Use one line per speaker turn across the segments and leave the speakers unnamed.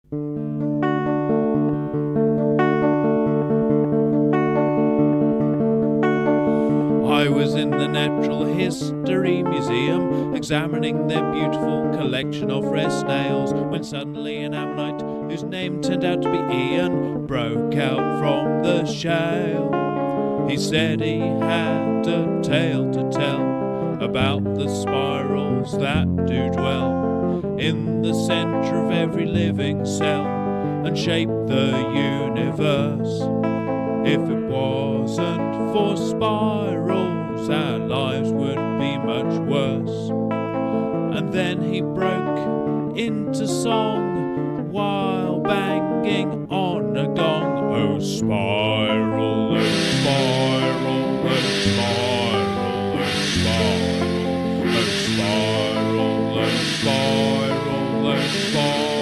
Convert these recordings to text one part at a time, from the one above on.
I was in the Natural History Museum examining their beautiful collection of rare snails when suddenly an ammonite, whose name turned out to be Ian, broke out from the shale. He said he had a tale to tell about the spirals that do dwell in the centre of every living cell and shape the universe. If it wasn't for spirals, our lives would be much worse. And then he broke into song while banging on a gong. Oh spiral, oh spiral, oh spiral, oh spiral, oh spiral, oh spiral,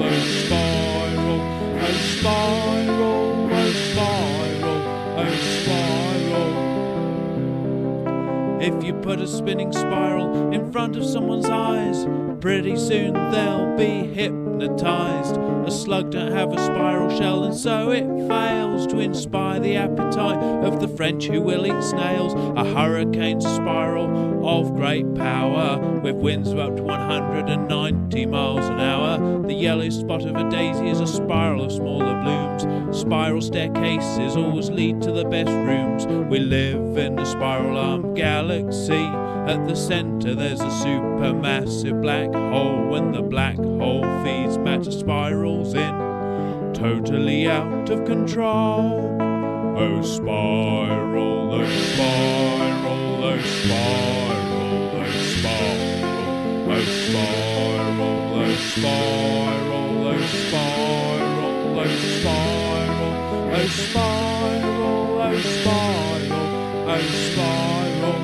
oh spiral, oh spiral, oh spiral. If you put a spinning spiral in front of someone's eyes, pretty soon they'll be hypnotized. A slug don't have a spiral shell, and so it fails to inspire the appetite of the French who will eat snails. A hurricane's a spiral of great power, with winds of up to 190 miles an hour. The yellow spot of a daisy is a spiral of smaller blooms. Spiral staircases always lead to the best rooms. We live in a spiral-armed galaxy. At the centre there's a supermassive black hole. When the black hole feeds matter spirals in, totally out of control. Oh spiral, oh spiral, oh spiral, oh spiral, oh spiral, oh spiral, oh spiral, oh spiral, oh spiral, oh spiral, oh spiral.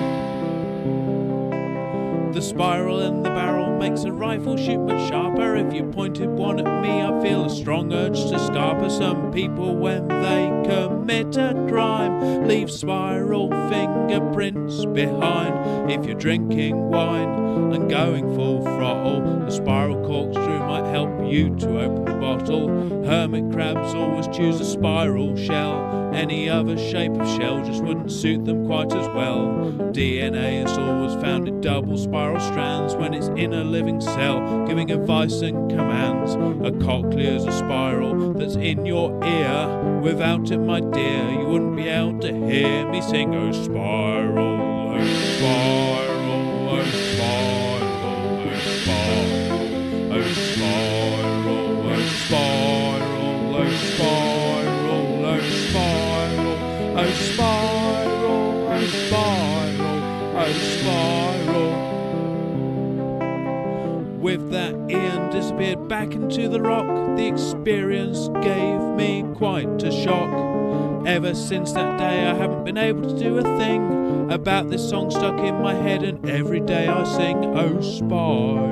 The spiral in the barrel makes a rifle shoot much sharper. If you pointed one at me, I feel a strong urge to scarper. Some people, when they commit a crime, leave spiral fingerprints behind. If you're drinking wine and going full throttle, a spiral corkscrew might help you to open the bottle. Hermit crabs always choose a spiral shell. Any other shape of shell just wouldn't suit them quite as well. DNA is always found in double spiral strands when it's in a living cell, giving advice and commands. A cochlea is a spiral that's in your ear. Without it, my dear, you wouldn't be able to hear me sing. Oh spiral, oh spiral, oh spiral, oh spiral, oh spiral, oh spiral, oh spiral, oh spiral, oh spiral, oh spiral, oh spiral. With that, Ian disappeared back into the rock. The experience gave me quite a shock. Ever since that day I haven't been able to do a thing about this song stuck in my head, and every day I sing, oh spiral.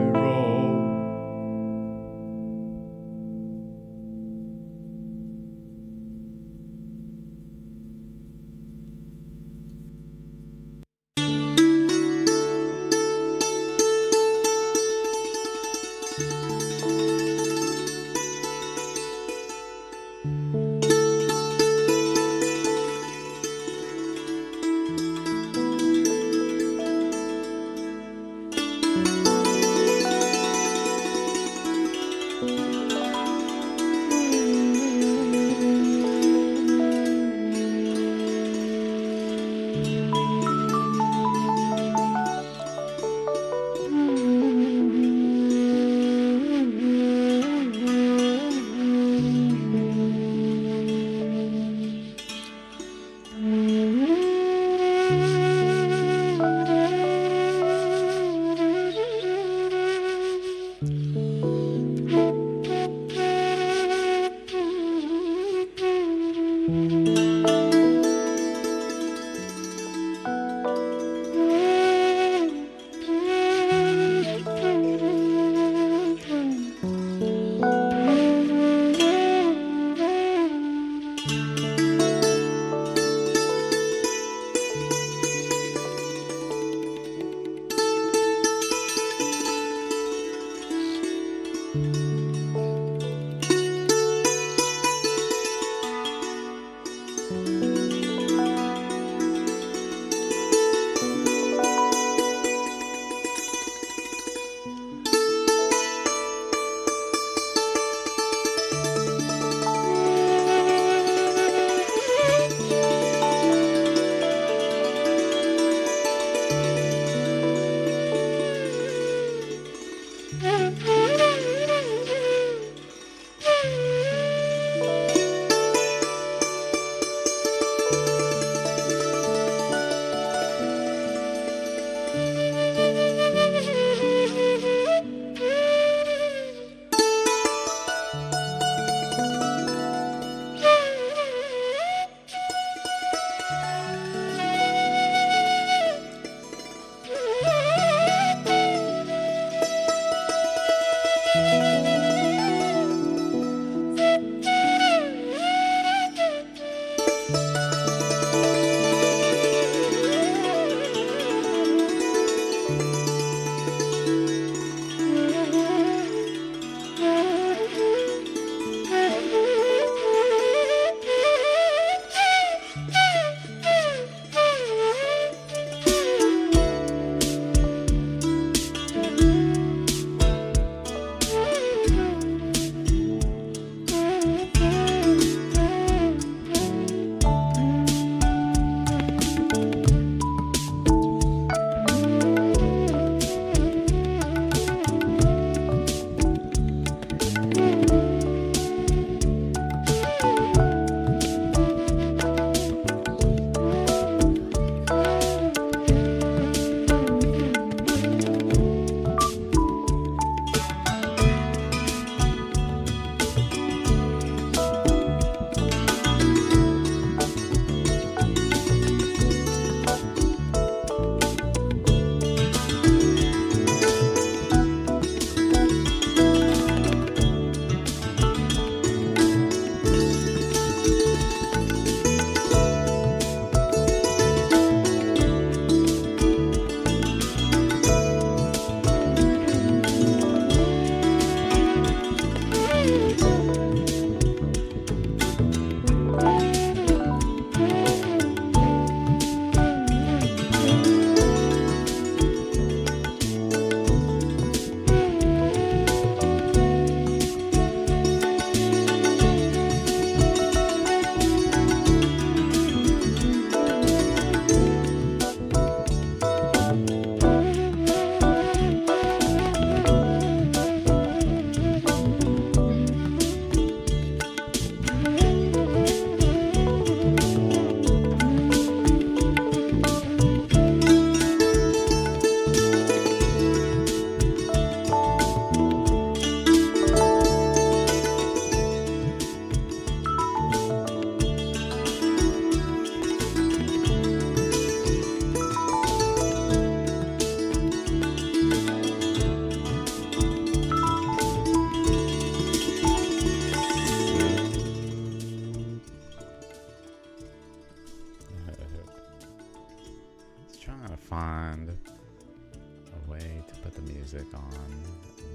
put the music on.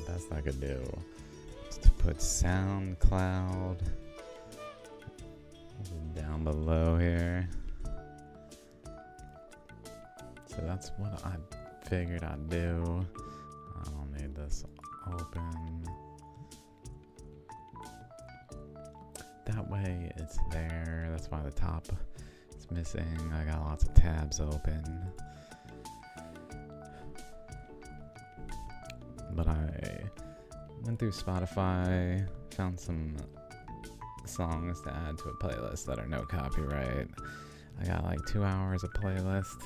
Best I could do is to put SoundCloud down below here. So that's what I figured I'd do. I don't need this open. That way it's there. That's why the top is missing. I got lots of tabs open. But I went through Spotify, found some songs to add to a playlist that are no copyright. I got like 2 hours of playlist.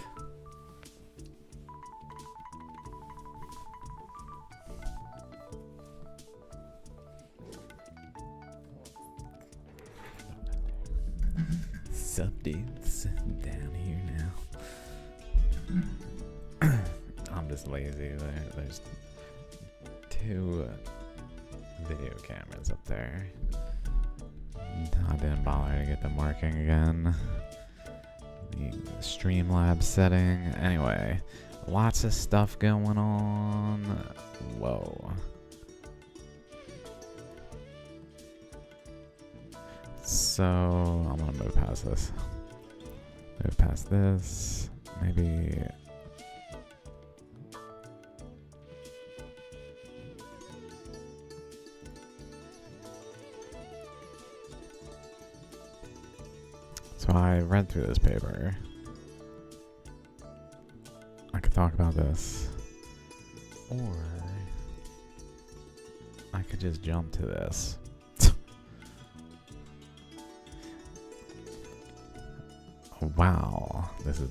Sup dudes, down here now. I'm just lazy. There's 2 video cameras up there. I didn't bother to get them working again. The Streamlabs setting. Anyway, lots of stuff going on. Whoa. So I'm gonna move past this. Move past this. Maybe. So I read through this paper. I could talk about this. Or I could just jump to this. Wow, this is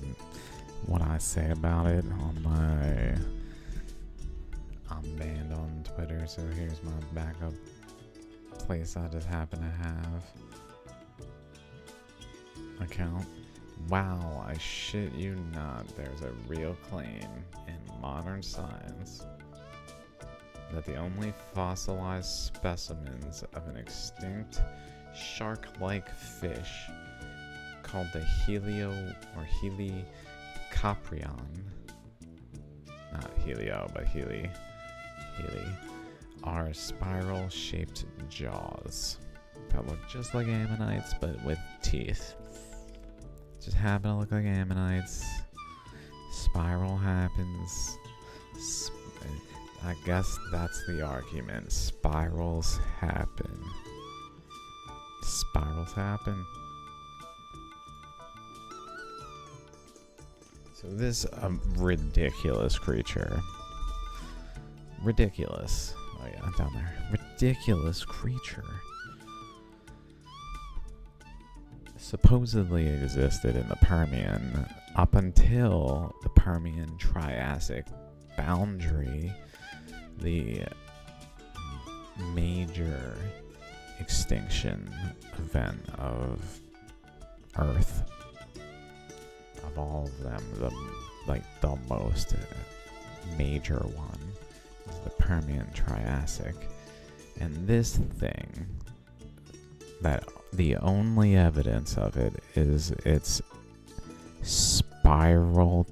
what I say about it on my... I'm banned on Twitter, so here's my backup place I just happen to have. Account. Wow, I shit you not, there's a real claim in modern science that the only fossilized specimens of an extinct shark-like fish called the Helio or Helicoprion, not Helio, but Heli, are spiral-shaped jaws that look just like ammonites but with teeth. Just happen to look like ammonites. Spiral happens. I guess that's the argument. Spirals happen. Spirals happen. So this ridiculous creature. Ridiculous. Oh yeah, down there. Ridiculous creature. Supposedly existed in the Permian up until the Permian Triassic boundary, the major extinction event of Earth. Of all of them, the most major one is the Permian Triassic. And this thing, that the only evidence of it is its spiral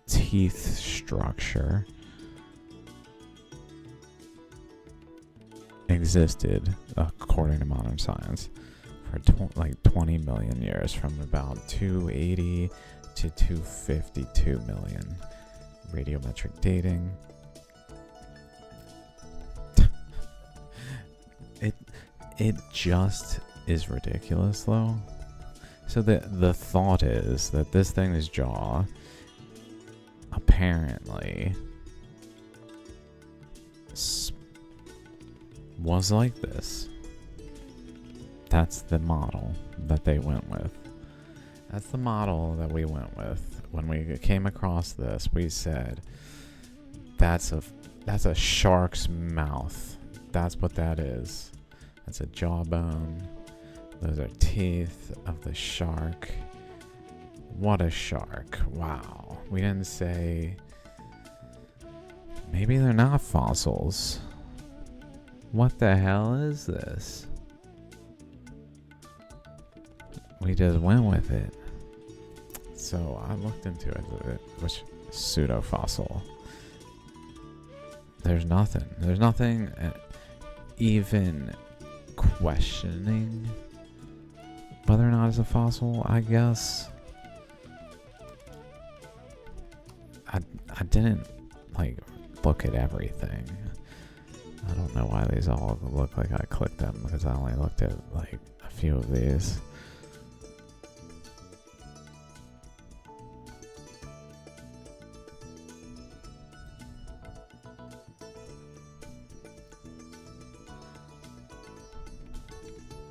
teeth structure, existed, according to modern science, for 20 million years, from about 280 to 252 million. Radiometric dating. It just is ridiculous, though. So the thought is that this thing's jaw apparently was like this. That's the model that they went with. That's the model that we went with. When we came across this, we said, that's a shark's mouth. That's what that is. That's a jawbone. Those are teeth of the shark. What a shark. Wow. We didn't say... Maybe they're not fossils. What the hell is this? We just went with it. So I looked into it, which pseudo-fossil. there's nothing. There's nothing even questioning whether or not it's a fossil, I guess. I didn't, like, look at everything. I don't know why these all look like I clicked them, because I only looked at, like, a few of these.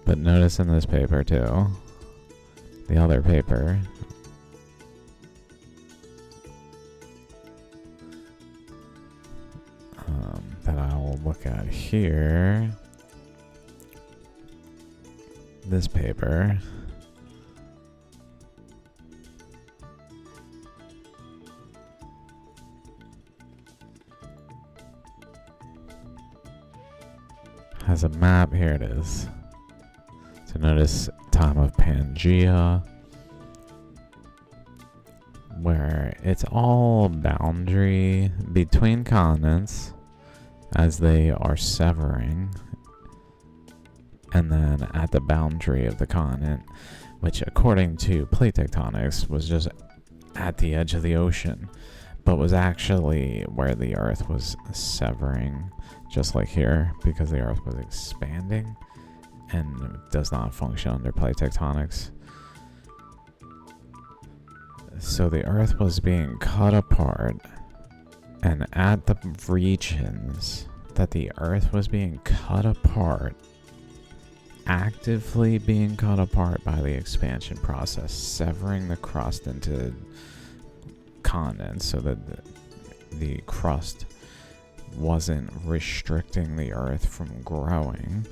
But notice in this paper too, the other paper, that I'll look at here, this paper, has a map. Here it is. So notice time of Pangea, where it's all boundary between continents as they are severing, and then at the boundary of the continent, which according to plate tectonics was just at the edge of the ocean, but was actually where the Earth was severing, just like here, because the Earth was expanding and does not function under plate tectonics. So the Earth was being cut apart, and at the regions that the Earth was being cut apart, actively being cut apart by the expansion process, severing the crust into continents so that the crust wasn't restricting the Earth from growing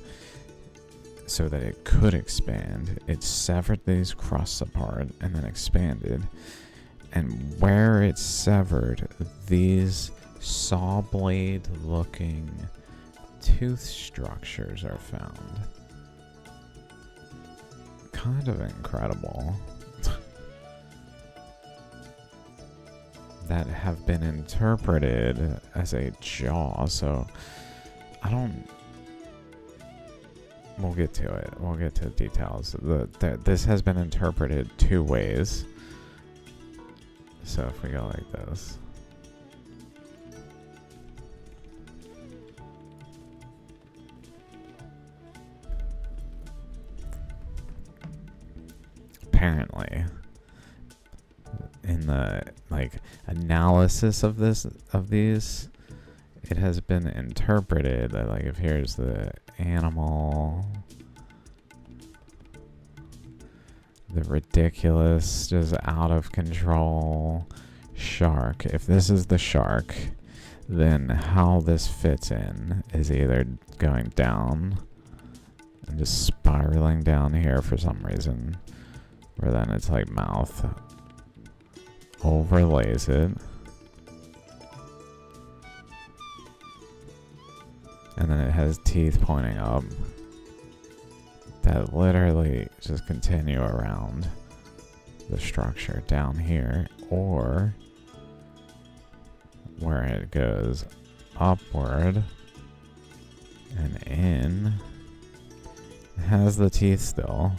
so that it could expand. It severed these crusts apart and then expanded. And where it severed, these saw blade looking tooth structures are found. Kind of incredible. That have been interpreted as a jaw, so I don't... We'll get to it. We'll get to the details. This has been interpreted two ways. So if we go like this. Apparently, in the analysis of these, it has been interpreted that, like, if here's the animal, the ridiculous, just out of control shark, if this is the shark, then how this fits in is either going down and just spiraling down here for some reason, where then it's like mouth overlays it, and then it has teeth pointing up that literally just continue around the structure down here, or where it goes upward and in, it has the teeth still.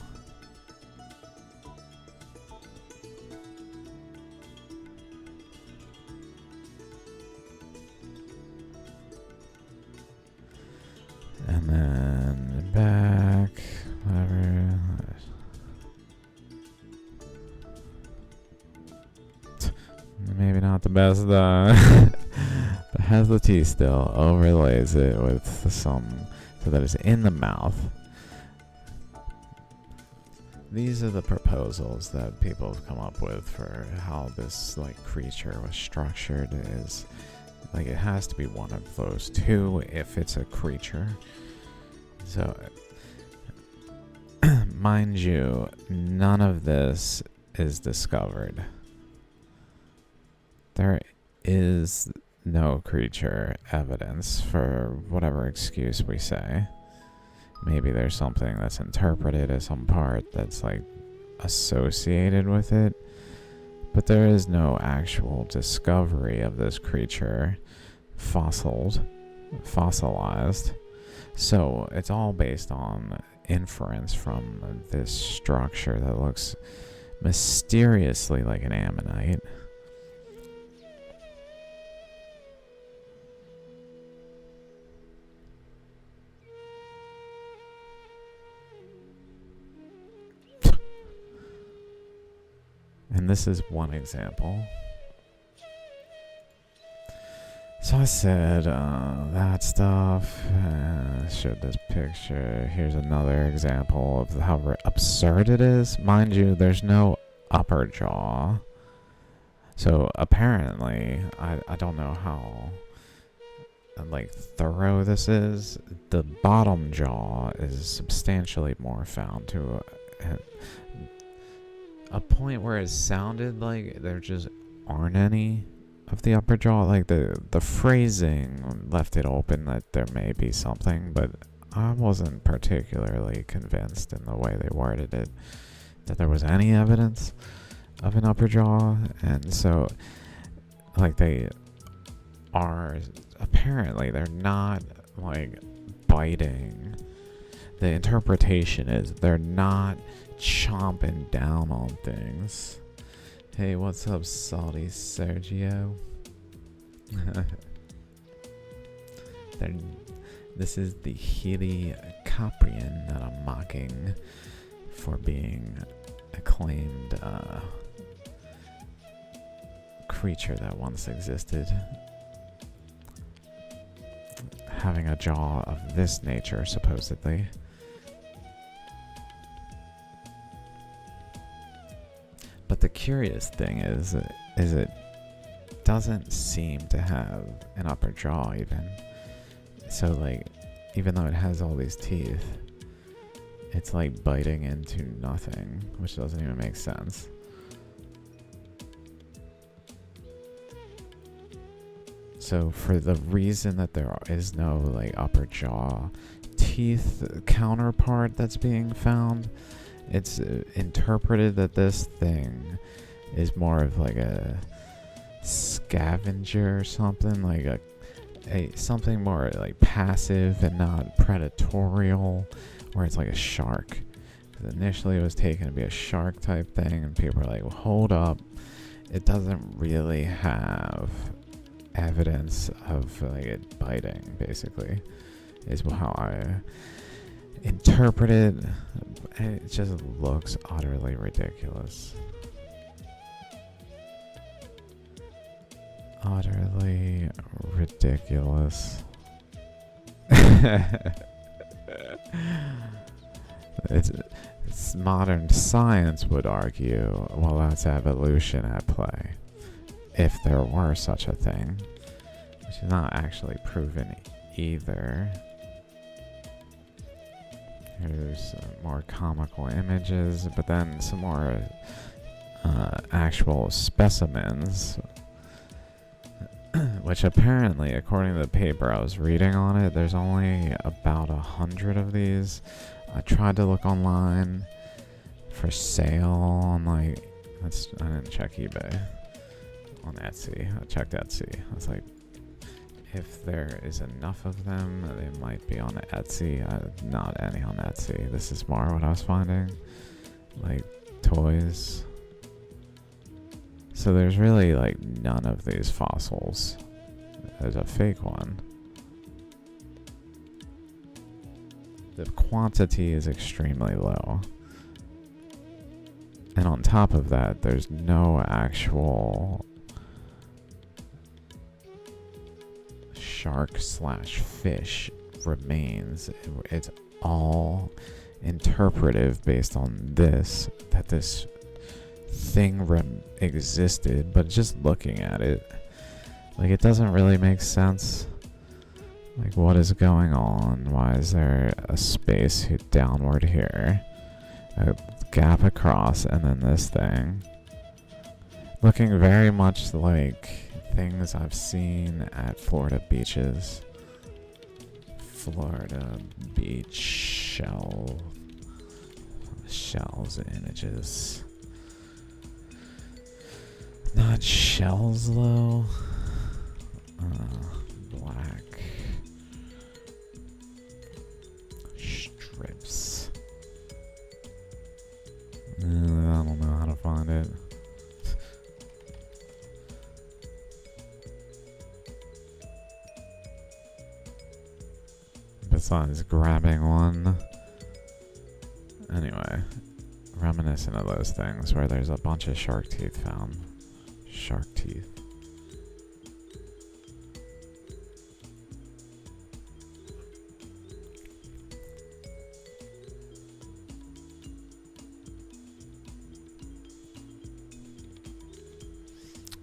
And then back, whatever. Maybe not the best, but has the teeth still, overlays it with some, so that it's in the mouth. These are the proposals that people have come up with for how this, like, creature was structured. Is like, it has to be one of those two if it's a creature. So, mind you, none of this is discovered. There is no creature evidence for whatever excuse we say. Maybe there's something that's interpreted as some part that's, like, associated with it. But there is no actual discovery of this creature fossiled fossilized. So it's all based on inference from this structure that looks mysteriously like an ammonite. And this is one example. So I said that stuff, showed this picture. Here's another example of how absurd it is. Mind you, there's no upper jaw. So apparently, I don't know how like thorough this is. The bottom jaw is substantially more found to a point where it sounded like there just aren't any of the upper jaw. Like the phrasing left it open that there may be something, but I wasn't particularly convinced in the way they worded it that there was any evidence of an upper jaw. And so like they are, apparently they're not like biting. The interpretation is they're not chomping down on things. Hey, what's up, Salty Sergio? This is the Helicoprion that I'm mocking for being acclaimed creature that once existed. Having a jaw of this nature, supposedly. But the curious thing is it doesn't seem to have an upper jaw even. So like, even though it has all these teeth, it's like biting into nothing, which doesn't even make sense. So for the reason that there is no like upper jaw teeth counterpart that's being found, it's interpreted that this thing is more of like a scavenger or something, like a something more like passive and not predatorial, where it's like a shark. Because initially it was taken to be a shark type thing, and people are like, well, hold up, it doesn't really have evidence of like it biting, basically, is how I interpret it. It just looks utterly ridiculous. Utterly ridiculous. It's modern science would argue, well, that's evolution at play, if there were such a thing, which is not actually proven either. Here's more comical images, but then some more actual specimens, which apparently, according to the paper I was reading on it, there's only about 100 of these. I tried to look online for sale on like, I didn't check eBay, on Etsy. I checked Etsy. I was like, if there is enough of them, they might be on Etsy. Not any on Etsy. This is more what I was finding, like toys. So there's really like none of these fossils. There's a fake one. The quantity is extremely low. And on top of that, there's no actual shark/fish remains. It's all interpretive based on this, that this thing existed, but just looking at it, like, it doesn't really make sense. Like, what is going on? Why is there a space downward here, a gap across, and then this thing looking very much like things I've seen at Florida beaches. Florida beach shells images. Not shells though. Black besides grabbing one. Anyway, reminiscent of those things where there's a bunch of shark teeth found. Shark teeth.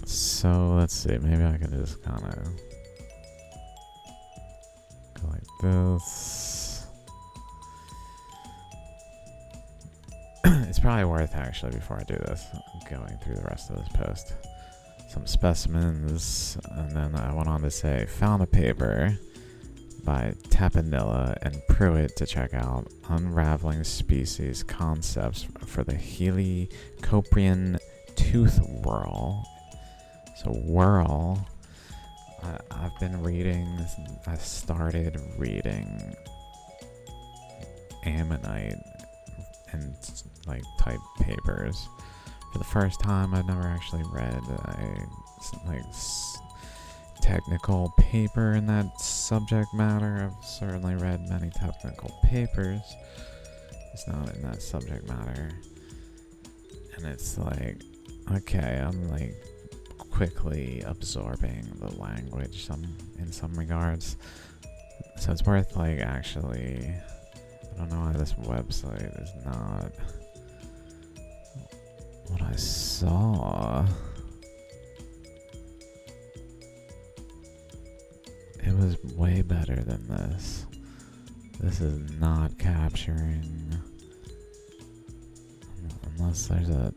So let's see, maybe I can just kind of go like this. It's probably worth actually, before I do this, going through the rest of this post. Some specimens, and then I went on to say, found a paper by Tapanilla and Pruitt to check out unraveling species concepts for the Helicoprion tooth whorl. So whorl, I've been reading, I started reading ammonite and like type papers. For the first time, I've never actually read a technical paper in that subject matter. I've certainly read many technical papers. It's not in that subject matter. And it's like, okay, I'm like quickly absorbing the language in some regards. So it's worth like actually, I don't know why this website is not what I saw. It was way better than this. This is not capturing, unless there's a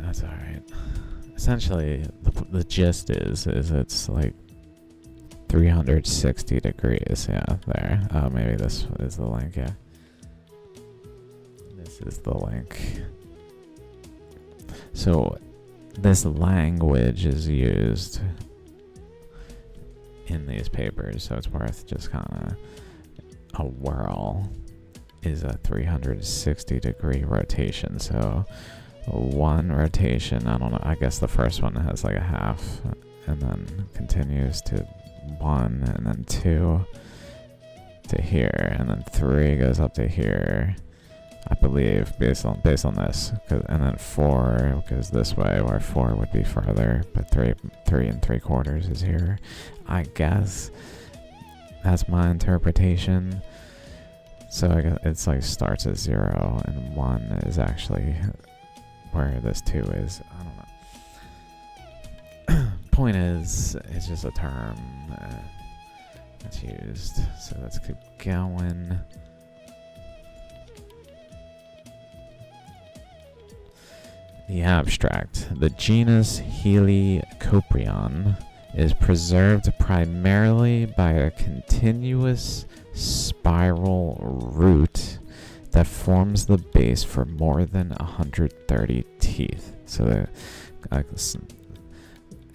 that's alright. Essentially, the gist is it's like 360 degrees. Yeah, there. Oh, maybe this is the link. Yeah, this is the link. So, this language is used in these papers, so it's worth just kind of a whirl is a 360 degree rotation. So one rotation, I don't know, I guess the first one has like a half and then continues to 1 and then 2 to here and then 3 goes up to here, I believe, based on this, and then 4 goes this way, where 4 would be further, but 3 3/4 is here. I guess that's my interpretation. So I guess it's like starts at 0 and 1 is actually where this 2 is. I don't know. Point is, it's just a term that's used. So let's keep going. The abstract. The genus Helicoprion is preserved primarily by a continuous spiral root that forms the base for more than 130 teeth. So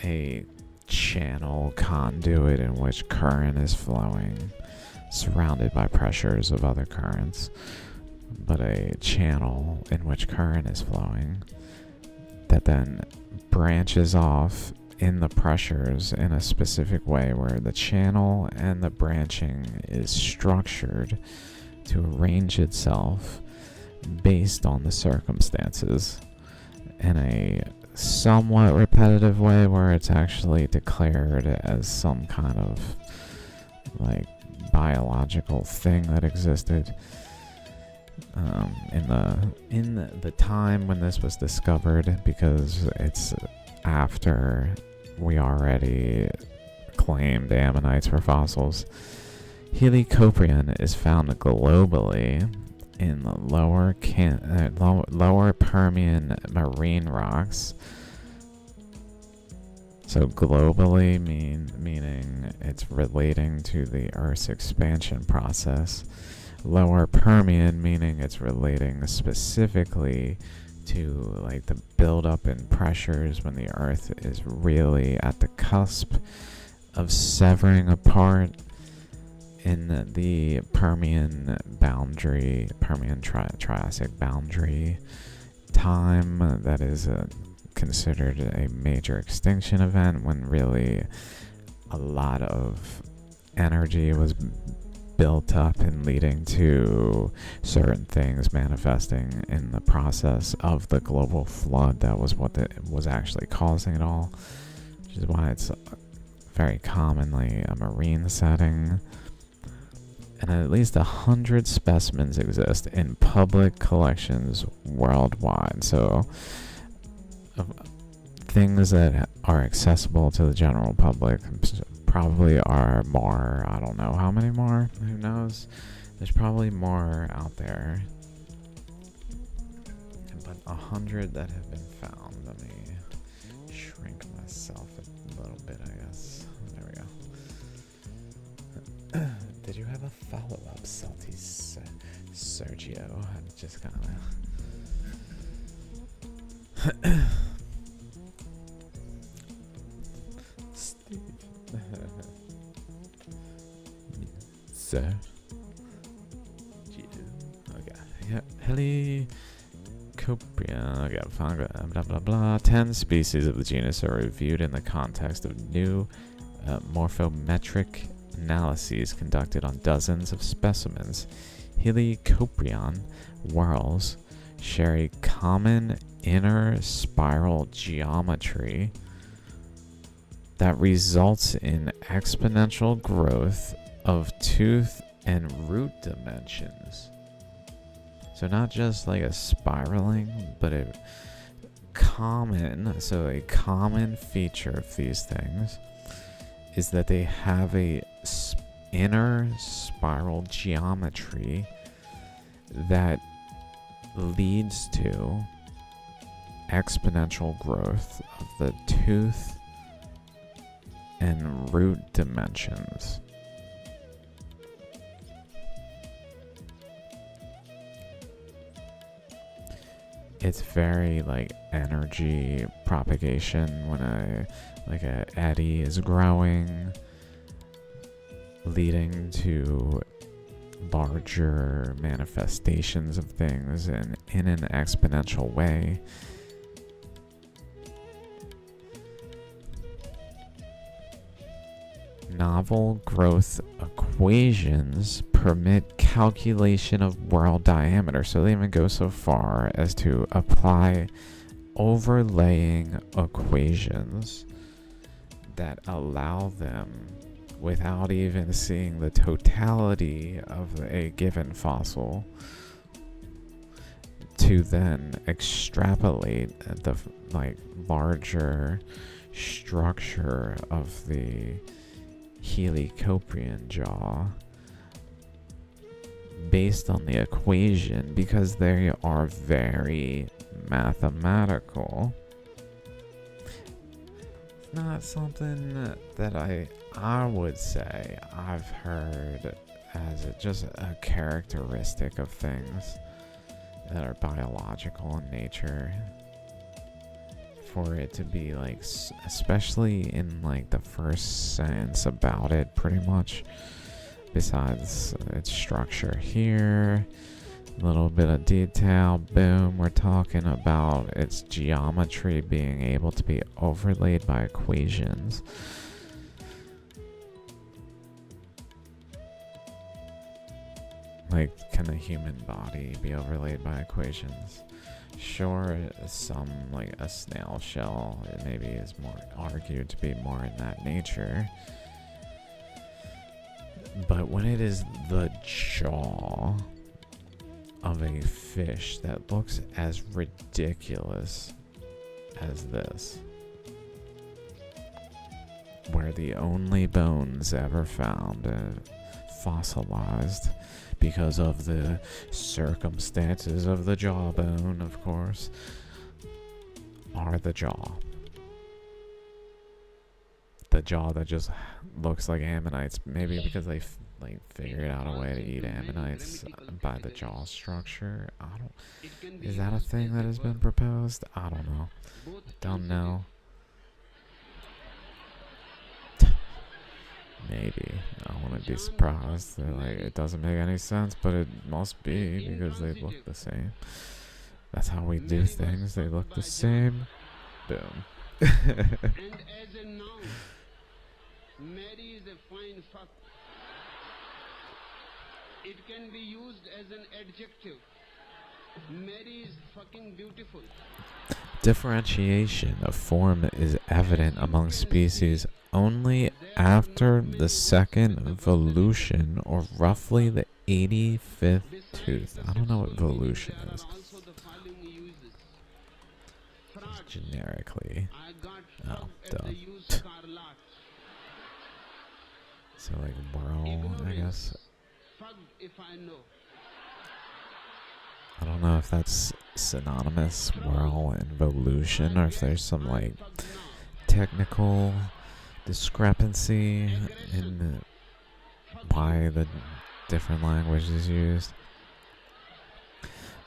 a channel conduit in which current is flowing, surrounded by pressures of other currents, but a channel in which current is flowing that then branches off in the pressures in a specific way where the channel and the branching is structured to arrange itself based on the circumstances in a somewhat repetitive way where it's actually declared as some kind of like biological thing that existed in the time when this was discovered, because it's after we already claimed ammonites for fossils. Helicoprion is found globally in the lower Permian marine rocks. So globally meaning it's relating to the Earth's expansion process. Lower Permian meaning it's relating specifically to like the buildup in pressures when the Earth is really at the cusp of severing apart in the Permian boundary, Triassic boundary time, that is considered a major extinction event, when really a lot of energy was built up and leading to certain things manifesting in the process of the global flood. That was what was actually causing it all, which is why it's very commonly a marine setting. And at least 100 specimens exist in public collections worldwide. So things that are accessible to the general public probably are more. I don't know how many more. Who knows? There's probably more out there. But 100 that have been found. Let me shrink myself a little bit, I guess. There we go. Did you have a follow-up, Salty Sergio? I'm just kind of... Steve. Sir? Okay. Yeah. Helicoprion. Okay. Blah, blah, blah. 10 species of the genus are reviewed in the context of new morphometric analyses conducted on dozens of specimens. Helicoprion whorls share a common inner spiral geometry that results in exponential growth of tooth and root dimensions. So not just like a spiraling, but a common feature of these things is that they have a inner spiral geometry that leads to exponential growth of the tooth and root dimensions. It's very like energy propagation when a eddy is growing, leading to larger manifestations of things and in an exponential way. Novel growth equations permit calculation of world diameter, so they even go so far as to apply overlaying equations that allow them, without even seeing the totality of a given fossil, to then extrapolate the larger structure of the Helicoprion jaw based on the equation, because they are very mathematical. It's not something that I would say I've heard as just a characteristic of things that are biological in nature. For it to be like, especially in like the first sentence about it, pretty much, besides its structure here, a little bit of detail, boom, we're talking about its geometry being able to be overlaid by equations. Like, can the human body be overlaid by equations? Sure, some, like a snail shell, it maybe is more argued to be more in that nature. But when it is the jaw of a fish that looks as ridiculous as this, where the only bones ever found fossilized because of the circumstances of the jawbone, of course, are the jaw. The jaw that just looks like ammonites, maybe because they figured out a way to eat ammonites by the jaw structure. Is that a thing that has been proposed? I don't know. Don't know. Maybe. I wouldn't be surprised. They're like, it doesn't make any sense, but it must be because they look the same. That's how we do things. They look the same. Boom.
And as a noun, Mary is a fine fuck. It can be used as an adjective. Mary is fucking beautiful.
Differentiation of form is evident among species only after the second evolution, or roughly the 85th tooth. I don't know what evolution is.
Also the following uses. Fraud.
Generically.
I got
Oh,
fucked
duh.
at the used car lot.
So like whirl, I guess.
Fuck if I know.
I don't know if that's synonymous, whirl and evolution, or if there's some like technical discrepancy in why the different language is used.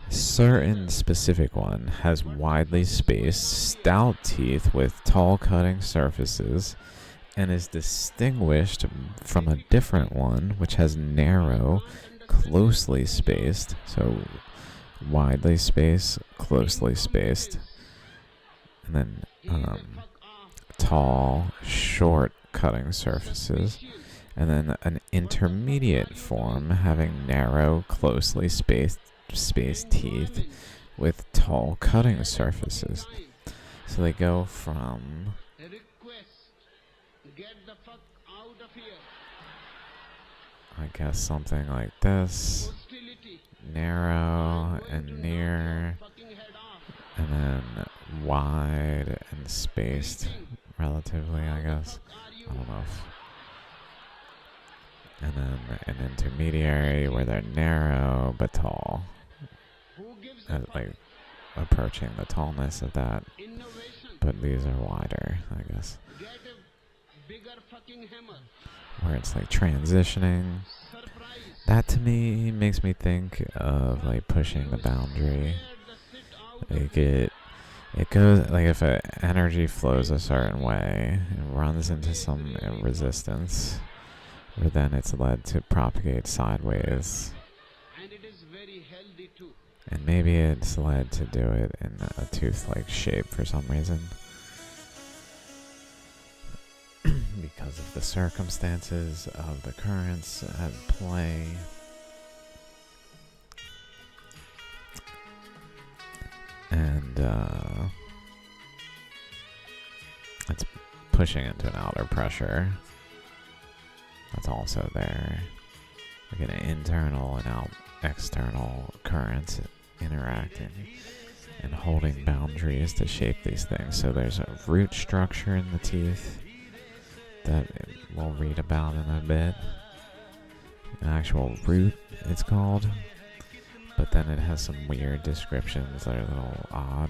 Certain specific one has widely spaced, stout teeth with tall cutting surfaces, and is distinguished from a different one which has narrow, closely spaced, so widely spaced, closely spaced, and then tall, short cutting surfaces, and then an intermediate form having narrow, closely spaced teeth with tall cutting surfaces. So they go from
Request. Get the fuck out of here.
I guess something like this,
Hostility.
narrow and near,
Fucking head off.
and then wide and spaced relatively, I guess. I don't know if. And then an intermediary where they're narrow but tall,
Who gives a fuck?
like approaching the tallness of that,
Innovation.
but these are wider, I guess,
Get a bigger fucking hammer.
where it's like transitioning.
Surprise.
That to me makes me think of like pushing the boundary. Like it goes, like if energy flows a certain way, it runs into some resistance, where then it's led to propagate sideways,
And it is very healthy too.
and maybe it's led to do it in a tooth-like shape for some reason. Because of the circumstances of the currents at play. And it's pushing into an outer pressure that's also there. Like an internal and external currents interacting and holding boundaries to shape these things. So there's a root structure in the teeth that we'll read about in a bit. An actual root, it's called. But then it has some weird descriptions that are a little odd.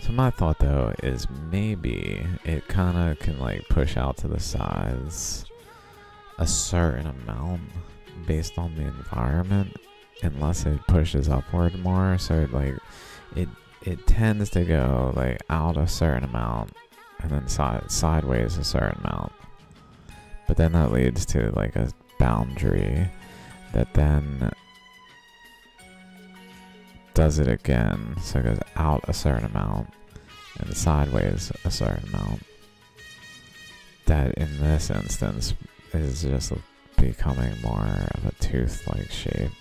So my thought though is maybe it kind of can like push out to the sides a certain amount based on the environment, unless it pushes upward more. So it tends to go like out a certain amount and then sideways a certain amount. But then that leads to like a boundary that then does it again. So it goes out a certain amount and sideways a certain amount. That in this instance is just becoming more of a tooth-like shape.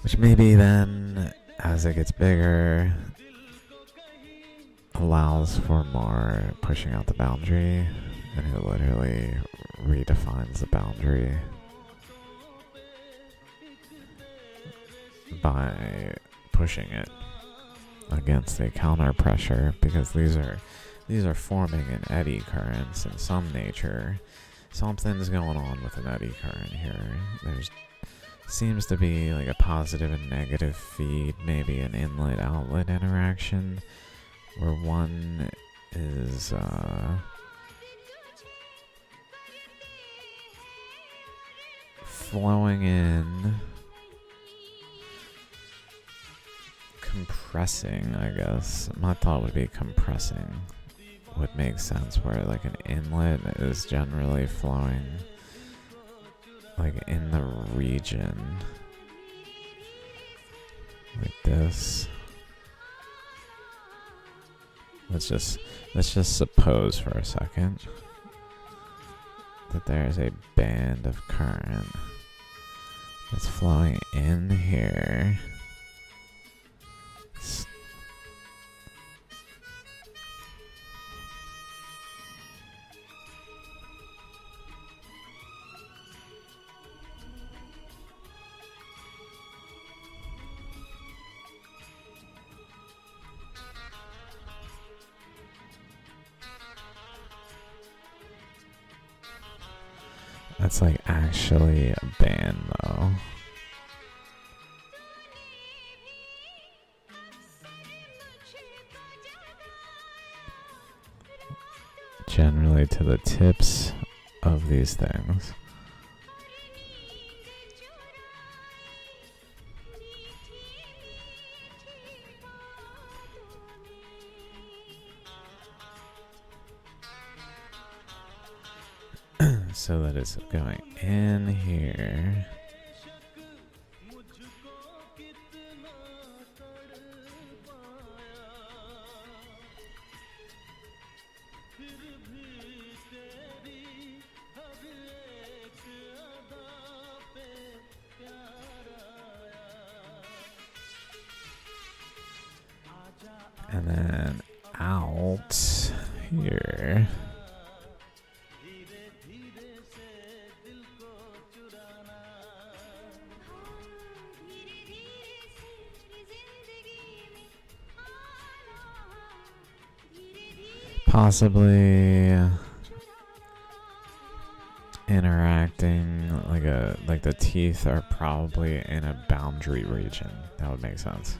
Which maybe then, as it gets bigger, allows for more pushing out the boundary, and it literally redefines the boundary by pushing it against a counter pressure, because these are forming in eddy currents in some nature. Something's going on with an eddy current here. There's seems to be like a positive and negative feed, maybe an inlet-outlet interaction, where one is flowing in, compressing, I guess. My thought would be compressing would make sense, where like an inlet is generally flowing like in the region like this. Let's just suppose for a second that there's a band of current that's flowing in here. That's like actually a band though. Generally to the tips of these things. So that it's going in here. And then out here. Possibly interacting like the teeth are probably in a boundary region. That would make sense.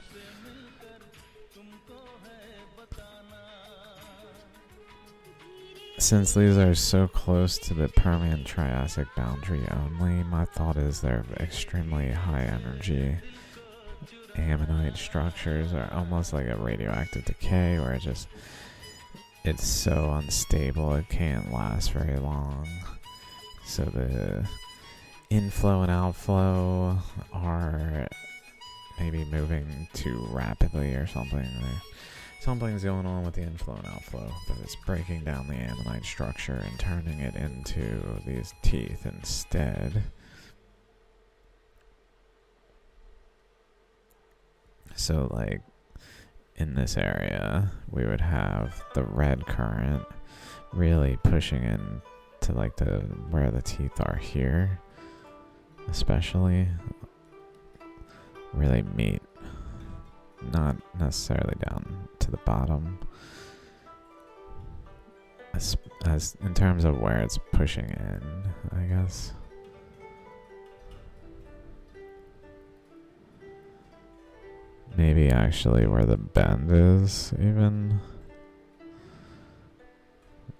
Since these are so close to the Permian-Triassic boundary only, my thought is they're extremely high energy. Ammonite structures are almost like a radioactive decay where it's so unstable it can't last very long. So the inflow and outflow are maybe moving too rapidly or something. Something's going on with the inflow and outflow that is breaking down the ammonite structure and turning it into these teeth instead. So like in this area, we would have the red current really pushing in to like where the teeth are here, especially really meet, not necessarily down to the bottom, as in terms of where it's pushing in, I guess. Maybe actually where the bend is, even.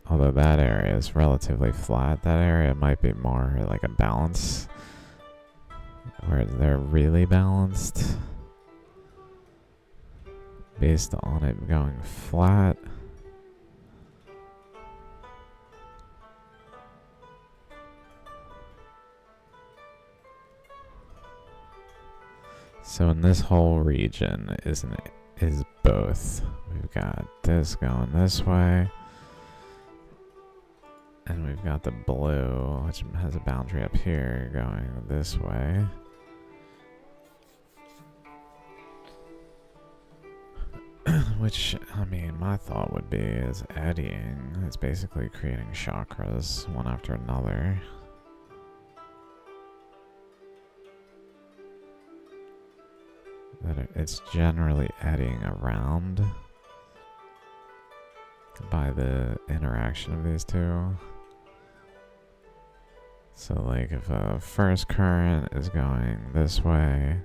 Although that area is relatively flat, that area might be more like a balance, where they're really balanced based on it going flat. So in this whole region is both. We've got this going this way, and we've got the blue, which has a boundary up here, going this way. Which, I mean, my thought would be is eddying. It's basically creating chakras one after another. That it's generally eddying around by the interaction of these two. So like if a first current is going this way,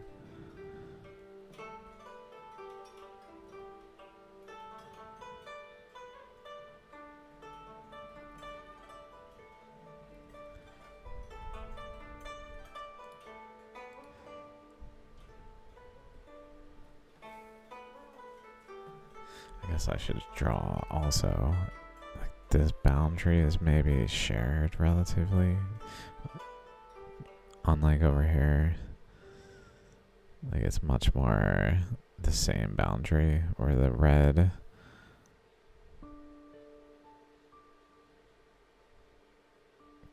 I guess I should draw also. Like this boundary is maybe shared relatively. Unlike over here. Like it's much more the same boundary, or the red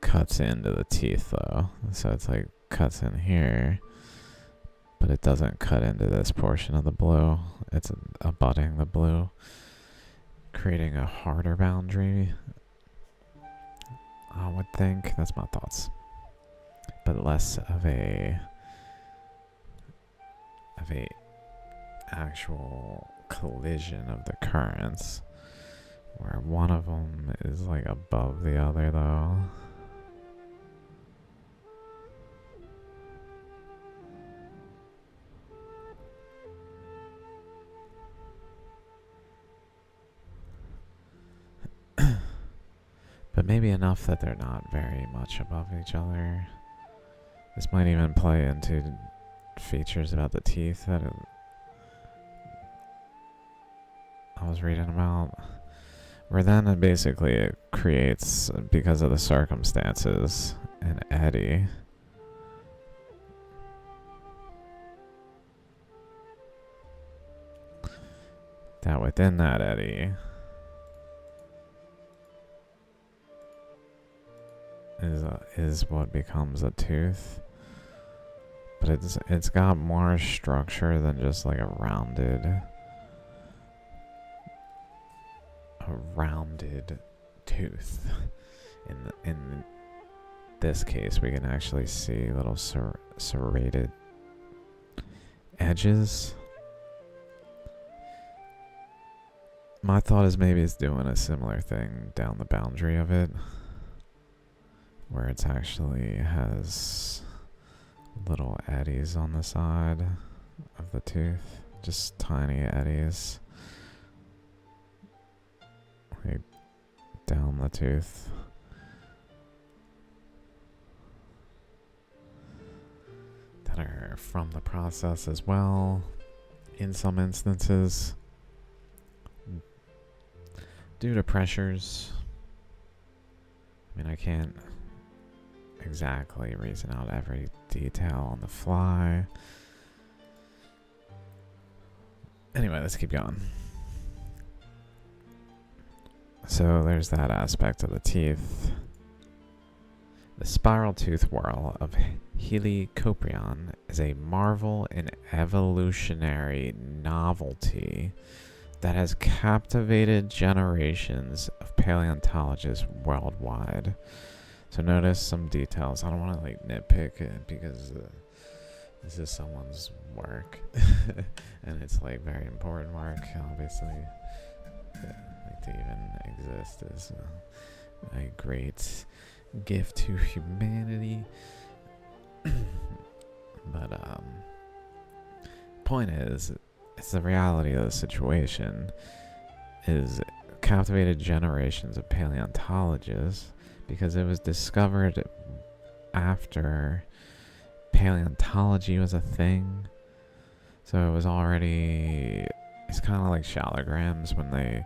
cuts into the teeth though. So it's like cuts in here, but it doesn't cut into this portion of the blue. It's abutting the blue, creating a harder boundary. I would think, that's my thoughts, but less of a actual collision of the currents, where one of them is like above the other though. But maybe enough that they're not very much above each other. This might even play into features about the teeth that I was reading about, where then it creates, because of the circumstances, an eddy. That within that eddy is what becomes a tooth. But it's got more structure than just like a rounded tooth. In this case, we can actually see little serrated edges. My thought is maybe it's doing a similar thing down the boundary of it, where it's actually has little eddies on the side of the tooth, just tiny eddies, like down the tooth. That are from the process as well, in some instances, due to pressures. I mean, I can't exactly reason out every detail on the fly. Anyway, let's keep going. So there's that aspect of the teeth. The spiral tooth whorl of Helicoprion is a marvel in evolutionary novelty that has captivated generations of paleontologists worldwide. So notice some details. I don't want to like nitpick it because this is someone's work and it's like very important work, obviously. Like to even exist is a great gift to humanity. But point is, it's the reality of the situation is captivated generations of paleontologists because it was discovered after paleontology was a thing. So it was already, it's kind of like shallograms when they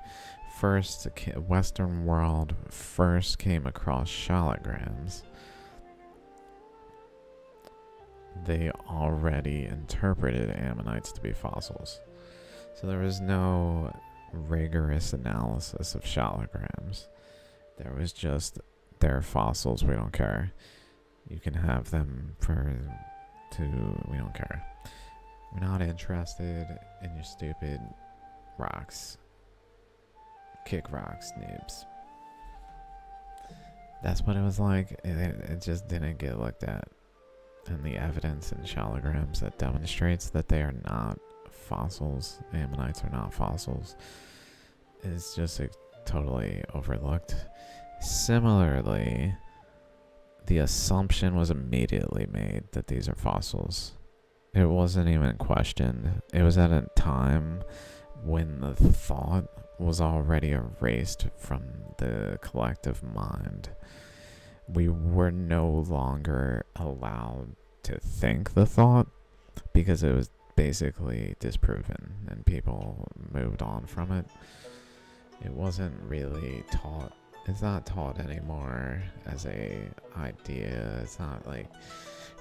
first, Western world first came across shallograms. They already interpreted ammonites to be fossils. So there was no rigorous analysis of shallograms. There was just, they're fossils, we don't care. You can have them we don't care. We're not interested in your stupid rocks. Kick rocks, noobs. That's what it was like. It just didn't get looked at. And the evidence in shallograms that demonstrates that they are not fossils, ammonites are not fossils, is just totally overlooked. Similarly, the assumption was immediately made that these are fossils. It wasn't even questioned. It was at a time when the thought was already erased from the collective mind. We were no longer allowed to think the thought because it was basically disproven and people moved on from it. It wasn't really taught. It's not taught anymore as a idea. It's not like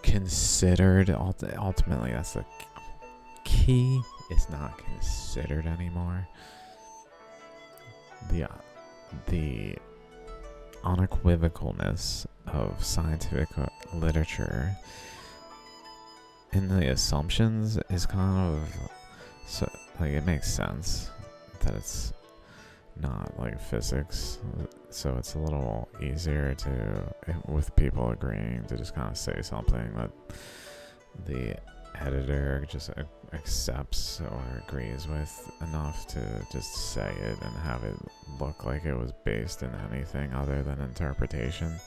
considered. Ultimately, that's the key. It's not considered anymore. The unequivocalness of scientific literature in the assumptions is kind of so like it makes sense that it's not like physics, so it's a little easier to, with people agreeing, to just kind of say something that the editor just accepts or agrees with enough to just say it and have it look like it was based in anything other than interpretation,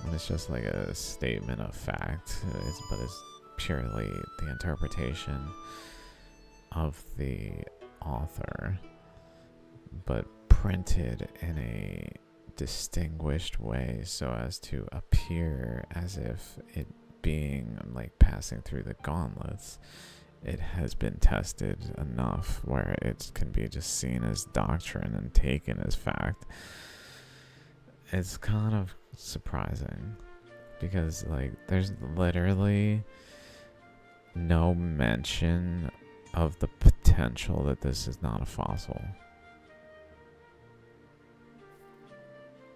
when it's just like a statement of fact, but it's purely the interpretation of the author, but printed in a distinguished way so as to appear as if it being like passing through the gauntlets, it has been tested enough where it can be just seen as doctrine and taken as fact. It's kind of surprising because like there's literally no mention of the potential that this is not a fossil.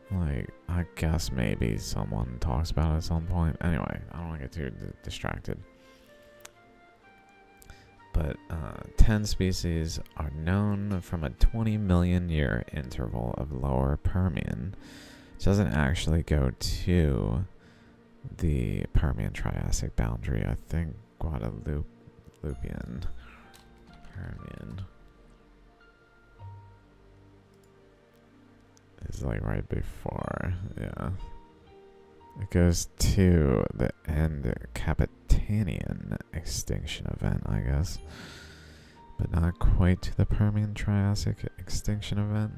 Like, I guess maybe someone talks about it at some point. Anyway, I don't want to get too distracted. But 10 species are known from a 20 million year interval of lower Permian. It doesn't actually go to the Permian-Triassic boundary. I think Guadalupian Permian is like right before, yeah. It goes to the end Capitanian extinction event, I guess, but not quite to the Permian-Triassic extinction event.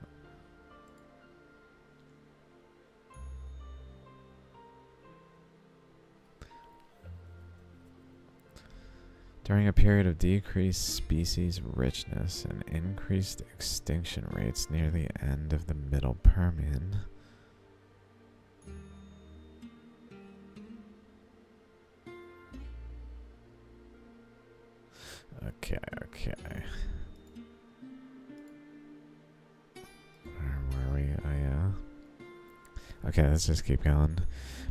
During a period of decreased species richness and increased extinction rates near the end of the Middle Permian, Okay. Where were we? Oh, yeah. Okay, let's just keep going.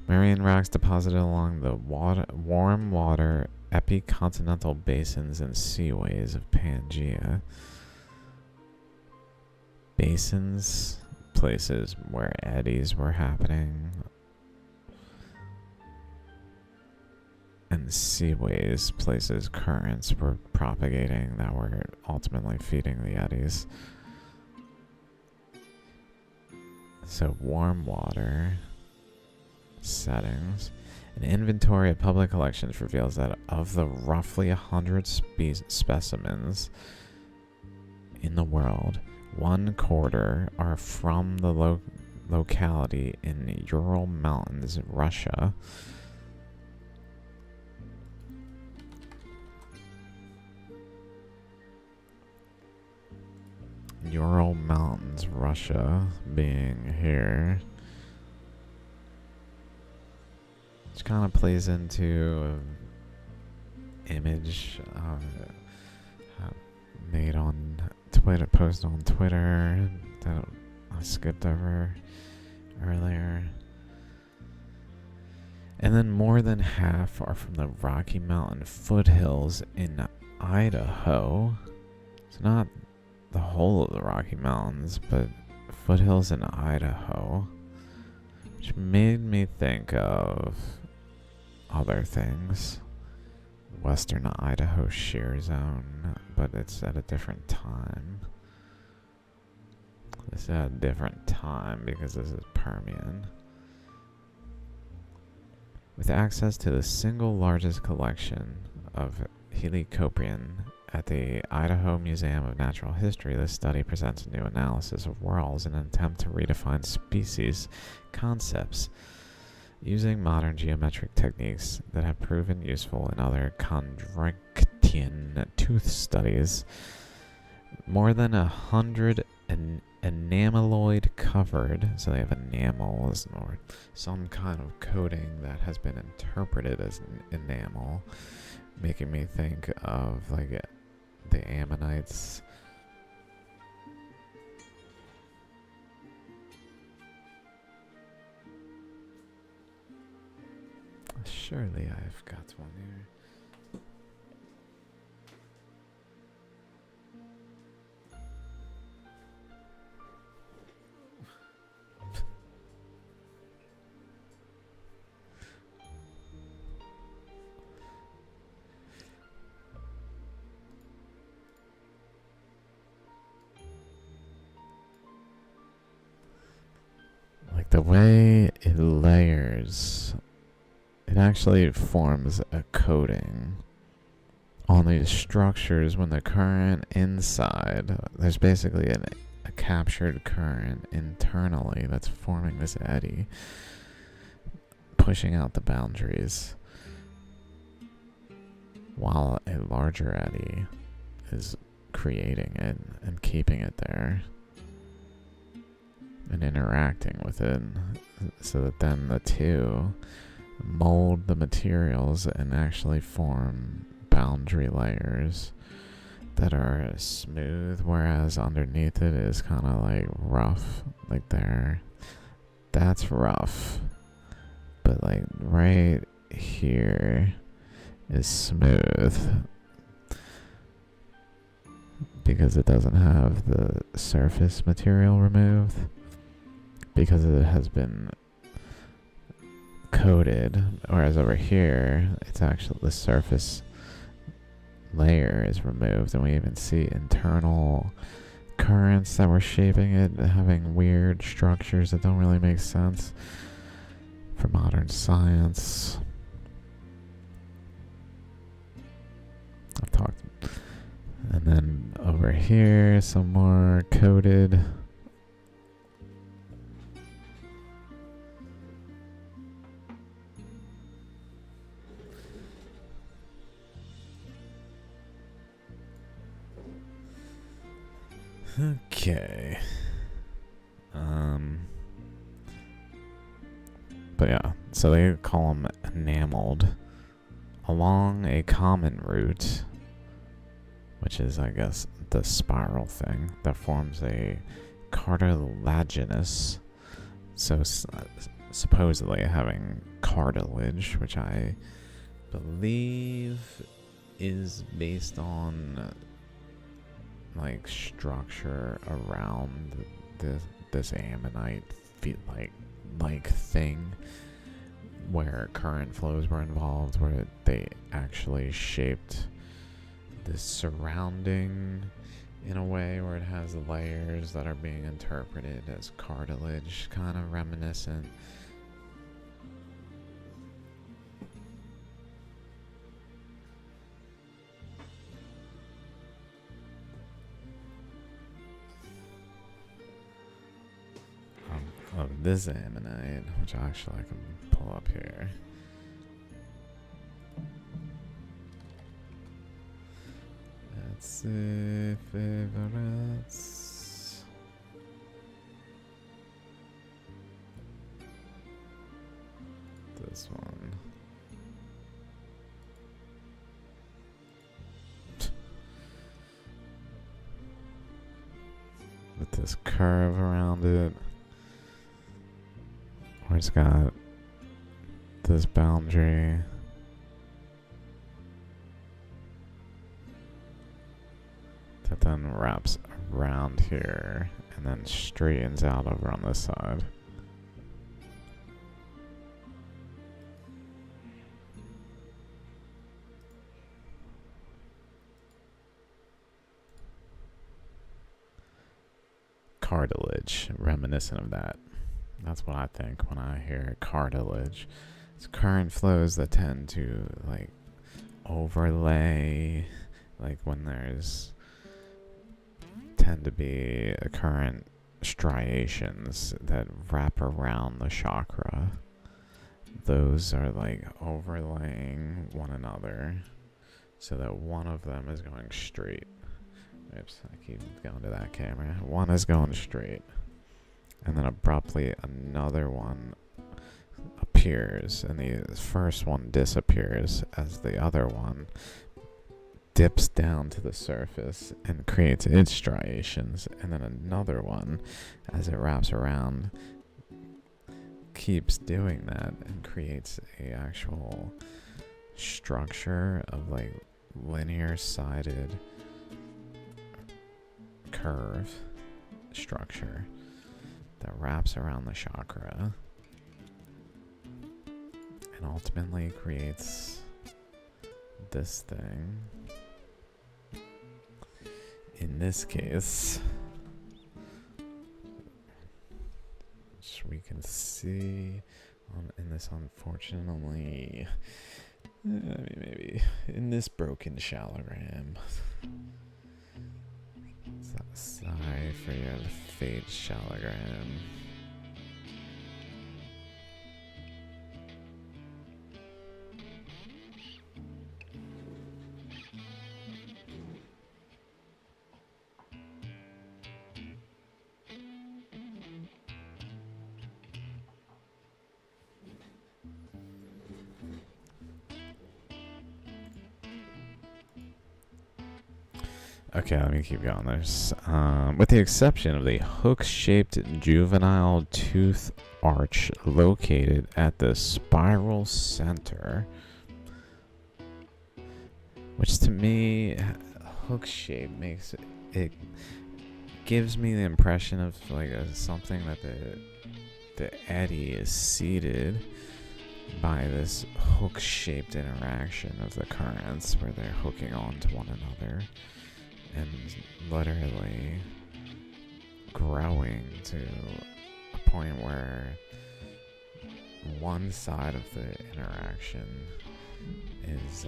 Marian rocks deposited along the warm water epicontinental basins and seaways of Pangaea. Basins, places where eddies were happening. And seaways, places currents were propagating that were ultimately feeding the eddies. So warm water settings. An inventory of public collections reveals that of the roughly 100 specimens in the world, 1/4 are from the locality in the Ural Mountains, Russia. Ural Mountains, Russia, being here. Which kind of plays into an image made on Twitter, posted on Twitter that I skipped over earlier. And then more than half are from the Rocky Mountain foothills in Idaho. It's not the whole of the Rocky Mountains, but foothills in Idaho, which made me think of other things. Western Idaho shear zone, but it's at a different time. This is at a different time because this is Permian. With access to the single largest collection of Helicoprion at the Idaho Museum of Natural History, this study presents a new analysis of whorls in an attempt to redefine species concepts using modern geometric techniques that have proven useful in other chondrichthyes tooth studies, more than 100 enameloid covered, so they have enamels or some kind of coating that has been interpreted as enamel, making me think of like the Ammonites. Surely I've got one here. Like the way it layers, it actually forms a coating on these structures when the current inside, there's basically a captured current internally that's forming this eddy, pushing out the boundaries, while a larger eddy is creating it and keeping it there and interacting with it, so that then the two mold the materials and actually form boundary layers that are smooth, whereas underneath it is kind of like rough. Like that's rough, but like right here is smooth because it doesn't have the surface material removed, because it has been coated, whereas over here it's actually the surface layer is removed, and we even see internal currents that were shaping it, having weird structures that don't really make sense for modern science. I've talked. And then over here some more coated. Okay. But yeah, so they call them enameled along a common route, which is, I guess, the spiral thing that forms a cartilaginous, so supposedly having cartilage, which I believe is based on like structure around this ammonite like thing, where current flows were involved, where they actually shaped the surrounding in a way where it has layers that are being interpreted as cartilage, kind of reminiscent. Of this ammonite, which actually I can pull up here. Let's see, favorites. This one. With this curve around it. Where it's got this boundary. That then wraps around here and then straightens out over on this side. Cartilage, reminiscent of that. That's what I think when I hear cartilage. It's current flows that tend to like overlay, like when there's tend to be current striations that wrap around the chakra. Those are like overlaying one another so that one of them is going straight. Oops, I keep going to that camera. One is going straight, and then abruptly another one appears, and the first one disappears as the other one dips down to the surface and creates its striations, and then another one, as it wraps around, keeps doing that and creates a actual structure of like linear sided curve structure that wraps around the chakra and ultimately creates this thing. In this case, which we can see in this unfortunately, maybe in this broken shallogram. Sorry for your fate shallogram. Okay, let me keep going. There's, with the exception of the hook-shaped juvenile tooth arch located at the spiral center, which to me, hook shape makes it gives me the impression of like something that the eddy is seated by this hook-shaped interaction of the currents where they're hooking onto one another. And literally growing to a point where one side of the interaction is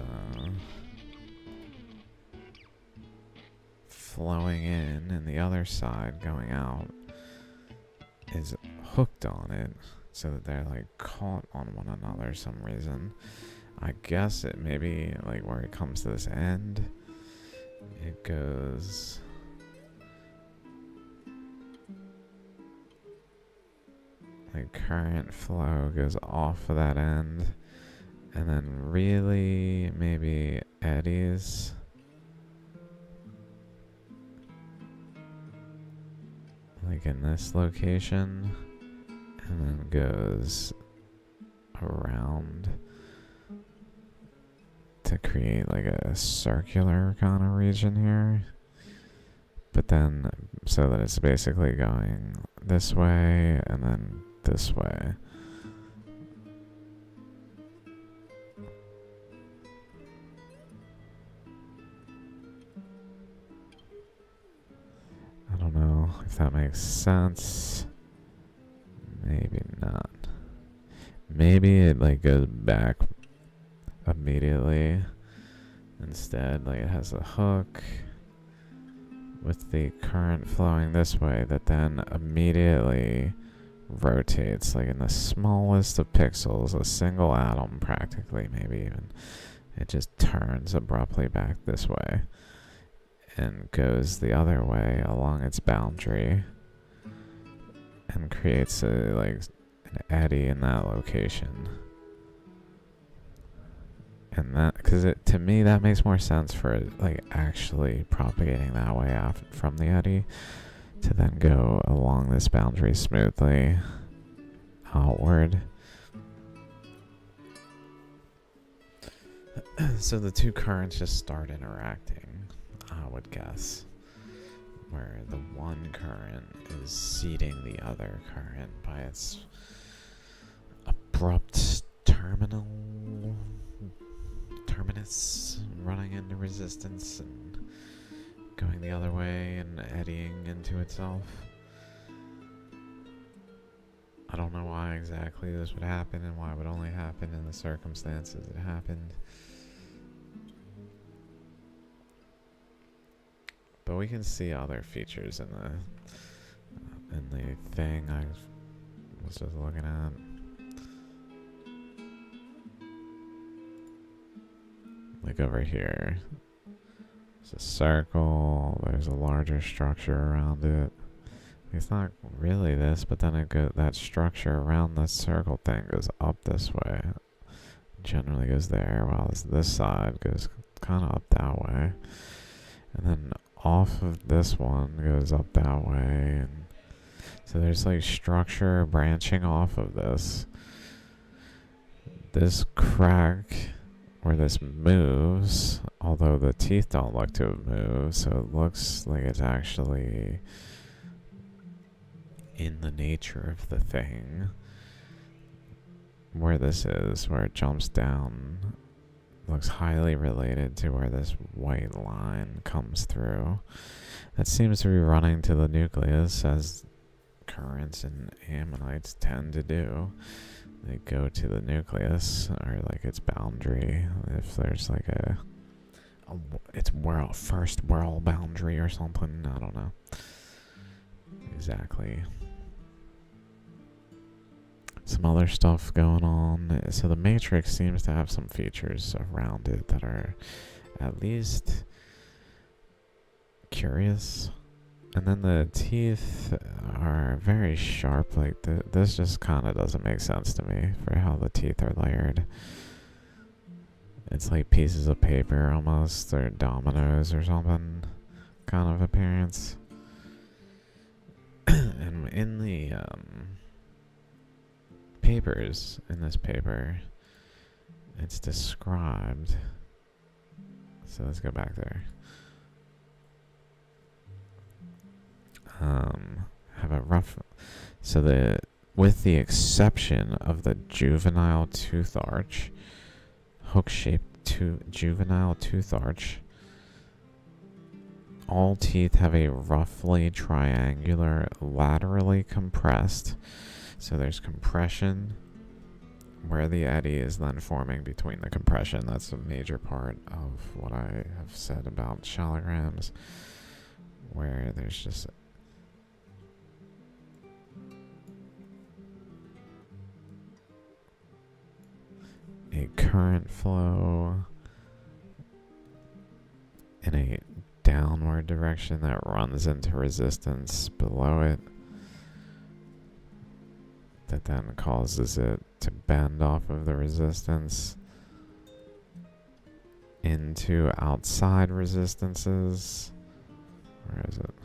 flowing in and the other side going out is hooked on it, so that they're like caught on one another some reason. I guess it maybe like where it comes to this end, it goes like current flow goes off of that end and then really maybe eddies like in this location and then goes around to create like a circular kind of region here, but then so that it's basically going this way and then this way. I don't know if that makes sense. Maybe not. Maybe it like goes back immediately instead, like it has a hook with the current flowing this way that then immediately rotates like in the smallest of pixels, a single atom practically, maybe even. It just turns abruptly back this way and goes the other way along its boundary and creates a like an eddy in that location. And that, because it to me that makes more sense for it like actually propagating that way out from the eddy to then go along this boundary smoothly outward. So the two currents just start interacting, I would guess, where the one current is seeding the other current by its abrupt terminus running into resistance and going the other way and eddying into itself. I don't know why exactly this would happen and why it would only happen in the circumstances it happened. But we can see other features in the thing I was just looking at. like over here. There's a circle. There's a larger structure around it. It's not really this, but then that structure around this circle thing goes up this way. Generally goes there, while this side goes kind of up that way. And then off of this one goes up that way. And so there's like structure branching off of this. This crack where this moves, although the teeth don't look to have moved, so it looks like it's actually in the nature of the thing. Where this is, where it jumps down, looks highly related to where this white line comes through. That seems to be running to the nucleus, as currents and ammonites tend to do. They go to the nucleus, or like its boundary, if there's like its first world boundary or something. I don't know exactly. Some other stuff going on. So the Matrix seems to have some features around it that are at least curious. And then the teeth are very sharp. Like this just kind of doesn't make sense to me for how the teeth are layered. It's like pieces of paper almost, or dominoes or something kind of appearance. And in the papers, in this paper, it's described. So let's go back there. Have a rough. So with the exception of the juvenile tooth arch, hook-shaped juvenile tooth arch, all teeth have a roughly triangular, laterally compressed. So there's compression where the eddy is then forming between the compression. That's a major part of what I have said about shallograms, where there's just a current flow in a downward direction that runs into resistance below it, that then causes it to bend off of the resistance into outside resistances. Where is it?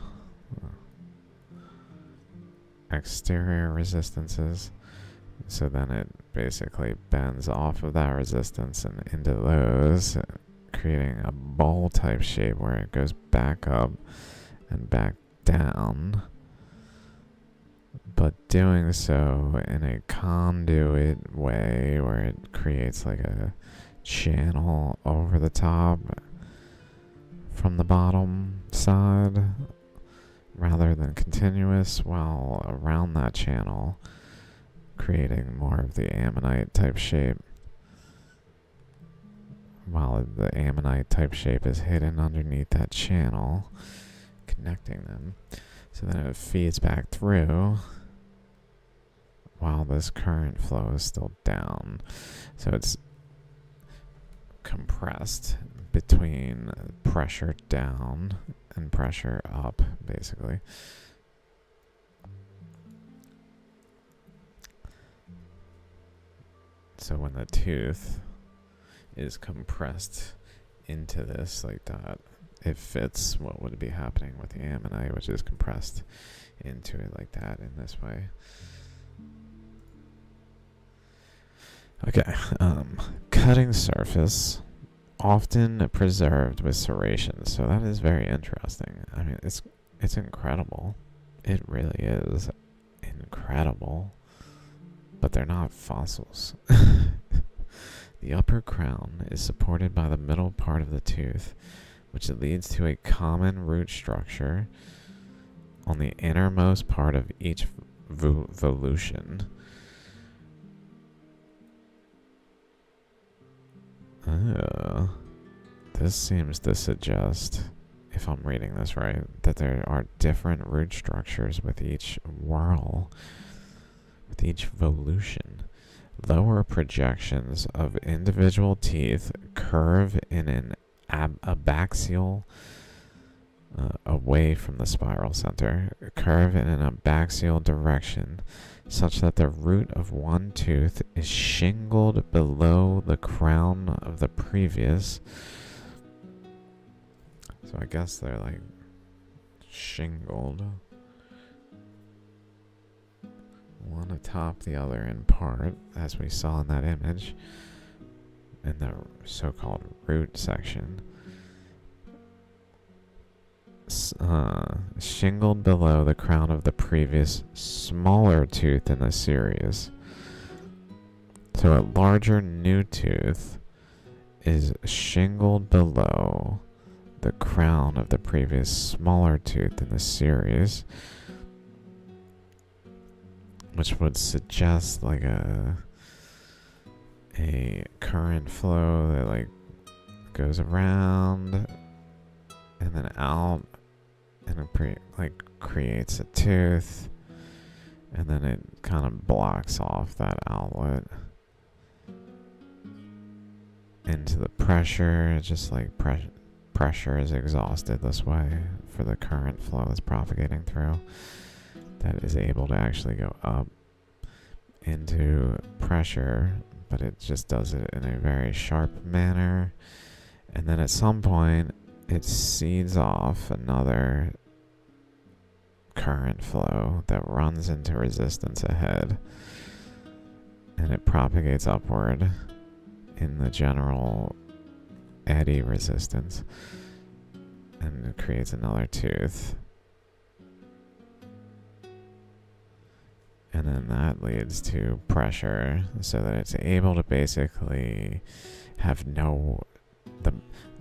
Exterior resistances. So then it basically bends off of that resistance and into those, creating a bowl type shape where it goes back up and back down, but doing so in a conduit way where it creates like a channel over the top from the bottom side rather than continuous, while around that channel creating more of the ammonite type shape, while the ammonite type shape is hidden underneath that channel connecting them. So then it feeds back through while this current flow is still down. So it's compressed between pressure down and pressure up, basically. So when the tooth is compressed into this like that, it fits what would be happening with the ammonite, which is compressed into it like that in this way. Okay, cutting surface, often preserved with serrations. So that is very interesting. I mean, it's incredible. It really is incredible. But they're not fossils. The upper crown is supported by the middle part of the tooth, which leads to a common root structure on the innermost part of each volution. This seems to suggest, if I'm reading this right, that there are different root structures with each whorl, with each volution. Lower projections of individual teeth curve in an abaxial, away from the spiral center, curve in an abaxial direction, such that the root of one tooth is shingled below the crown of the previous. So I guess they're like shingled, one atop the other in part, as we saw in that image, in the so-called root section. Shingled below the crown of the previous smaller tooth in the series. So a larger new tooth is shingled below the crown of the previous smaller tooth in the series, which would suggest like a current flow that like goes around and then out, and it creates a tooth, and then it kind of blocks off that outlet into the pressure. It's just like pressure is exhausted this way for the current flow that's propagating through, that is able to actually go up into pressure, but it just does it in a very sharp manner. And then at some point it seeds off another current flow that runs into resistance ahead, and it propagates upward in the general eddy resistance, and it creates another tooth, and then that leads to pressure, so that it's able to basically have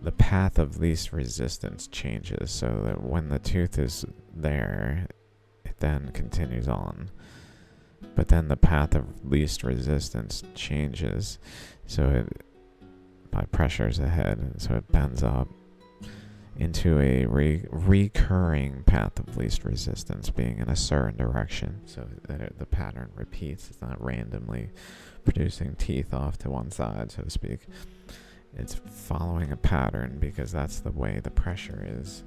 the path of least resistance changes, so that when the tooth is there, it then continues on. But then the path of least resistance changes, so it by pressures ahead, so it bends up into a recurring path of least resistance, being in a certain direction, so that the pattern repeats. It's not randomly producing teeth off to one side, so to speak. It's following a pattern because that's the way the pressure is,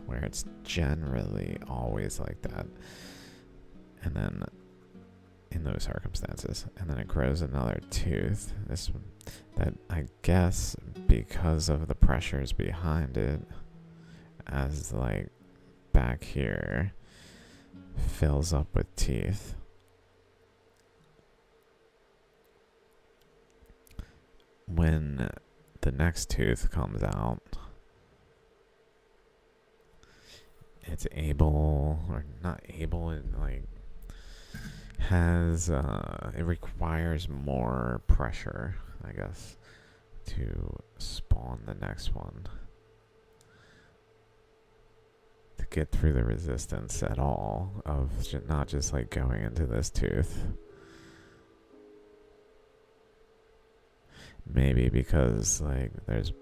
where it's generally always like that. And then in those circumstances, and then it grows another tooth. That I guess because of the pressures behind it, as like back here, fills up with teeth. When the next tooth comes out, it's able, or not able, it like has it requires more pressure, I guess, to spawn the next one, to get through the resistance at all of not just like going into this tooth. Maybe because like there's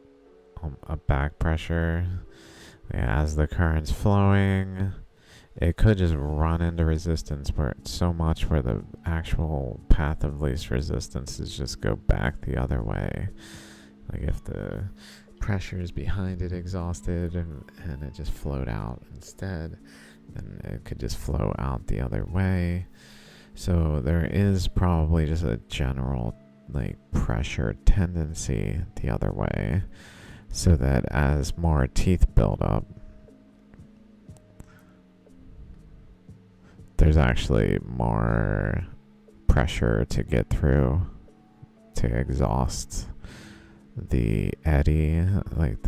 a back pressure, as the current's flowing, it could just run into resistance where it's so much where the actual path of least resistance is just go back the other way. Like if the pressure is behind it exhausted and it just flowed out instead, then it could just flow out the other way. So there is probably just a general like pressure tendency the other way, so that as more teeth build up, there's actually more pressure to get through to exhaust the eddy. Like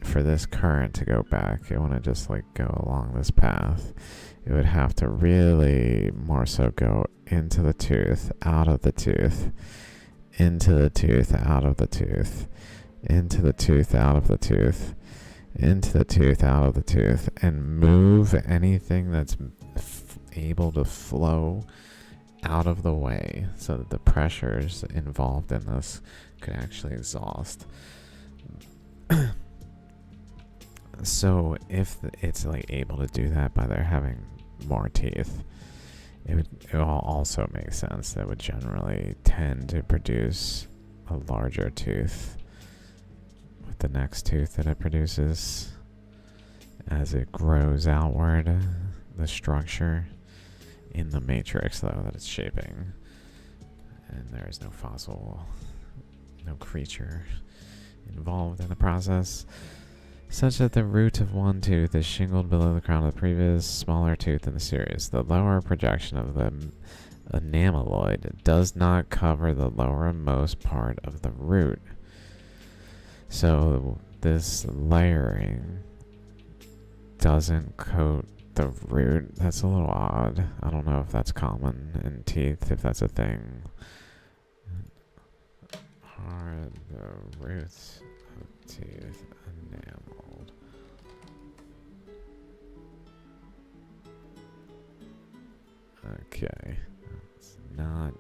for this current to go back, it wouldn't just like go along this path. It would have to really more so go into the tooth, out of the tooth, into the tooth, out of the tooth, into the tooth, out of the tooth, into the tooth, out of the tooth, and move anything that's able to flow out of the way, so that the pressures involved in this could actually exhaust. So if it's like able to do that by their having more teeth, it will also make sense that would generally tend to produce a larger tooth with the next tooth that it produces as it grows outward, the structure in the matrix, though, that it's shaping. And there is no fossil, no creature involved in the process, such that the root of one tooth is shingled below the crown of the previous smaller tooth in the series. The lower projection of the enameloid does not cover the lowermost part of the root. So this layering doesn't coat the root. That's a little odd. I don't know if that's common in teeth, if that's a thing. Are the roots of teeth enameled? Okay, that's not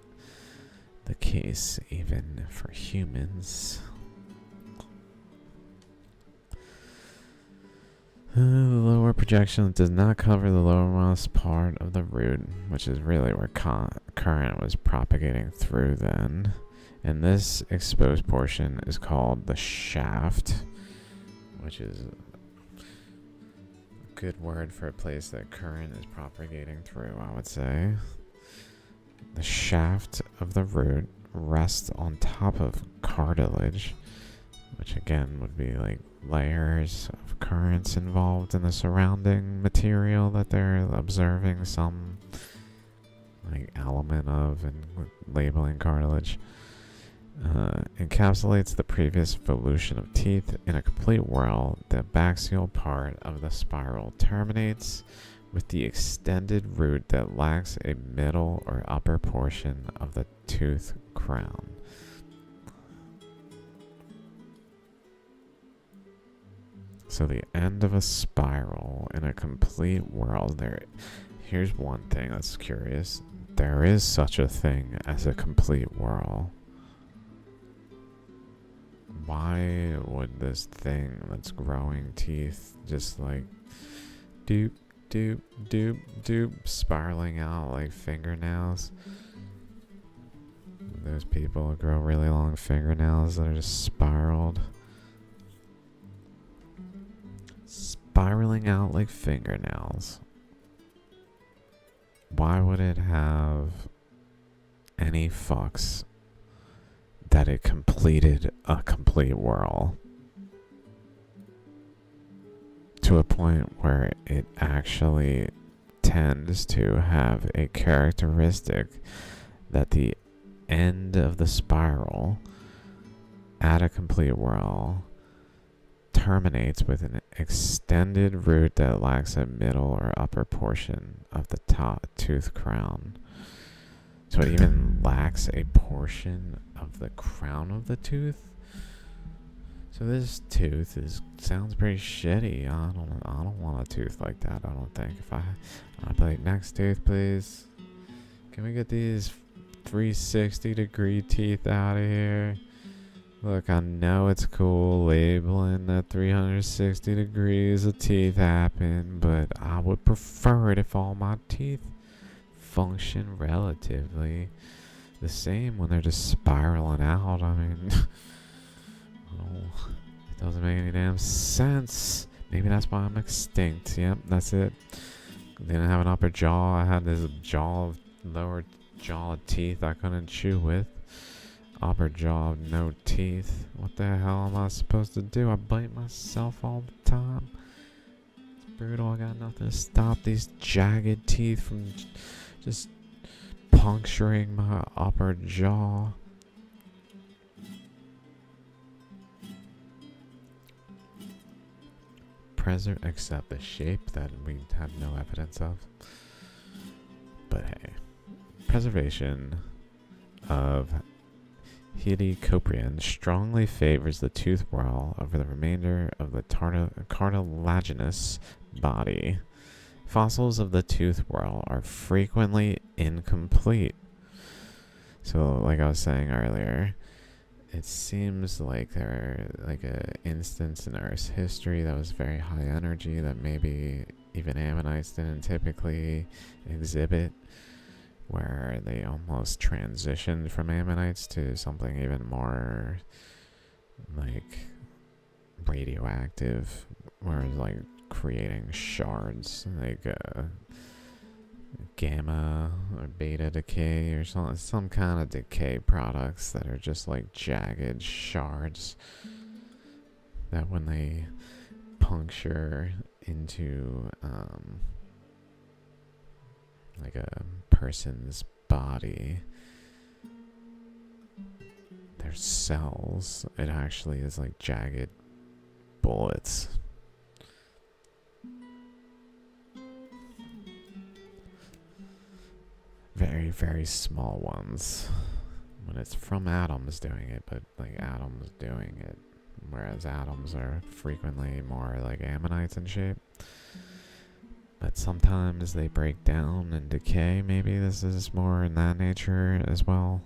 the case even for humans. The lower projection does not cover the lowermost part of the root, which is really where current was propagating through then. And this exposed portion is called the shaft, which is a good word for a place that current is propagating through, I would say. The shaft of the root rests on top of cartilage, which again would be like layers of currents involved in the surrounding material that they're observing some like element of and labeling cartilage. Encapsulates the previous evolution of teeth in a complete whirl. The baxial part of the spiral terminates with the extended root that lacks a middle or upper portion of the tooth crown. So the end of a spiral in a complete whirl. Here's one thing that's curious. There is such a thing as a complete whirl. Why would this thing that's growing teeth just like doop, doop, doop, doop, spiraling out like fingernails? Those people who grow really long fingernails that are just spiraled. Spiraling out like fingernails. Why would it have any fucks that it completed a complete whirl to a point where it actually tends to have a characteristic that the end of the spiral at a complete whirl terminates with an extended root that lacks a middle or upper portion of the top tooth crown. So it even lacks a portion of the crown of the tooth. So this tooth sounds pretty shitty. I don't want a tooth like that. I don't think. I'd be like, next tooth, please. Can we get these 360-degree teeth out of here? Look, I know it's cool labeling that 360 degrees of teeth happen, but I would prefer it if all my teeth function relatively the same when they're just spiraling out. I mean, it doesn't make any damn sense. Maybe that's why I'm extinct. Yep, that's it. Didn't have an upper jaw. I had this lower jaw of teeth I couldn't chew with. Upper jaw, no teeth. What the hell am I supposed to do? I bite myself all the time. It's brutal. I got nothing to stop these jagged teeth from just puncturing my upper jaw. Except the shape that we have no evidence of. But hey, preservation of Hedycoprion strongly favors the tooth whirl over the remainder of the cartilaginous body. Fossils of the tooth whirl are frequently incomplete. So, like I was saying earlier, it seems like there like a instance in Earth's history that was very high energy that maybe even ammonites didn't typically exhibit, where they almost transitioned from ammonites to something even more like radioactive, where it's like creating shards, like gamma or beta decay or some kind of decay products that are just like jagged shards that when they puncture into like a person's body, their cells, it actually is like jagged bullets. Very, very small ones. When it's from atoms doing it, but like atoms doing it. Whereas atoms are frequently more like ammonites in shape. But sometimes they break down and decay. Maybe this is more in that nature as well.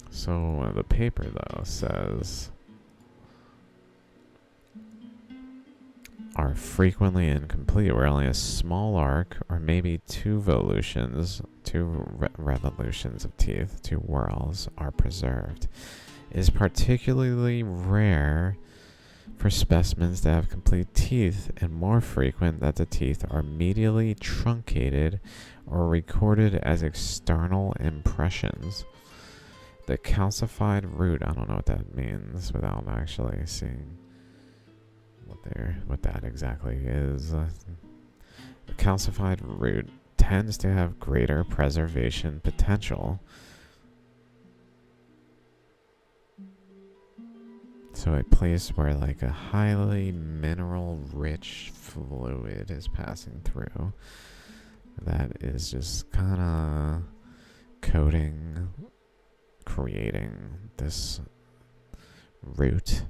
So the paper though says are frequently incomplete, where only a small arc or maybe two revolutions of teeth, two whorls, are preserved. It is particularly rare for specimens to have complete teeth, and more frequent that the teeth are medially truncated or recorded as external impressions. The calcified root, I don't know what that means without actually seeing what that exactly is. The calcified root tends to have greater preservation potential. So a place where like a highly mineral rich fluid is passing through, that is just kind of coating, creating this root.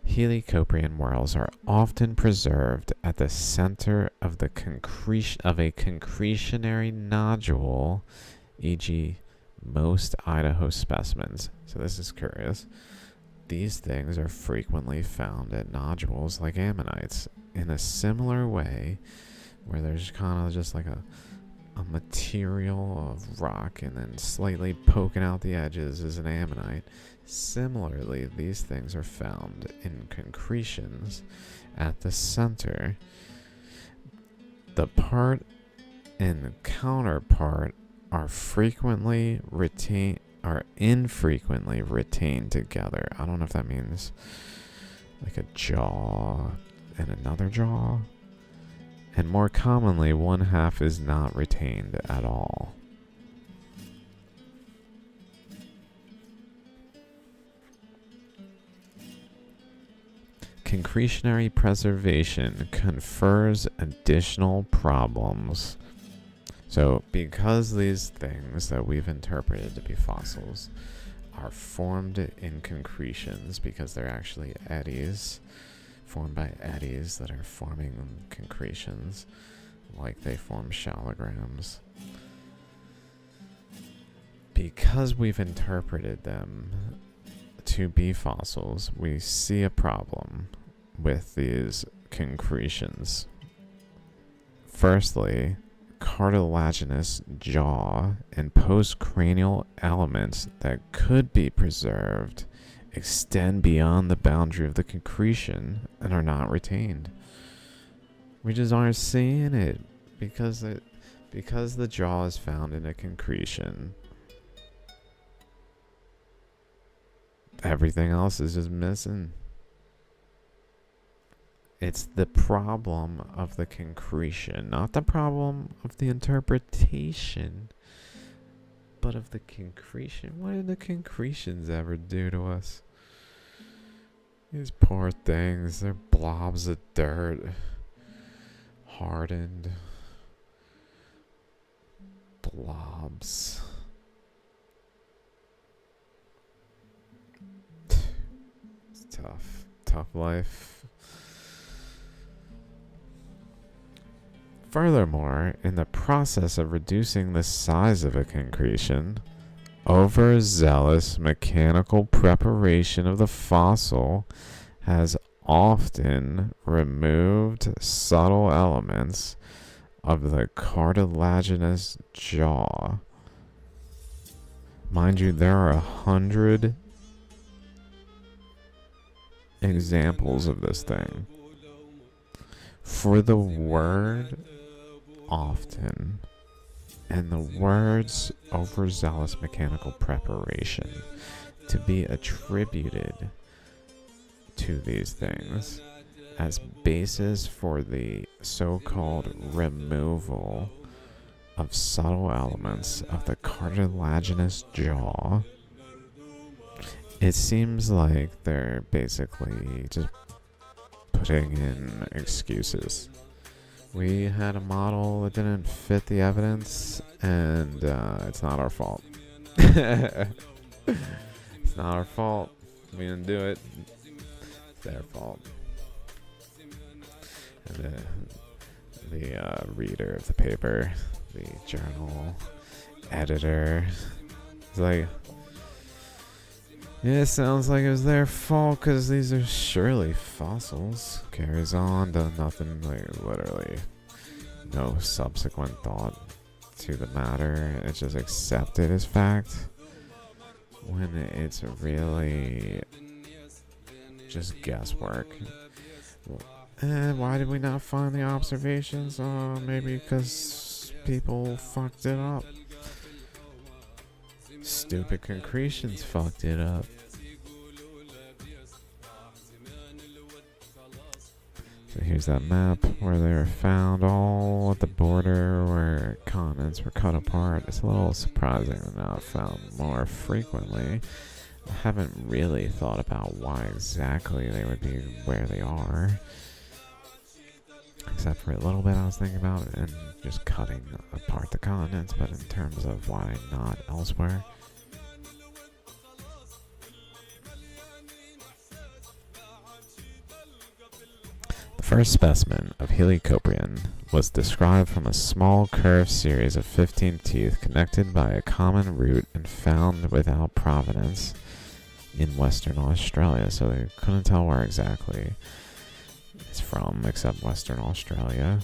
Helicoprian whorls are often preserved at the center of the of a concretionary nodule, e.g. most Idaho specimens. So this is curious. These things are frequently found at nodules like ammonites in a similar way, where there's kind of just like a material of rock and then slightly poking out the edges is an ammonite. Similarly, these things are found in concretions at the center. The part and the counterpart are infrequently retained together. I don't know if that means like a jaw and another jaw. And more commonly, one half is not retained at all. Concretionary preservation confers additional problems. So, because these things that we've interpreted to be fossils are formed in concretions, because they're actually eddies, formed by eddies that are forming concretions, like they form shallograms. Because we've interpreted them to be fossils, we see a problem with these concretions. Firstly, cartilaginous jaw and postcranial elements that could be preserved extend beyond the boundary of the concretion and are not retained. We just aren't seeing it because the jaw is found in a concretion. Everything else is just missing. It's the problem of the concretion, not the problem of the interpretation, but of the concretion. What did the concretions ever do to us? These poor things, they're blobs of dirt, hardened blobs. It's tough life. Furthermore, in the process of reducing the size of a concretion, overzealous mechanical preparation of the fossil has often removed subtle elements of the cartilaginous jaw. Mind you, there are 100 examples of this thing. For the word often and the words overzealous mechanical preparation to be attributed to these things as basis for the so-called removal of subtle elements of the cartilaginous jaw, it seems like they're basically just putting in excuses. We had a model that didn't fit the evidence, and it's not our fault. It's not our fault. We didn't do it. It's their fault. And the reader of the paper, the journal editor, is like, yeah, it sounds like it was their fault because these are surely fossils. Carries on, does nothing, like literally no subsequent thought to the matter. It's just accepted as fact when it's really just guesswork. Why did we not find the observations? Maybe because people fucked it up. Stupid concretions fucked it up. So here's that map where they were found, all at the border where continents were cut apart. It's a little surprising they're not found more frequently. I haven't really thought about why exactly they would be where they are. Except for a little bit I was thinking about it and just cutting apart the continents, but in terms of why not elsewhere. The first specimen of Helicoprion was described from a small curved series of 15 teeth connected by a common root and found without provenance in Western Australia, so they couldn't tell where exactly it's from except Western Australia,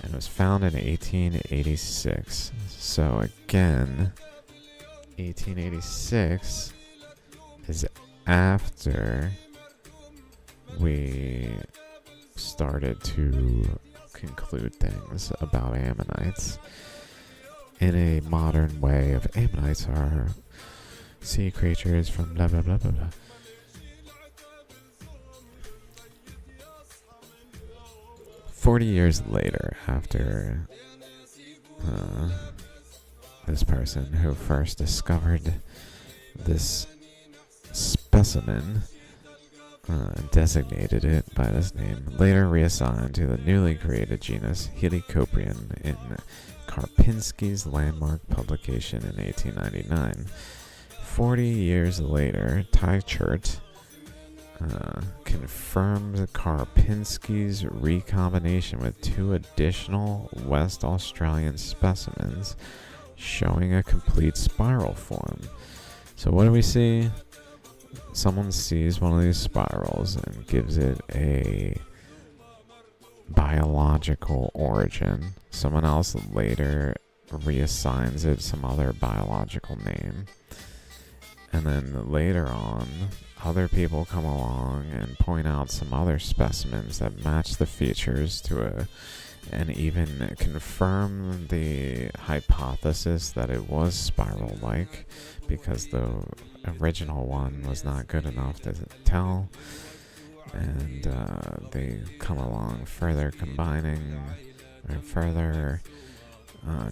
and it was found in 1886. So again, 1886 is after we started to conclude things about ammonites in a modern way of ammonites are sea creatures from blah blah blah blah blah. "40 years later, after this person who first discovered this specimen designated it by this name, later reassigned to the newly created genus Helicoprion in Karpinski's landmark publication in 1899. 40 years later, Teichert confirmed Karpinski's recombination with 2 additional West Australian specimens showing a complete spiral form. So what do we see? Someone sees one of these spirals and gives it a biological origin. Someone else later reassigns it some other biological name. And then later on, other people come along and point out some other specimens that match the features to and even confirm the hypothesis that it was spiral-like, because the original one was not good enough to tell. And they come along further combining or further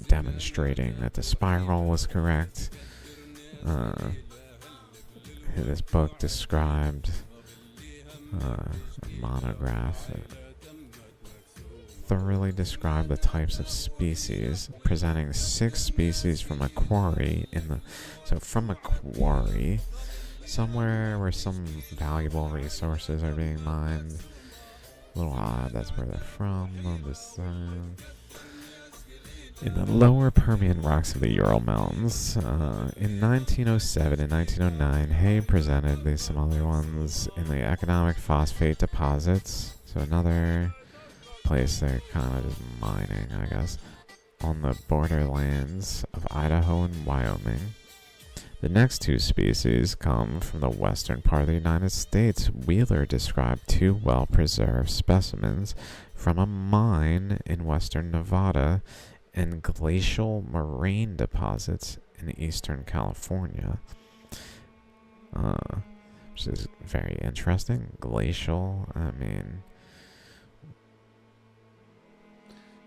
demonstrating that the spiral was correct. This book described a monograph thoroughly described the types of species, presenting 6 species from a quarry from a quarry somewhere where some valuable resources are being mined. A little odd, that's where they're from on this side. in the lower Permian rocks of the Ural Mountains. In 1907 and 1909, Hay presented some other ones in the economic phosphate deposits. So another place they're kind of just mining, I guess, on the borderlands of Idaho and Wyoming. The next two species come from the western part of the United States. Wheeler described two well-preserved specimens from a mine in western Nevada and glacial moraine deposits in eastern California. Which is very interesting. Glacial, I mean,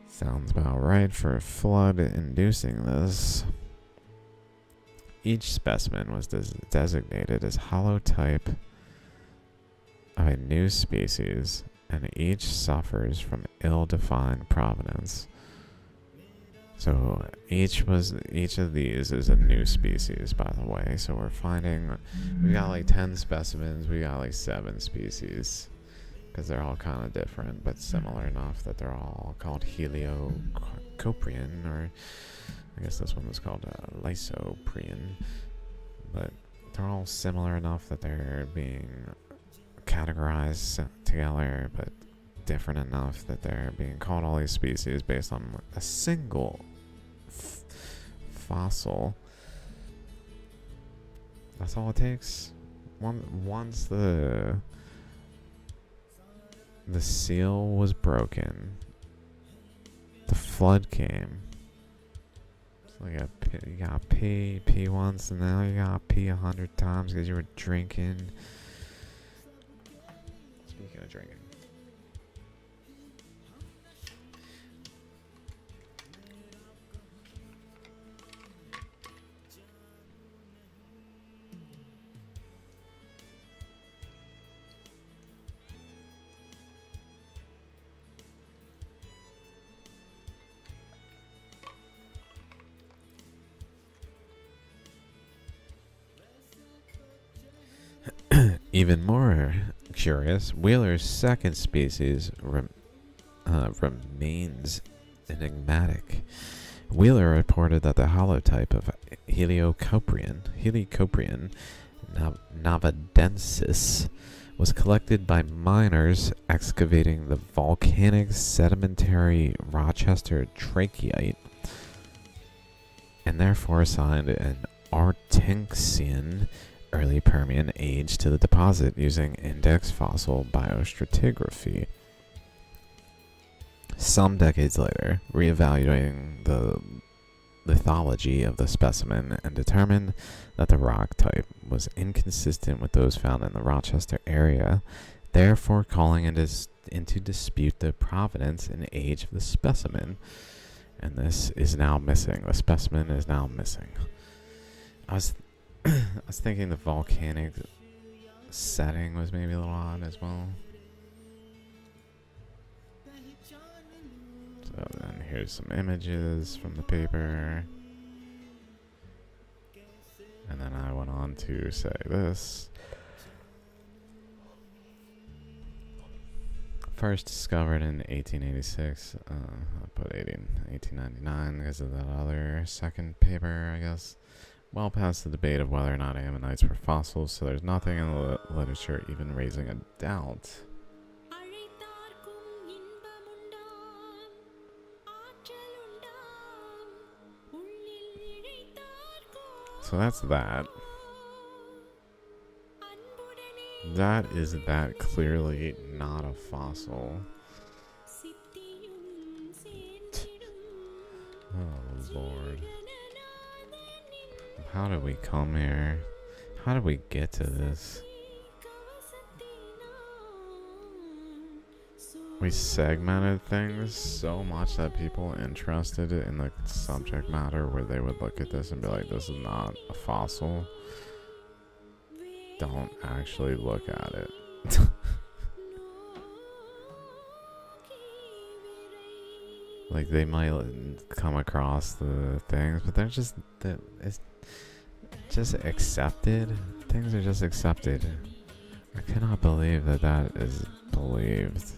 sounds about right for a flood inducing this. Each specimen was designated as holotype of a new species, and each suffers from ill-defined provenance. So each of these is a new species, by the way. So we got like 10 specimens, we got like 7 species, because they're all kind of different, but similar enough that they're all called Heliocoprian, or I guess this one was called Lysoprian, but they're all similar enough that they're being categorized together, but different enough that they're being called all these species based on a single fossil. That's all it takes. Once the seal was broken, the flood came. So you got pee once, and now you got pee 100 times because you were drinking. Speaking of drinking. Even more curious, Wheeler's second species remains enigmatic. Wheeler reported that the holotype of Heliocoprian navadensis was collected by miners excavating the volcanic sedimentary Rochester trachyte, and therefore assigned an Artinxian early Permian age to the deposit using index fossil biostratigraphy. Some decades later, reevaluating the lithology of the specimen and determined that the rock type was inconsistent with those found in the Rochester area, therefore calling into dispute the provenance and age of the specimen. And this is now missing. The specimen is now missing. I was thinking the volcanic setting was maybe a little odd as well. So then here's some images from the paper. And then I went on to say this. First discovered in 1886. I put 1899 because of that other second paper, I guess. Well past the debate of whether or not ammonites were fossils, so there's nothing in the literature even raising a doubt. So that's that. That is that clearly not a fossil. Oh, Lord. How did we come here? How did we get to this? We segmented things so much that people interested in the subject matter where they would look at this and be like, this is not a fossil. Don't actually look at it. Like, they might come across the things, but they're just, it's just accepted. Things are just accepted. I cannot believe that is believed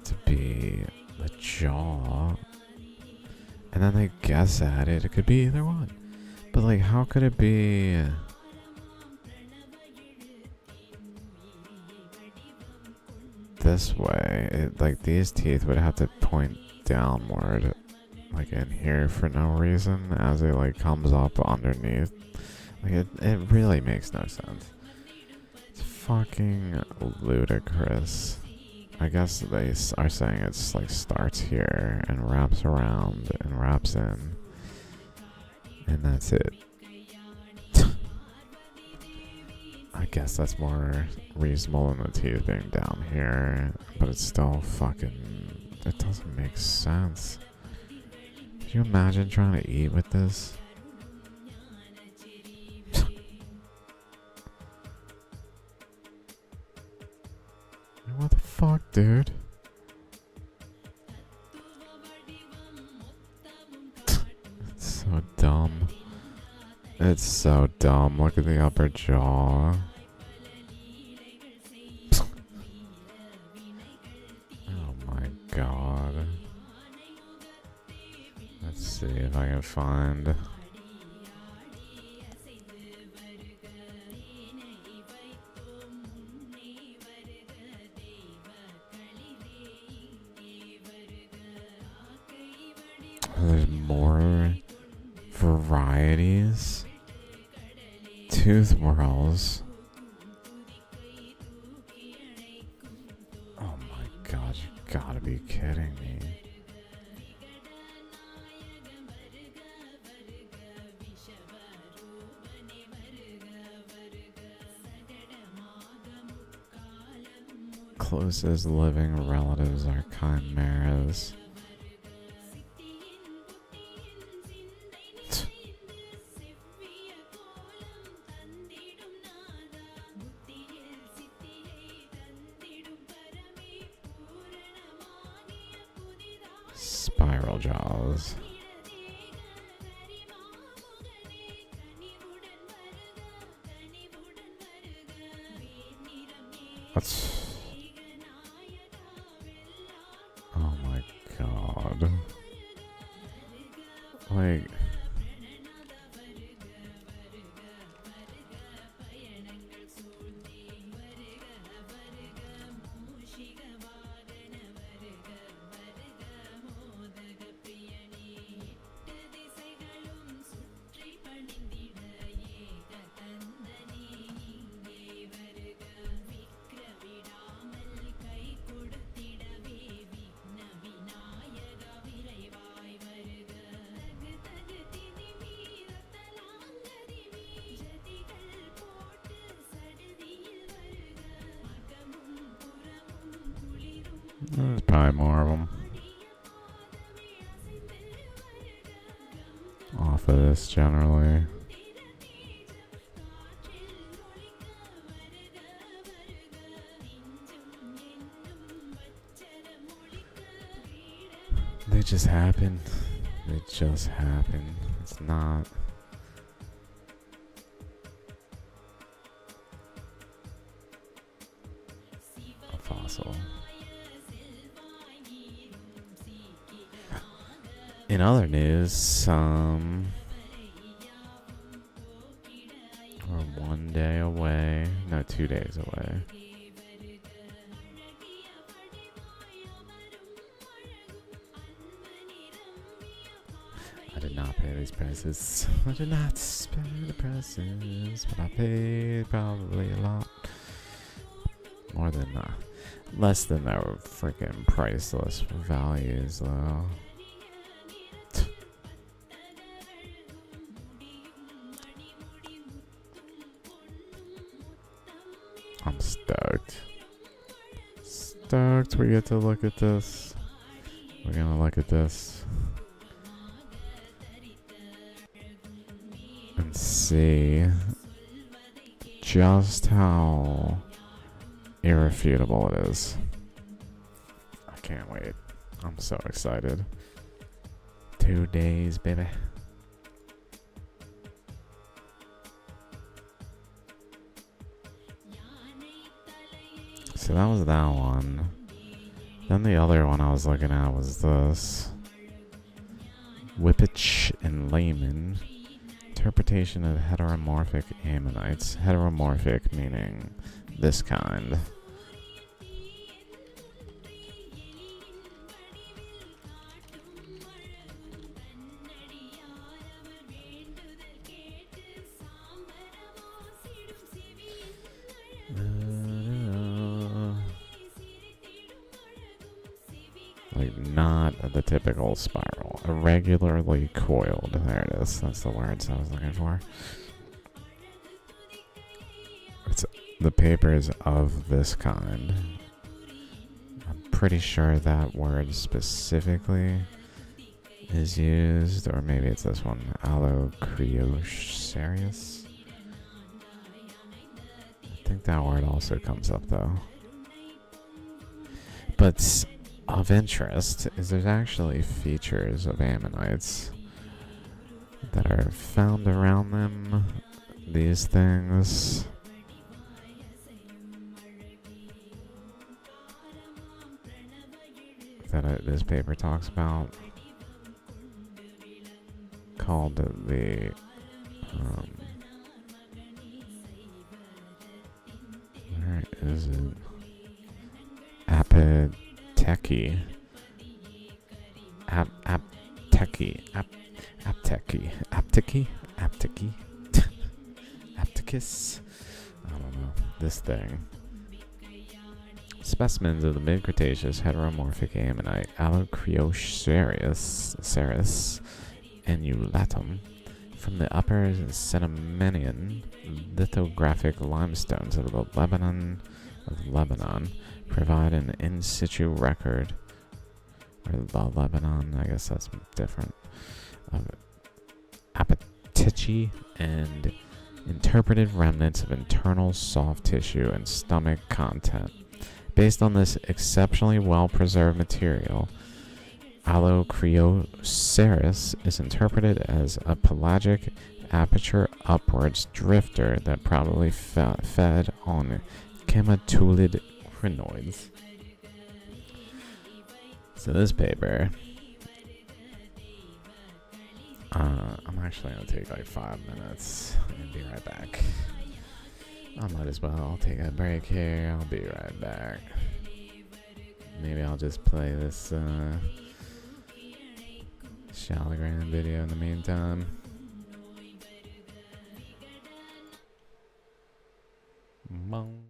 to be the jaw And then they guess at it. It could be either one. But like, how could it be this way? Like, these teeth would have to point downward, like in here for no reason, as it like comes up underneath. Like, it really makes no sense. It's fucking ludicrous. I guess they are saying it's like starts here and wraps around and wraps in, and that's it. I guess that's more reasonable than the teeth being down here, but it's still fucking, it doesn't make sense. Could you imagine trying to eat with this? What the fuck, dude? It's so dumb. It's so dumb. Look at the upper jaw. Oh my god. Let's see if I can find. There's more varieties. Tooth whorls. Oh my god, you gotta be kidding me. Closest living relatives are chimeras. Spiral jaws. That's... Oh my god. Like... There's probably more of them. Off of this generally. They just happen. They just happen. It's not. A fossil. In other news, we're 1 day away. No, 2 days away. I did not pay these prices. I did not pay the prices, but I paid probably a lot. More than, less than their freaking priceless values, though. I'm stoked. Stoked we get to look at this. We're gonna look at this and see just how irrefutable it is. I can't wait. I'm so excited. 2 days, baby. So that was that one. Then the other one I was looking at was this. With in layman interpretation of heteromorphic ammonites. Heteromorphic meaning this kind. Like not the typical spiral. Irregularly coiled. There it is. That's the words I was looking for. The paper is of this kind. I'm pretty sure that word specifically is used, or maybe it's this one, Alocriocereus. I think that word also comes up though. But of interest is there's actually features of ammonites that are found around them. These things. That this paper talks about, called the where is it? Apteki. Aptecus. I don't know. This thing. Specimens of the mid-Cretaceous heteromorphic ammonite Alocriocereus annulatum from the upper Cenomanian lithographic limestones of Lebanon provide an in situ record, or the Lebanon, I guess that's different, of apetici and interpreted remnants of internal soft tissue and stomach content. Based on this exceptionally well-preserved material, Alocriocereus is interpreted as a pelagic aperture upwards drifter that probably fed on chematulid crinoids. So this paper, I'm actually going to take like 5 minutes and be right back. I might as well take a break here. I'll be right back. Maybe I'll just play this Shalagram video in the meantime. Bong.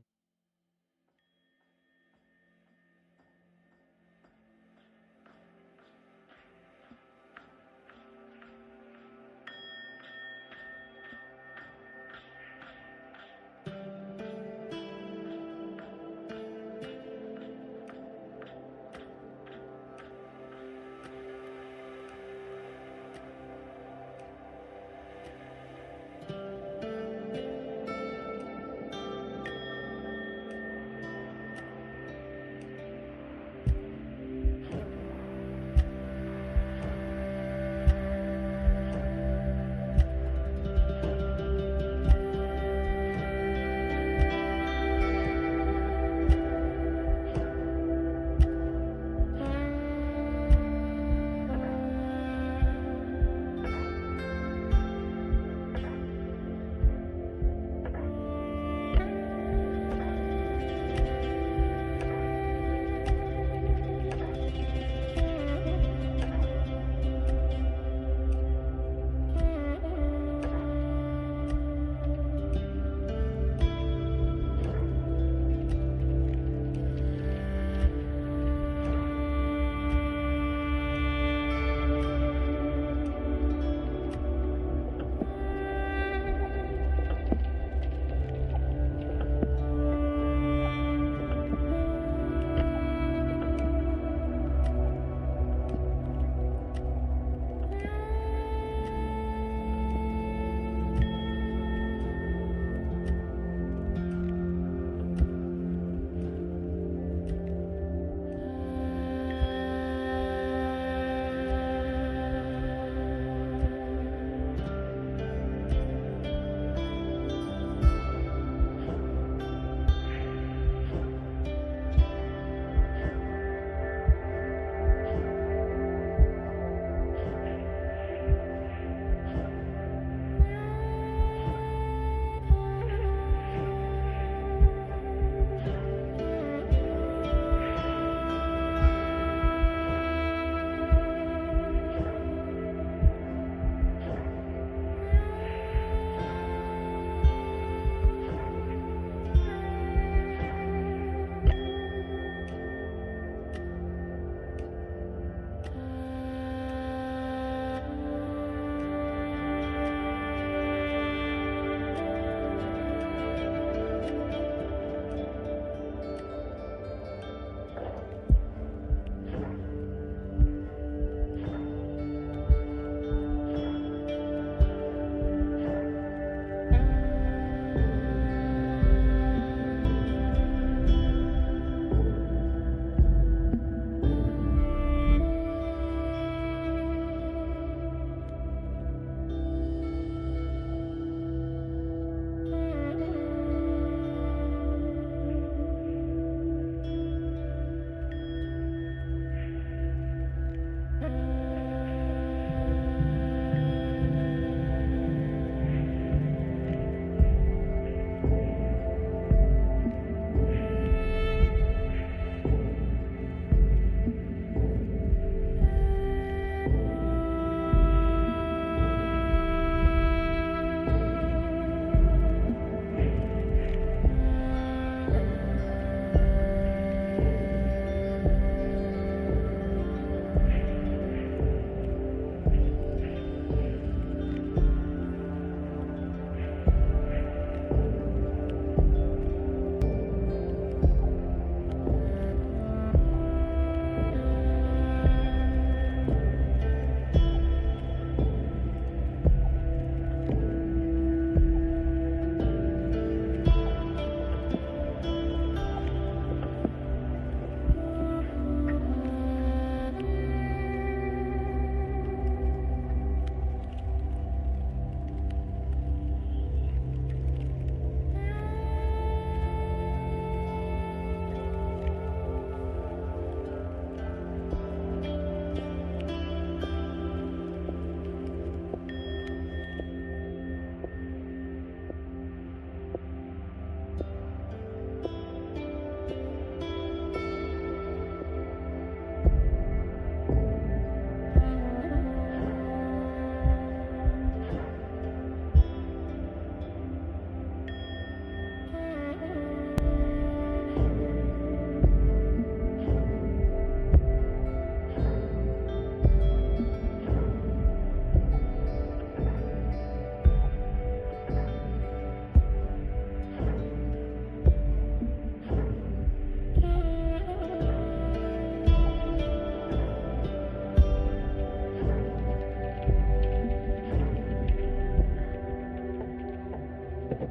Okay.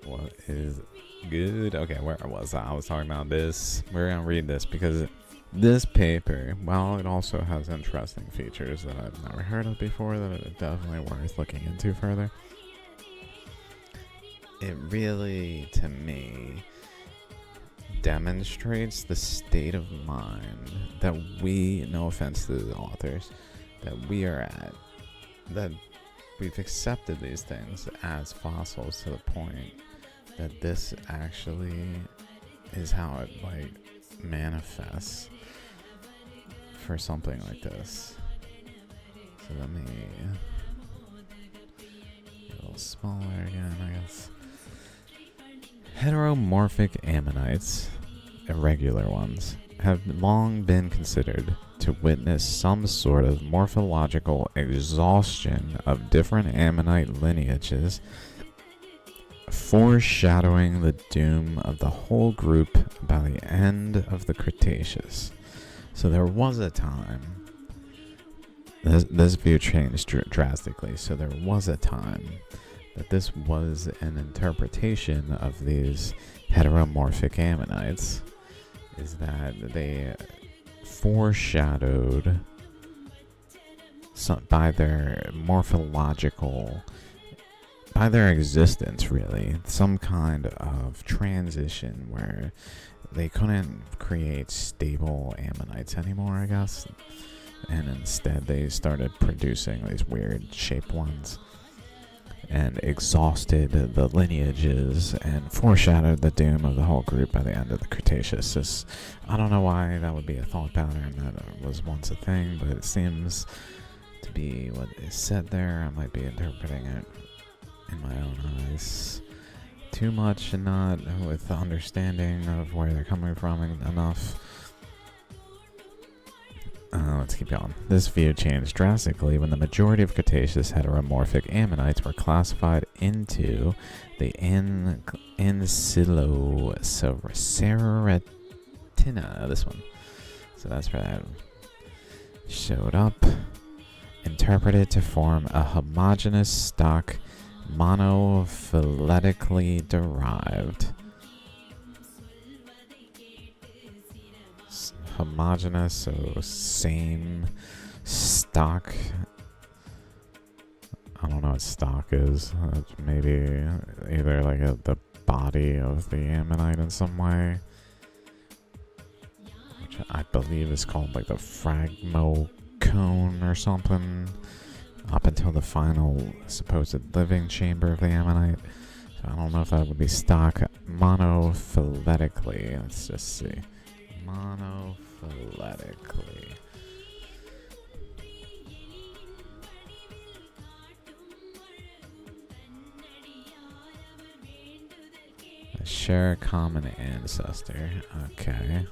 What is good? Okay, where was I? I was talking about this. We're gonna read this because this paper, while it also has interesting features that I've never heard of before, that are definitely worth looking into further, it really, to me, demonstrates the state of mind that we, no offense to the authors, that we are at, that we've accepted these things as fossils to the point that this actually is how it like manifests for something like this. So let me get a little smaller again, I guess. Heteromorphic ammonites, irregular ones, have long been considered to witness some sort of morphological exhaustion of different ammonite lineages, foreshadowing the doom of the whole group by the end of the Cretaceous. So there was a time, this view changed drastically, so there was a time that this was an interpretation of these heteromorphic ammonites, is that they foreshadowed by their morphological, by their existence really, some kind of transition where they couldn't create stable ammonites anymore, I guess, and instead they started producing these weird shaped ones and exhausted the lineages and foreshadowed the doom of the whole group by the end of the Cretaceous. I don't know why that would be a thought pattern that was once a thing, but it seems to be what is said there. I might be interpreting it in my own eyes too much and not with the understanding of where they're coming from enough. Let's keep going. This view changed drastically when the majority of Cretaceous heteromorphic ammonites were classified into the Ancylosarcina, this one. So that's where that showed up. Interpreted to form a homogeneous stock, monophyletically derived. Homogeneous, so same stock. I don't know what stock is. Maybe either like the body of the ammonite in some way, which I believe is called like the phragmocone or something, up until the final supposed living chamber of the ammonite. So I don't know if that would be stock monophyletically. Let's just see. monophyletically. Share a common ancestor. Okay.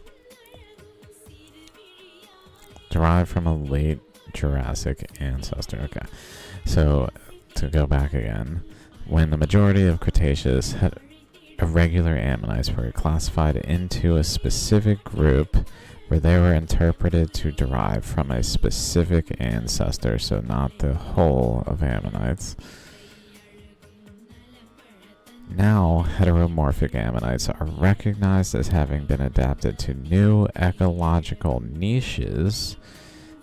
Derived from a late Jurassic ancestor. Okay. So, to go back again, when the majority of Cretaceous irregular ammonites were classified into a specific group where they were interpreted to derive from a specific ancestor, so not the whole of ammonites. Now, heteromorphic ammonites are recognized as having been adapted to new ecological niches,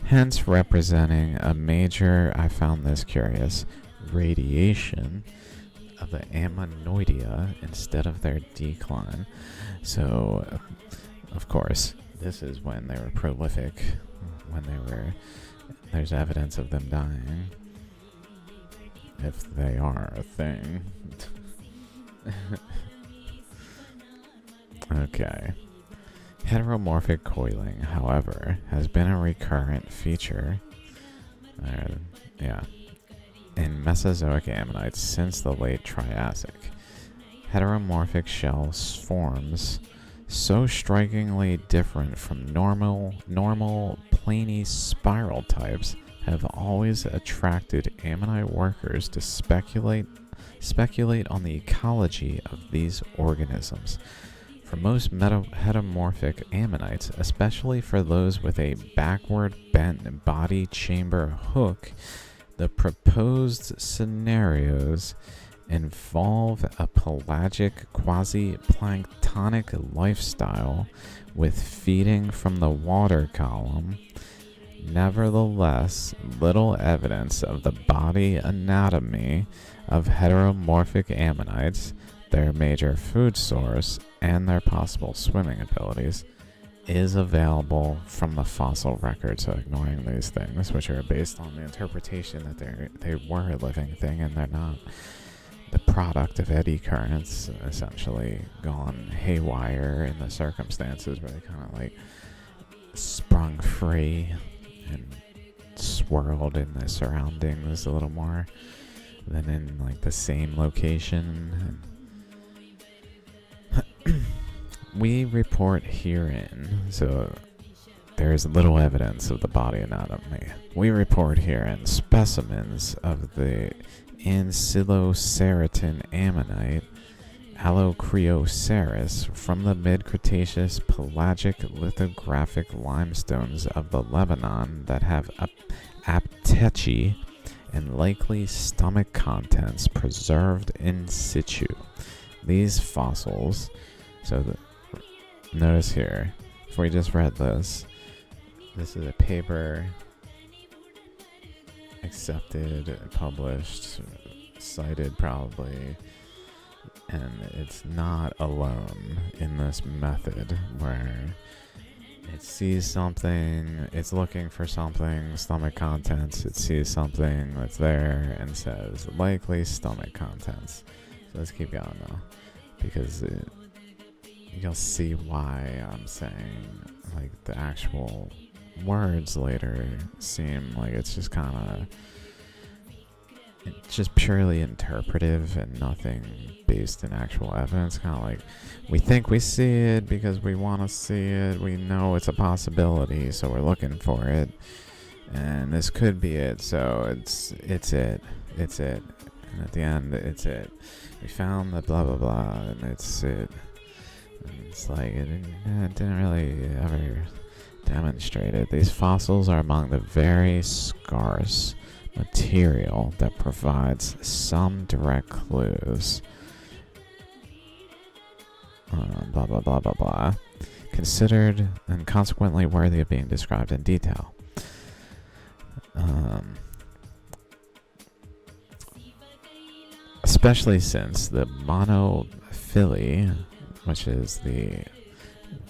hence representing a major, I found this curious, radiation of the ammonoidea instead of their decline. So, of course, this is when they were prolific, when there's evidence of them dying, if they are a thing. Okay. Heteromorphic coiling, however, has been a recurrent feature in Mesozoic ammonites since the late Triassic. Heteromorphic shell forms so strikingly different from normal plany spiral types have always attracted ammonite workers to speculate on the ecology of these organisms. For most heteromorphic ammonites, especially for those with a backward bent body chamber hook, the proposed scenarios involve a pelagic quasi-planktonic lifestyle with feeding from the water column. Nevertheless, little evidence of the body anatomy of heteromorphic ammonites, their major food source, and their possible swimming abilities is available from the fossil record. So ignoring these things, which are based on the interpretation that they were a living thing and they're not, the product of eddy currents essentially gone haywire in the circumstances where they kind of like sprung free and swirled in the surroundings a little more than in like the same location. We report herein, so there is little evidence of the body anatomy. We report herein specimens of the ancyloceratin ammonite Allocryoceras from the mid-Cretaceous pelagic lithographic limestones of the Lebanon that have aptechi and likely stomach contents preserved in situ. These fossils, notice here, if we just read this is a paper accepted, published, cited probably, and it's not alone in this method where it sees something, it's looking for something, stomach contents, it sees something that's there and says likely stomach contents. So let's keep going though, because you'll see why I'm saying like the actual words later seem like it's just kind of just purely interpretive and nothing based in actual evidence. Kind of like we think we see it because we want to see it, we know it's a possibility, so we're looking for it, and this could be it, so it's it, and at the end it's it, we found the blah blah blah, and it's it. And it's like it didn't really ever demonstrate it. These fossils are among the very scarce material that provides some direct clues. Blah blah blah blah blah. Considered and consequently worthy of being described in detail. Especially since the monophyly, which is the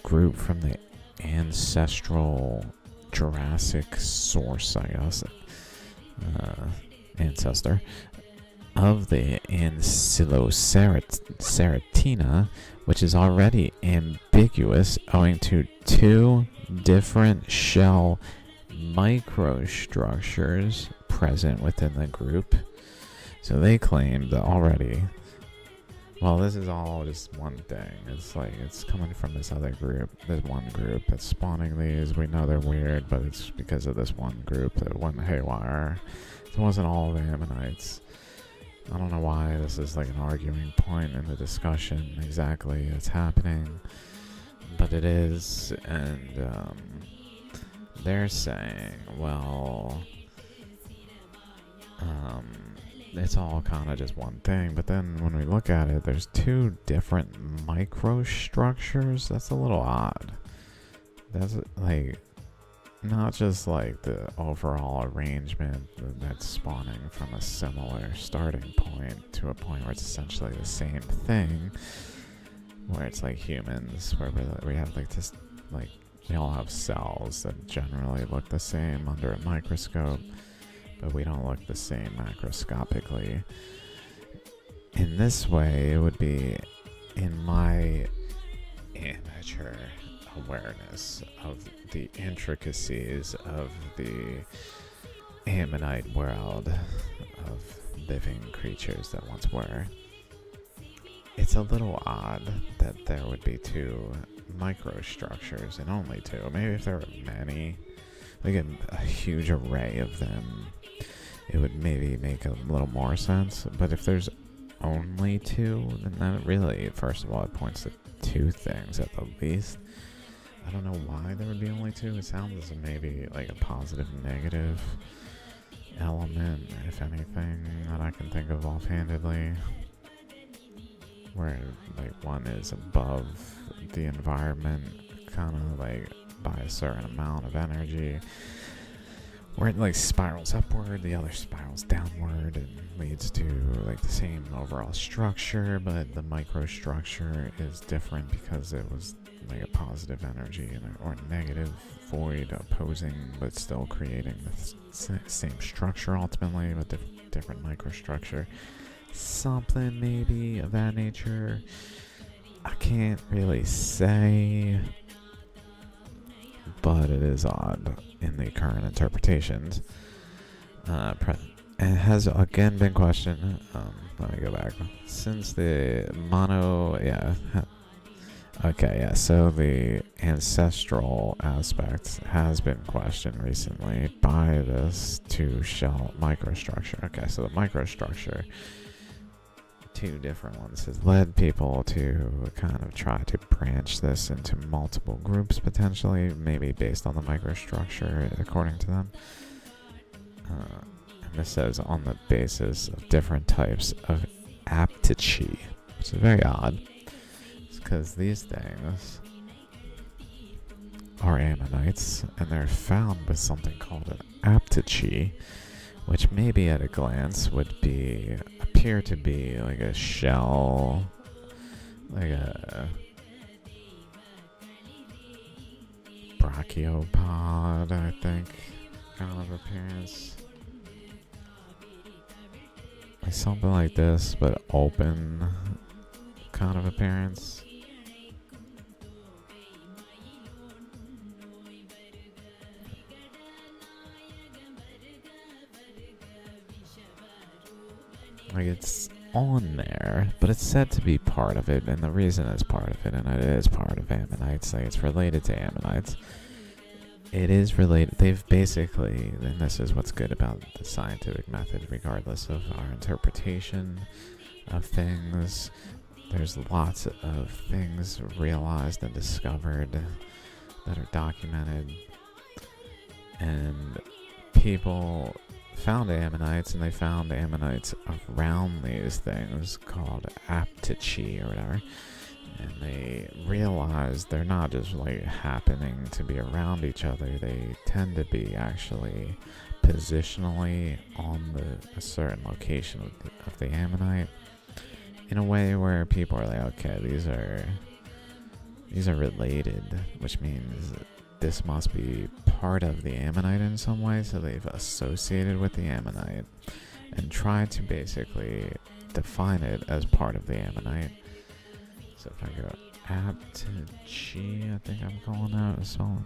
group from the ancestral Jurassic source, I guess, ancestor of the Ancyloceratina, which is already ambiguous owing to two different shell microstructures present within the group. So they claim that already, well, this is all just one thing. It's like it's coming from this other group, this one group that's spawning these. We know they're weird, but it's because of this one group that went haywire. It wasn't all the Ammonites. I don't know why this is like an arguing point in the discussion exactly it's happening, but it is. And they're saying, well, it's all kind of just one thing, but then when we look at it, there's two different microstructures. That's a little odd. That's like not just like the overall arrangement that's spawning from a similar starting point to a point where it's essentially the same thing, where it's like humans, where we have like this, like we all have cells that generally look the same under a microscope, but we don't look the same macroscopically. In this way, it would be, in my amateur awareness of the intricacies of the Ammonite world of living creatures that once were, it's a little odd that there would be two microstructures, and only two. Maybe if there were many, like a huge array of them, it would maybe make a little more sense. But if there's only two, then that really, first of all, it points to two things at the least. I don't know why there would be only two. It sounds as maybe like a positive and negative element, if anything, that I can think of offhandedly. Where like one is above the environment, kind of like by a certain amount of energy, where it like spirals upward, the other spirals downward and leads to like the same overall structure, but the microstructure is different because it was like a positive energy or negative void opposing, but still creating the same structure ultimately, but different microstructure. Something maybe of that nature. I can't really say, but it is odd in the current interpretations. It has again been questioned. Let me go back. Since the so the ancestral aspect has been questioned recently by this two-shell microstructure. Okay, so the microstructure, two different ones, has led people to kind of try to branch this into multiple groups potentially, maybe based on the microstructure according to them. And this says on the basis of different types of aptychi, which is very odd. Because these things are ammonites, and they're found with something called an aptychi, which maybe at a glance would appear to be like a shell, like a brachiopod, I think, kind of appearance. Like something like this, but open kind of appearance. Like it's on there, but it's said to be part of it, and the reason it's part of it, and it is part of Ammonites, like it's related to Ammonites. It is related. They've basically, and this is what's good about the scientific method, regardless of our interpretation of things, there's lots of things realized and discovered that are documented, and people found ammonites, and they found ammonites around these things called aptychi or whatever, and they realized they're not just like happening to be around each other. They tend to be actually positionally on a certain location of the ammonite, in a way where people are like, okay, these are related, which means this must be part of the ammonite in some way, so they've associated with the ammonite and tried to basically define it as part of the ammonite. So if I go Aptchi, I think I'm calling out. So,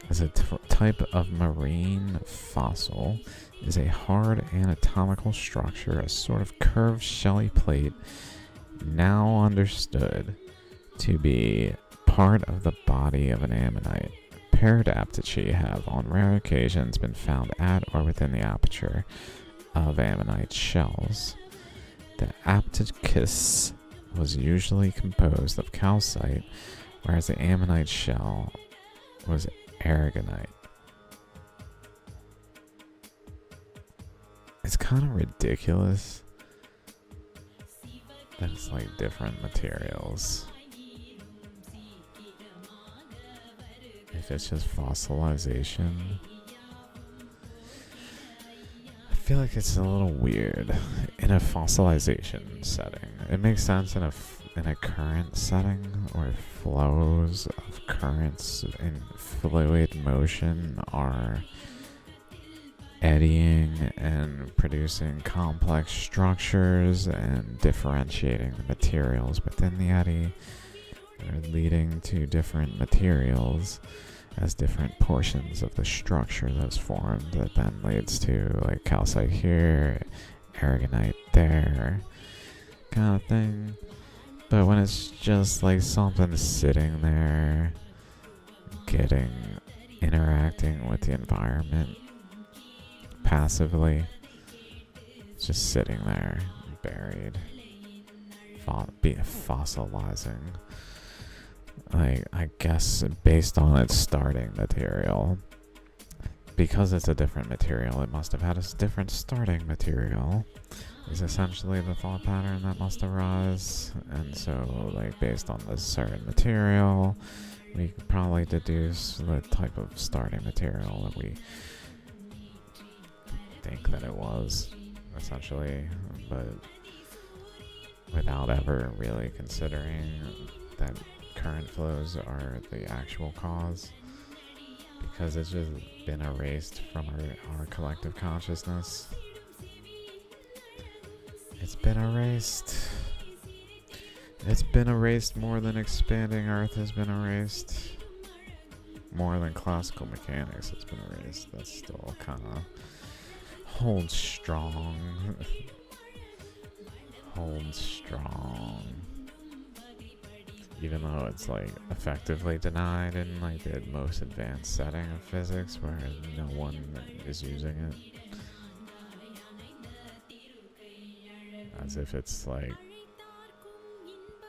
as a type of marine fossil, is a hard anatomical structure, a sort of curved shelly plate, now understood to be part of the body of an ammonite. Paired Aptchi have on rare occasions been found at or within the aperture of ammonite shells. The Aptychus was usually composed of calcite, whereas the ammonite shell was aragonite. It's kind of ridiculous that it's like different materials. If it's just fossilization, I feel like it's a little weird in a fossilization setting. It makes sense in a current setting where flows of currents in fluid motion are eddying and producing complex structures and differentiating the materials within the eddy. They're leading to different materials as different portions of the structure that's formed that then leads to like calcite here, aragonite there, kind of thing. But when it's just like something sitting there, interacting with the environment passively, just sitting there, buried, fossilizing. Like, I guess based on its starting material, because it's a different material, it must have had a different starting material, is essentially the thought pattern that must arise. And so, like, based on this certain material, we could probably deduce the type of starting material that we think that it was, essentially, but without ever really considering that current flows are the actual cause, because it's just been erased from our collective consciousness. It's been erased. It's been erased more than expanding Earth has been erased. More than classical mechanics has been erased. That still kind of holds strong. Holds strong. Even though it's like effectively denied in like the most advanced setting of physics where no one is using it. As if it's like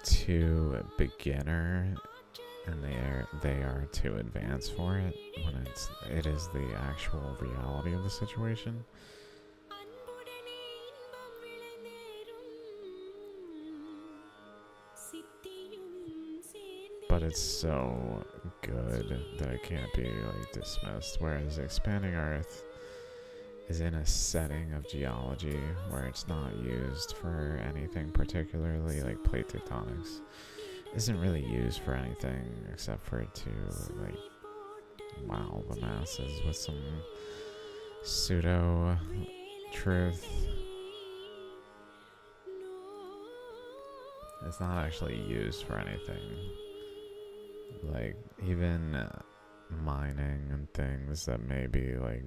too beginner and they are too advanced for it, when it is the actual reality of the situation. But it's so good that it can't be like dismissed. Whereas Expanding Earth is in a setting of geology where it's not used for anything particularly, like plate tectonics isn't really used for anything except for to like wow the masses with some pseudo truth. It's not actually used for anything. Like, even mining and things that may be like,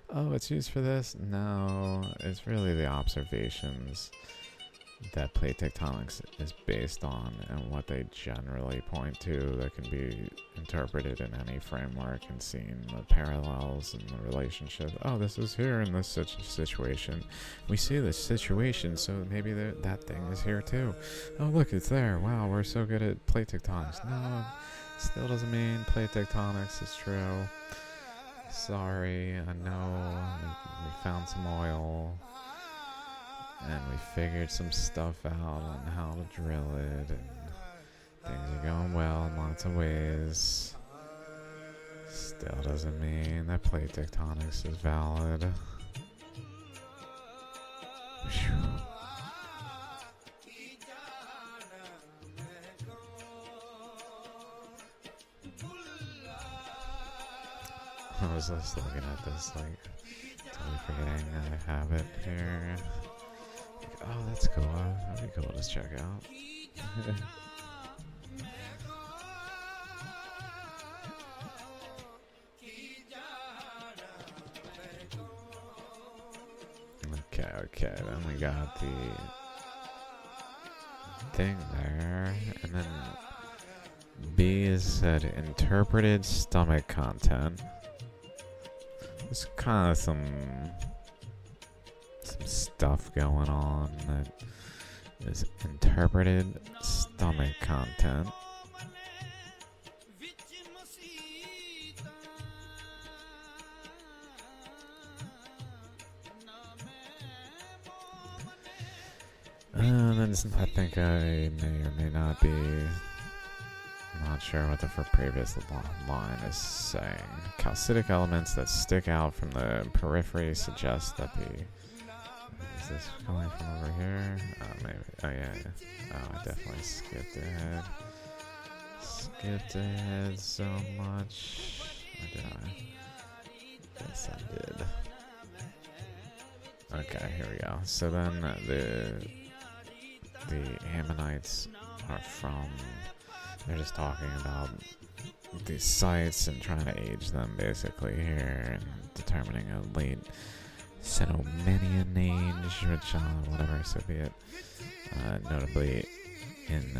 oh, it's used for this. No, it's really the observations that plate tectonics is based on and what they generally point to that can be interpreted in any framework and seen the parallels and the relationship. Oh, this is here in this situation. We see this situation, so maybe that thing is here too. Oh, look, it's there. Wow, we're so good at plate tectonics. No, still doesn't mean plate tectonics is true. Sorry, I know we found some oil and we figured some stuff out on how to drill it, and things are going well in lots of ways. Still doesn't mean that plate tectonics is valid. Whew. I was just looking at this, like, totally forgetting I have it here. Oh, that's cool. That'd be cool to check out. Okay, then we got the thing there, and then B is said interpreted stomach content. There's kind of some stuff going on that is interpreted stomach content. And then I think I may or may not be not sure what the previous line is saying. Calcitic elements that stick out from the periphery suggest that the... Is this going from over here? Oh, maybe. Oh, yeah. Oh, I definitely skipped ahead. Skipped ahead so much. Or did I? Yes, I did. Okay, here we go. So then the Ammonites are from... They're just talking about these sites and trying to age them basically here and determining a late Cenomanian age, which, whatever, so be it. Notably, in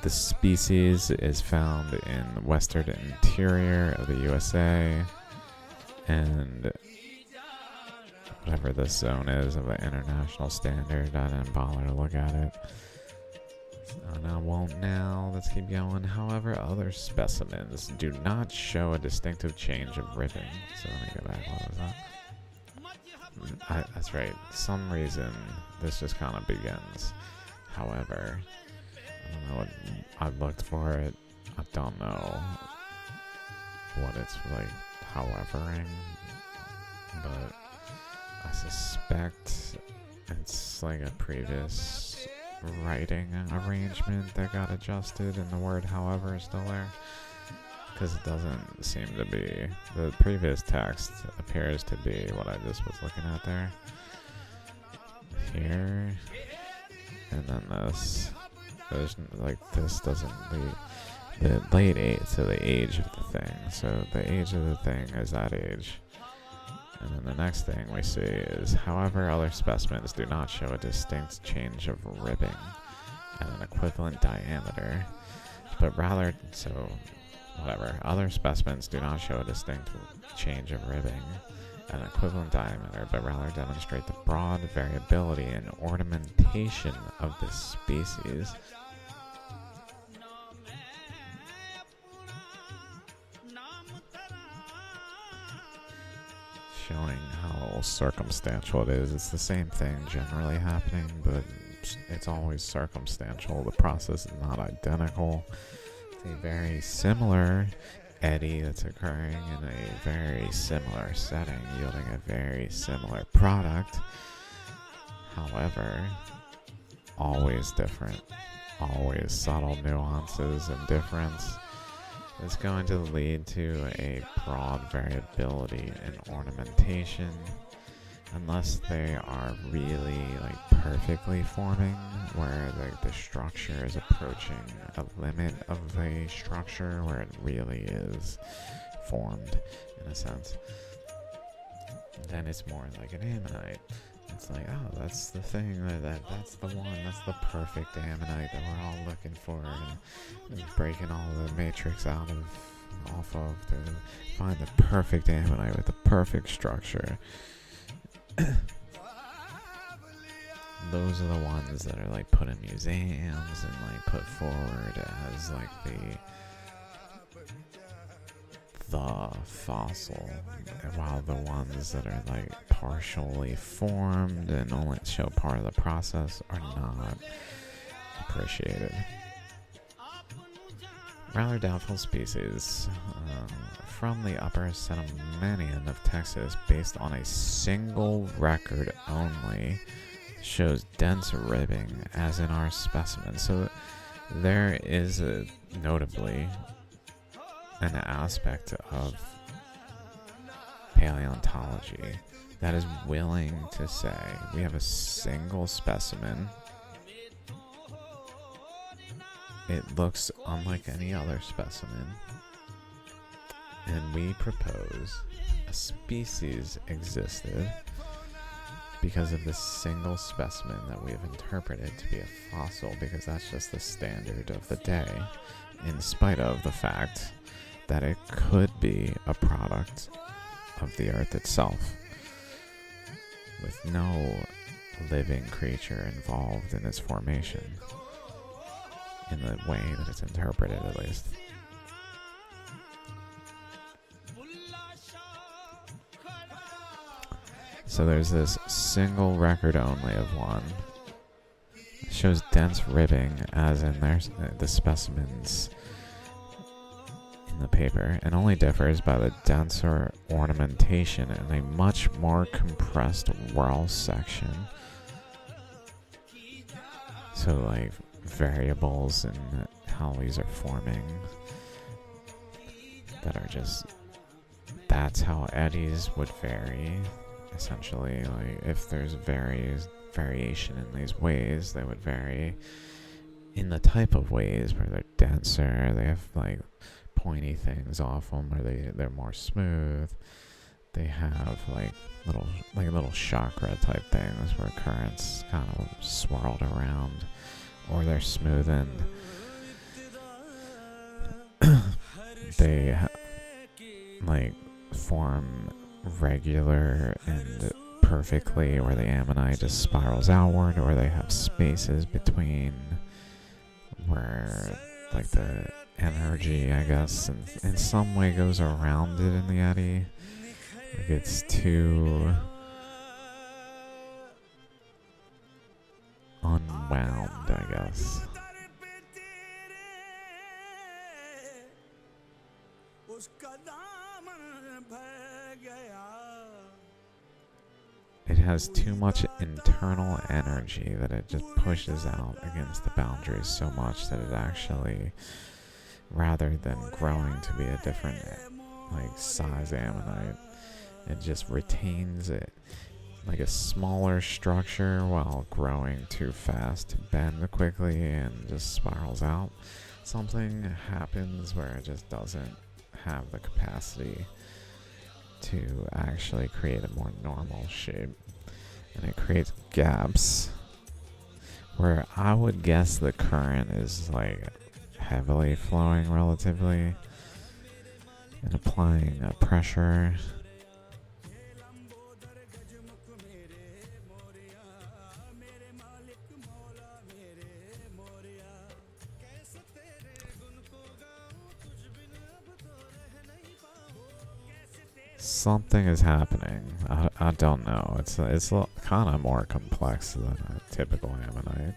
the species is found in the western interior of the USA, and whatever this zone is of the international standard, I didn't bother to look at it. And I won't now. Let's keep going. However, other specimens do not show a distinctive change of ribbing. So let me go back. What was that? That's right. Some reason this just kind of begins. However, I don't know what I looked for it. I don't know what it's like. Howevering, but I suspect it's like a previous writing arrangement that got adjusted and the word however is still there, because it doesn't seem to be, the previous text appears to be what I just was looking at there here, and then this, there's like, this doesn't lead the late age, so the age of the thing, so the age of the thing is that age. And then the next thing we see is, however, other specimens do not show a distinct change of ribbing at an equivalent diameter, but rather, so whatever, other specimens do not show a distinct change of ribbing at an equivalent diameter, but rather demonstrate the broad variability in ornamentation of this species. Showing how circumstantial it is. It's the same thing generally happening, but it's always circumstantial. The process is not identical. It's a very similar eddy that's occurring in a very similar setting, yielding a very similar product. However, always different. Always subtle nuances and difference. It's going to lead to a broad variability in ornamentation, unless they are really like perfectly forming, where the structure is approaching a limit of the structure where it really is formed in a sense. Then it's more like an ammonite. It's like, oh, that's the thing, that's the one, that's the perfect ammonite that we're all looking for, and breaking all the matrix off of to find the perfect ammonite with the perfect structure. Those are the ones that are like put in museums and like put forward as like the fossil, while the ones that are like partially formed and only show part of the process are not appreciated. Rather doubtful species from the upper Cenomanian of Texas, based on a single record only, shows dense ribbing as in our specimen. So there is notably an aspect of paleontology that is willing to say we have a single specimen. It looks unlike any other specimen. And we propose a species existed because of this single specimen that we have interpreted to be a fossil, because that's just the standard of the day, in spite of the fact that it could be a product of the earth itself, with no living creature involved in its formation, in the way that it's interpreted at least. So there's this single record only of one. It shows dense ribbing, as in there's the specimens in the paper, and only differs by the denser ornamentation and a much more compressed whorl section. So like variables in how these are forming that are just, that's how eddies would vary. Essentially, like if there's variation in these ways, they would vary in the type of ways where they're denser, they have like pointy things off them, or they're more smooth. They have like little chakra type things where currents kind of swirled around, or they're smoothened. They like form regular and perfectly, or the ammonite just spirals outward, or they have spaces between where like the energy, I guess, in some way goes around it in the eddy. Like it's too unwound, I guess. It has too much internal energy that it just pushes out against the boundaries so much that it actually, rather than growing to be a different like size ammonite, it just retains it like a smaller structure while growing too fast to bend quickly and just spirals out. Something happens where it just doesn't have the capacity to actually create a more normal shape, and it creates gaps where I would guess the current is like heavily flowing relatively and applying a pressure. Something is happening. I don't know. It's kind of more complex than a typical ammonite.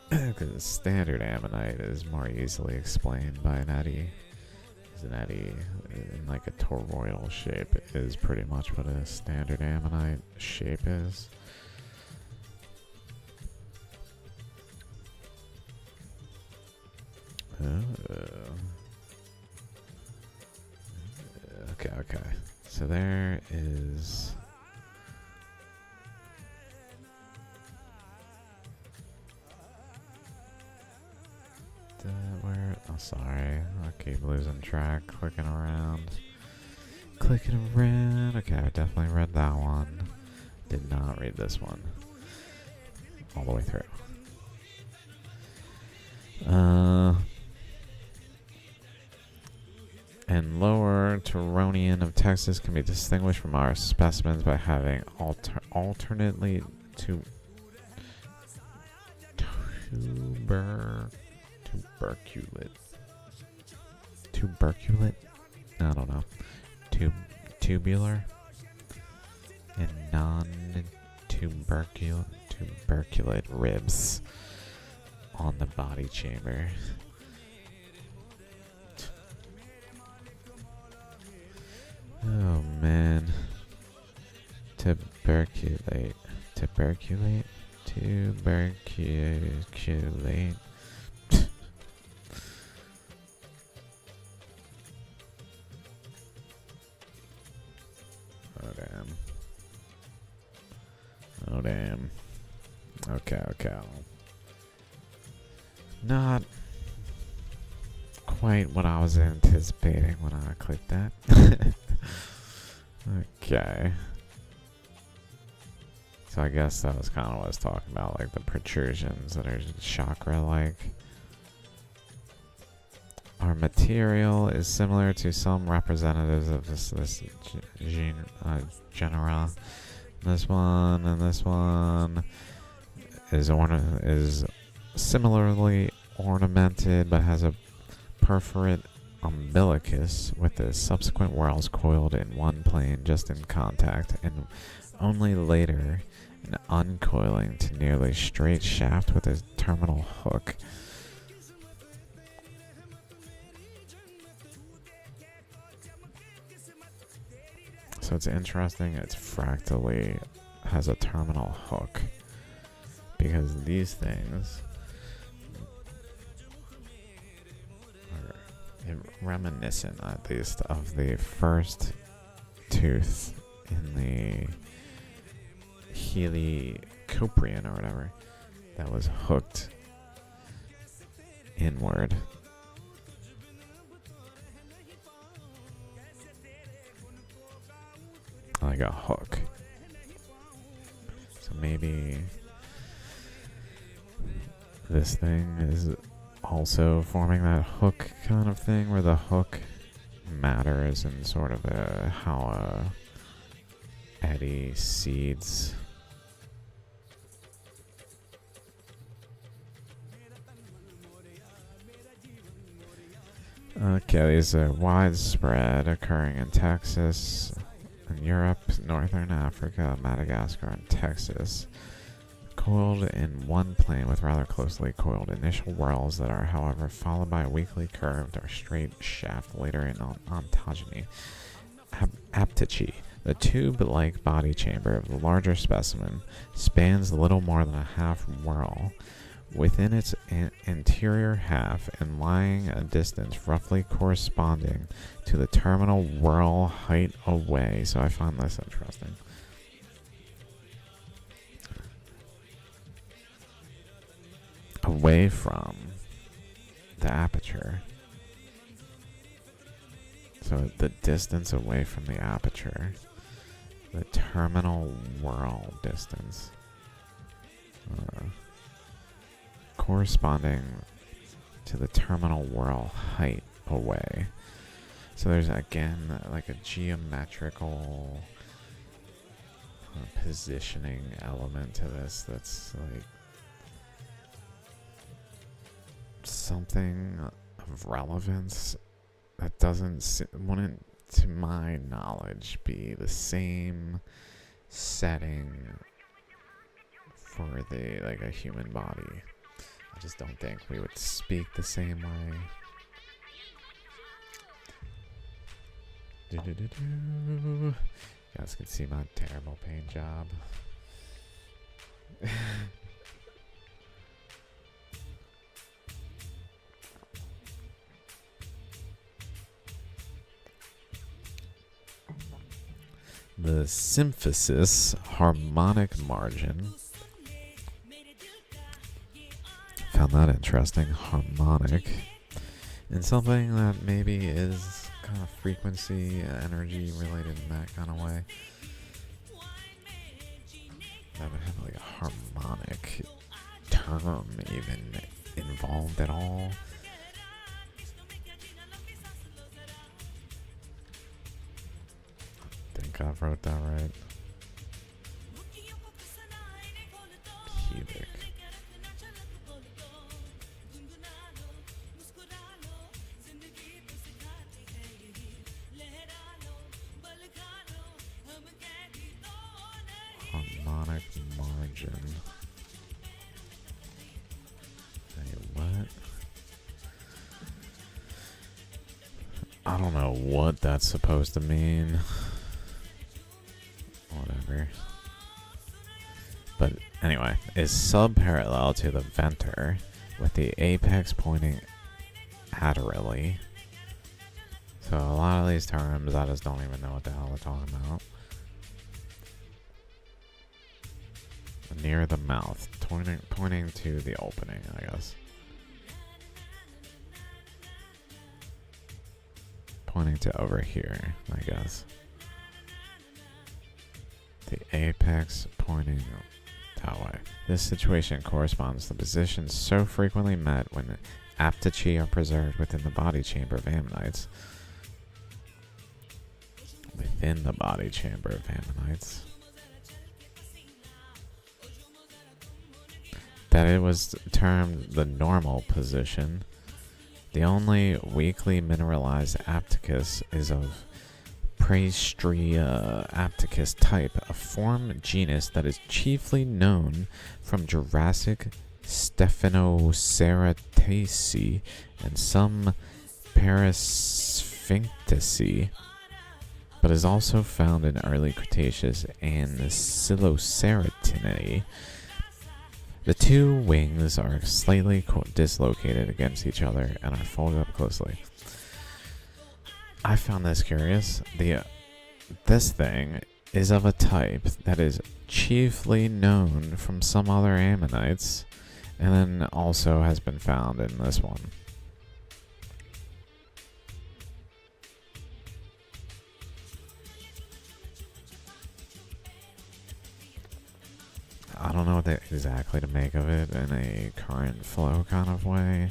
Because standard ammonite is more easily explained by an eddy. An eddy in like a toroidal shape is pretty much what a standard ammonite shape is. Okay. So there is... where? Oh, sorry. I keep losing track. Clicking around. Okay, I definitely read that one. Did not read this one. All the way through. And Lower Turonian of Texas can be distinguished from our specimens by having alternately tuberculate? I don't know. Tubular and non-tuberculate ribs on the body chamber. Oh man. Tuberculate. Oh damn. Oh, damn. Okay. Not quite what I was anticipating when I clicked that. Okay. So I guess that was kind of what I was talking about, like the protrusions that are chakra-like. Our material is similar to some representatives of this genera. This one and this one is similarly ornamented, but has a perforate umbilicus with the subsequent whorls coiled in one plane just in contact, and only later an uncoiling to nearly straight shaft with a terminal hook. So it's interesting, it's fractally has a terminal hook, because these things are reminiscent, at least, of the first tooth in the Helicoprion or whatever that was hooked inward. Like a hook. So maybe this thing is also forming that hook kind of thing, where the hook matters in sort of how a eddy seeds. Okay, these are widespread, occurring in Texas, in Europe, Northern Africa, Madagascar, and Texas. Coiled in one plane with rather closely coiled initial whorls that are, however, followed by a weakly curved or straight shaft later in ontogeny. Aptychi. The tube-like body chamber of the larger specimen spans little more than a half whorl. Within its interior half and lying a distance roughly corresponding to the terminal whorl height away. So I find this interesting. Away from the aperture. So the distance away from the aperture. The terminal whorl distance. Corresponding to the terminal whorl height away. So there's again like a geometrical positioning element to this that's like something of relevance that wouldn't, to my knowledge, be the same setting for a human body. I just don't think we would speak the same way. You guys can see my terrible paint job. The symphysis harmonic margin. Found that interesting. Harmonic. And something that maybe is kind of frequency, energy related in that kind of way. That would have like a harmonic term even involved at all. I think I wrote that right. Cubic. Harmonic margin. Hey, what? I don't know what that's supposed to mean. Whatever. But anyway, is subparallel to the venter with the apex pointing laterally. So a lot of these terms I just don't even know what the hell we're talking about. near the mouth, pointing to the opening, I guess. Pointing to over here, I guess. The apex pointing that way. This situation corresponds to positions so frequently met when aptychi are preserved within the body chamber of ammonites. Within the body chamber of ammonites. That it was termed the normal position. The only weakly mineralized apticus is of Praestria apticus type, a form genus that is chiefly known from Jurassic Stephanocerataceae and some Parasphinctaceae, but is also found in early Cretaceous and Siloceratinae. The two wings are slightly dislocated against each other and are folded up closely. I found this curious. This thing is of a type that is chiefly known from some other ammonites, and then also has been found in this one. I don't know what exactly to make of it in a current flow kind of way.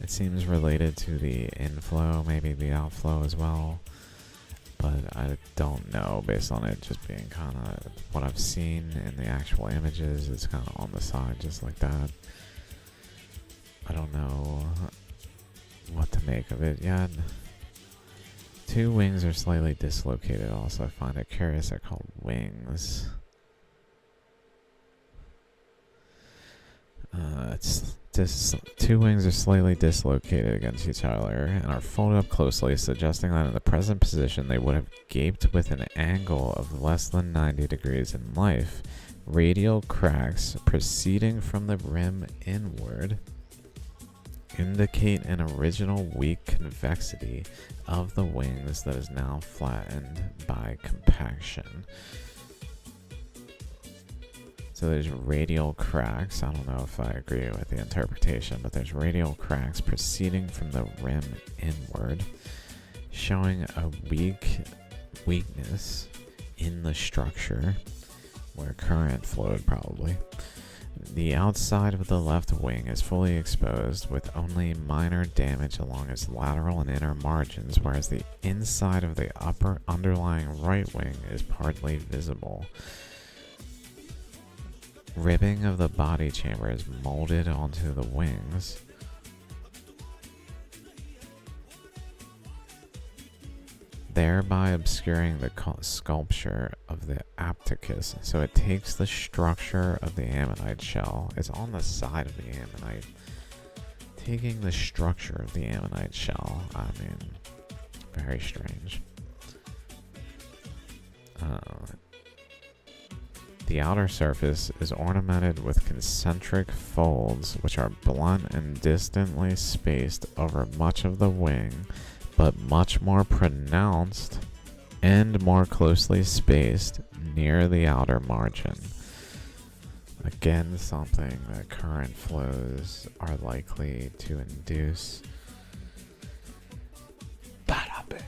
It seems related to the inflow, maybe the outflow as well. But I don't know, based on it just being kind of what I've seen in the actual images. It's kind of on the side just like that. I don't know what to make of it yet. Two wings are slightly dislocated also. I find it curious they're called wings. Two wings are slightly dislocated against each other and are folded up closely, suggesting that in the present position they would have gaped with an angle of less than 90 degrees in life. Radial cracks proceeding from the rim inward indicate an original weak convexity of the wings that is now flattened by compaction. So there's radial cracks. I don't know if I agree with the interpretation, but there's radial cracks proceeding from the rim inward, showing a weakness in the structure where current flowed probably. The outside of the left wing is fully exposed with only minor damage along its lateral and inner margins, whereas the inside of the upper underlying right wing is partly visible. Ribbing of the body chamber is molded onto the wings. Thereby obscuring the sculpture of the apticus. So it takes the structure of the ammonite shell. It's on the side of the ammonite. Taking the structure of the ammonite shell. I mean, very strange. The outer surface is ornamented with concentric folds, which are blunt and distantly spaced over much of the wing, but much more pronounced and more closely spaced near the outer margin. Again, something that current flows are likely to induce. Bada bang.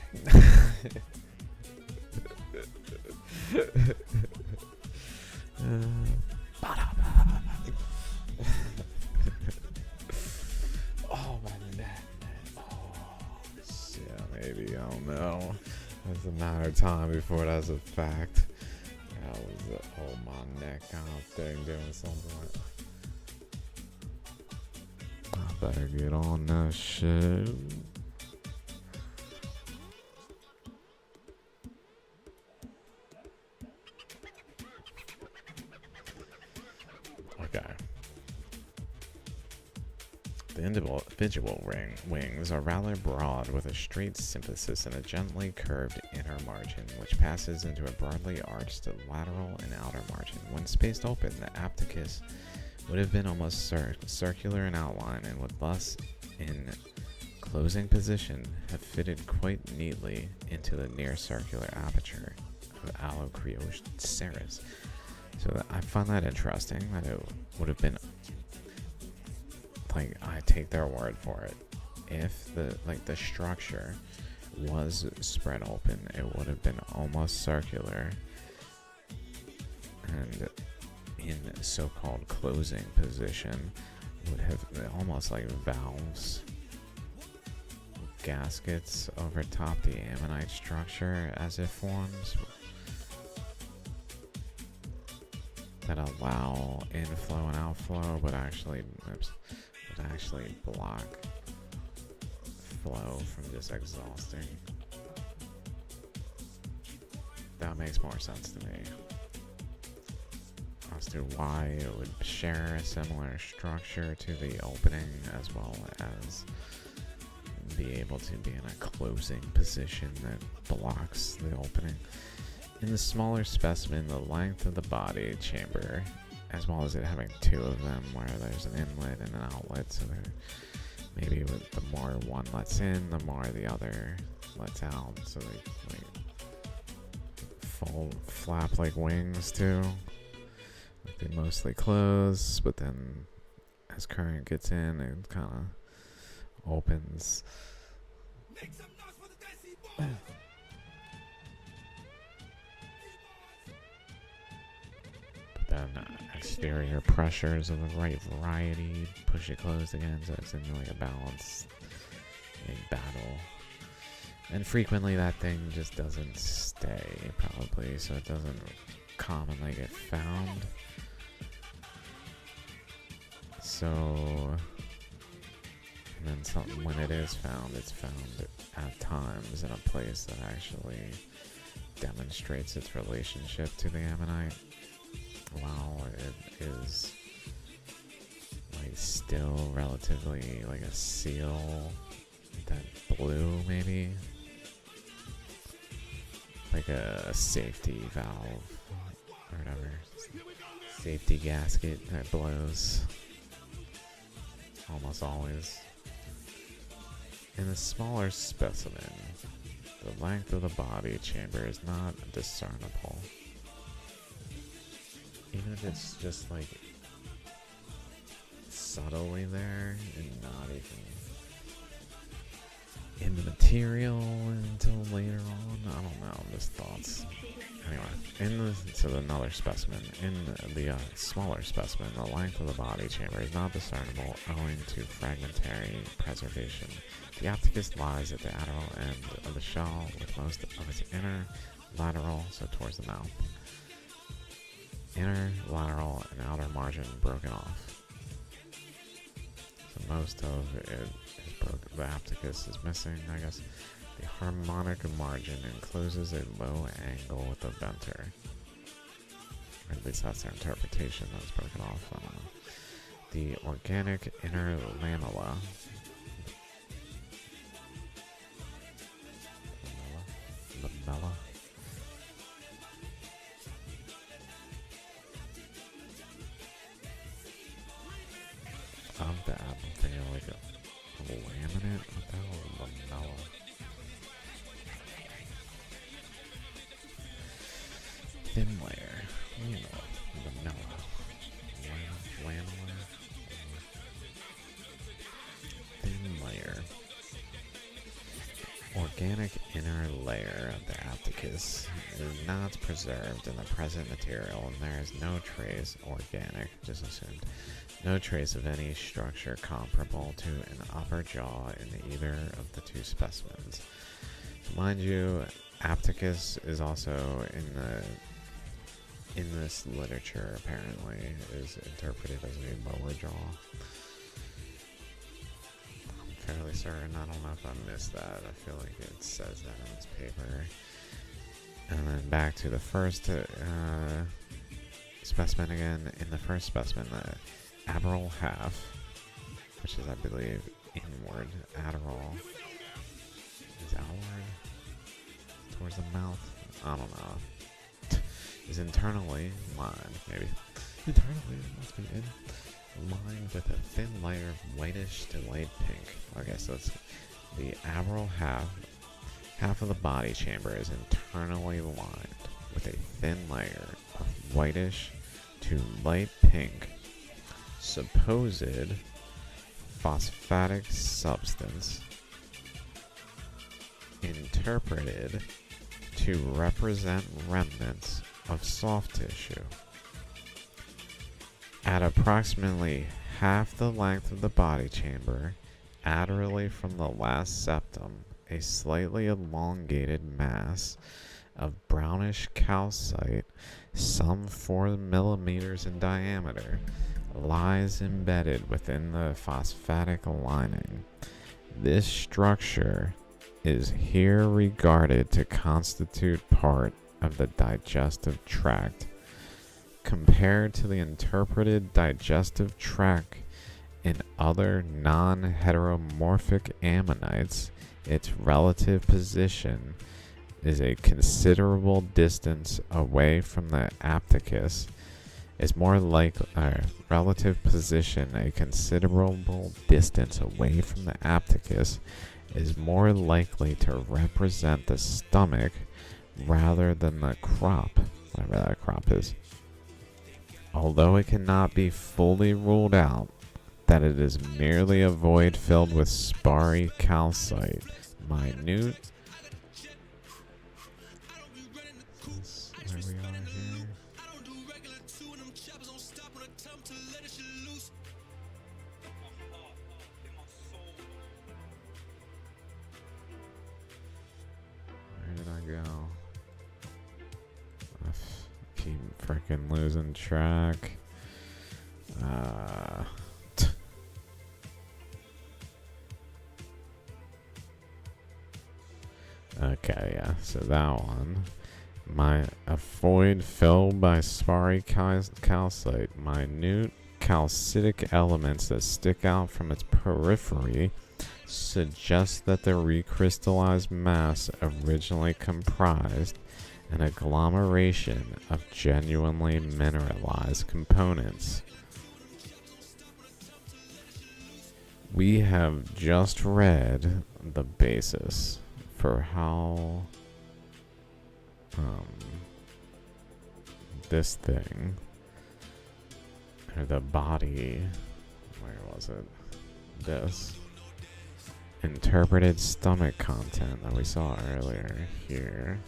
Oh my neck. Oh yeah, maybe, I don't know. It's a matter of time before it has a fact. That was the oh my neck kind of thing doing something. I better get on that shit. Okay. The individual wings are rather broad with a straight symphysis and a gently curved inner margin, which passes into a broadly arched lateral and outer margin. When spaced open, the apticus would have been almost circular in outline and would thus, in closing position, have fitted quite neatly into the near circular aperture of Alocrioceras. So I find that interesting that it would have been, like, I take their word for it. If the structure was spread open, it would have been almost circular and in so-called closing position would have almost like valves, gaskets over top the ammonite structure as it forms that allow inflow and outflow, but actually block flow from just exhausting. That makes more sense to me as to why it would share a similar structure to the opening, as well as be able to be in a closing position that blocks the opening. In the smaller specimen, the length of the body chamber, as well as it having two of them where there's an inlet and an outlet, so there maybe with the more one lets in, the more the other lets out, so they like flap like wings too. Like they mostly close, but then as current gets in, it kind of opens. But then exterior pressures of the right variety push it closed again, so it's in like a balance, a battle. And frequently that thing just doesn't stay, probably, so it doesn't commonly get found. So, and then when it is found, it's found at times in a place that actually demonstrates its relationship to the ammonite, while it is like still relatively like a seal that blue, maybe like a safety valve or whatever, safety gasket that blows almost always. In a smaller specimen, the length of the body chamber is not discernible, even if it's just like subtly there and not even in the material until later on. I don't know, just thoughts. Anyway, so another specimen. In the smaller specimen, the length of the body chamber is not discernible owing to fragmentary preservation. The apticus lies at the lateral end of the shell, with most of its inner, lateral, so towards the mouth, inner, lateral, and outer margin broken off. So most of it is broken. The apticus is missing, I guess. The harmonic margin encloses a low angle with a venter. Or at least that's their interpretation that was broken off. I don't know. The organic inner lamella. Lamella. I'm thinking like a laminate. What the hell is lamella? Thin layer, vanilla, lamella, thin layer, organic inner layer of the apticus is not preserved in the present material, and there is no trace, organic, just assumed, no trace of any structure comparable to an upper jaw in either of the two specimens. Mind you, apticus is also in this literature, apparently, is interpreted as a lower jaw. I'm fairly certain. I don't know if I missed that. I feel like it says that in its paper. And then back to the first specimen again. In the first specimen, the aberal half, which is, I believe, inward. Adderall is outward towards the mouth. I don't know. Is internally lined, maybe. Internally, it must be lined with a thin layer of whitish to light pink. Okay, so it's the aberal half of the body chamber is internally lined with a thin layer of whitish to light pink supposed phosphatic substance interpreted to represent remnants of soft tissue. At approximately half the length of the body chamber, anteriorly from the last septum, a slightly elongated mass of brownish calcite, some 4 millimeters in diameter, lies embedded within the phosphatic lining. This structure is here regarded to constitute part of the digestive tract. Compared to the interpreted digestive tract in other non-heteromorphic ammonites, its relative position is a considerable distance away from the apticus. Is more like relative position a considerable distance away from the apticus is more likely to represent the stomach rather than the crop, whatever that crop is. Although it cannot be fully ruled out that it is merely a void filled with sparry calcite, minute. Where we are here. Where did I go? I keep freaking losing track. Okay, yeah, so that one. A void filled by sparry calcite, minute calcitic elements that stick out from its periphery suggest that the recrystallized mass originally comprised an agglomeration of genuinely mineralized components. We have just read the basis for how this thing, or the body, where was it? This interpreted stomach content that we saw earlier here.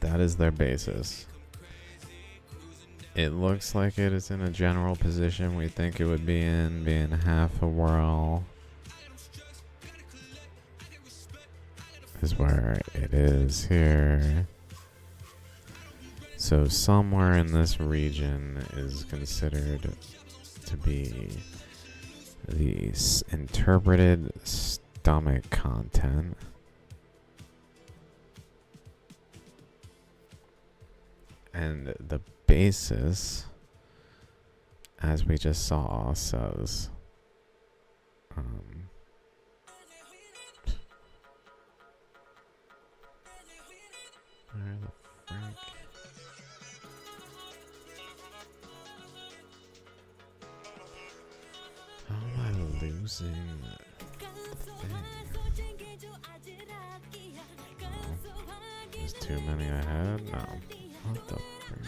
That is their basis. It looks like it is in a general position we think it would be in, being half a whirl. Is where it is here. So somewhere in this region is considered to be the interpreted stomach content. And the basis, as we just saw, says where the frick? How am I losing the thing? Oh, there's too many I had? No. What the frick?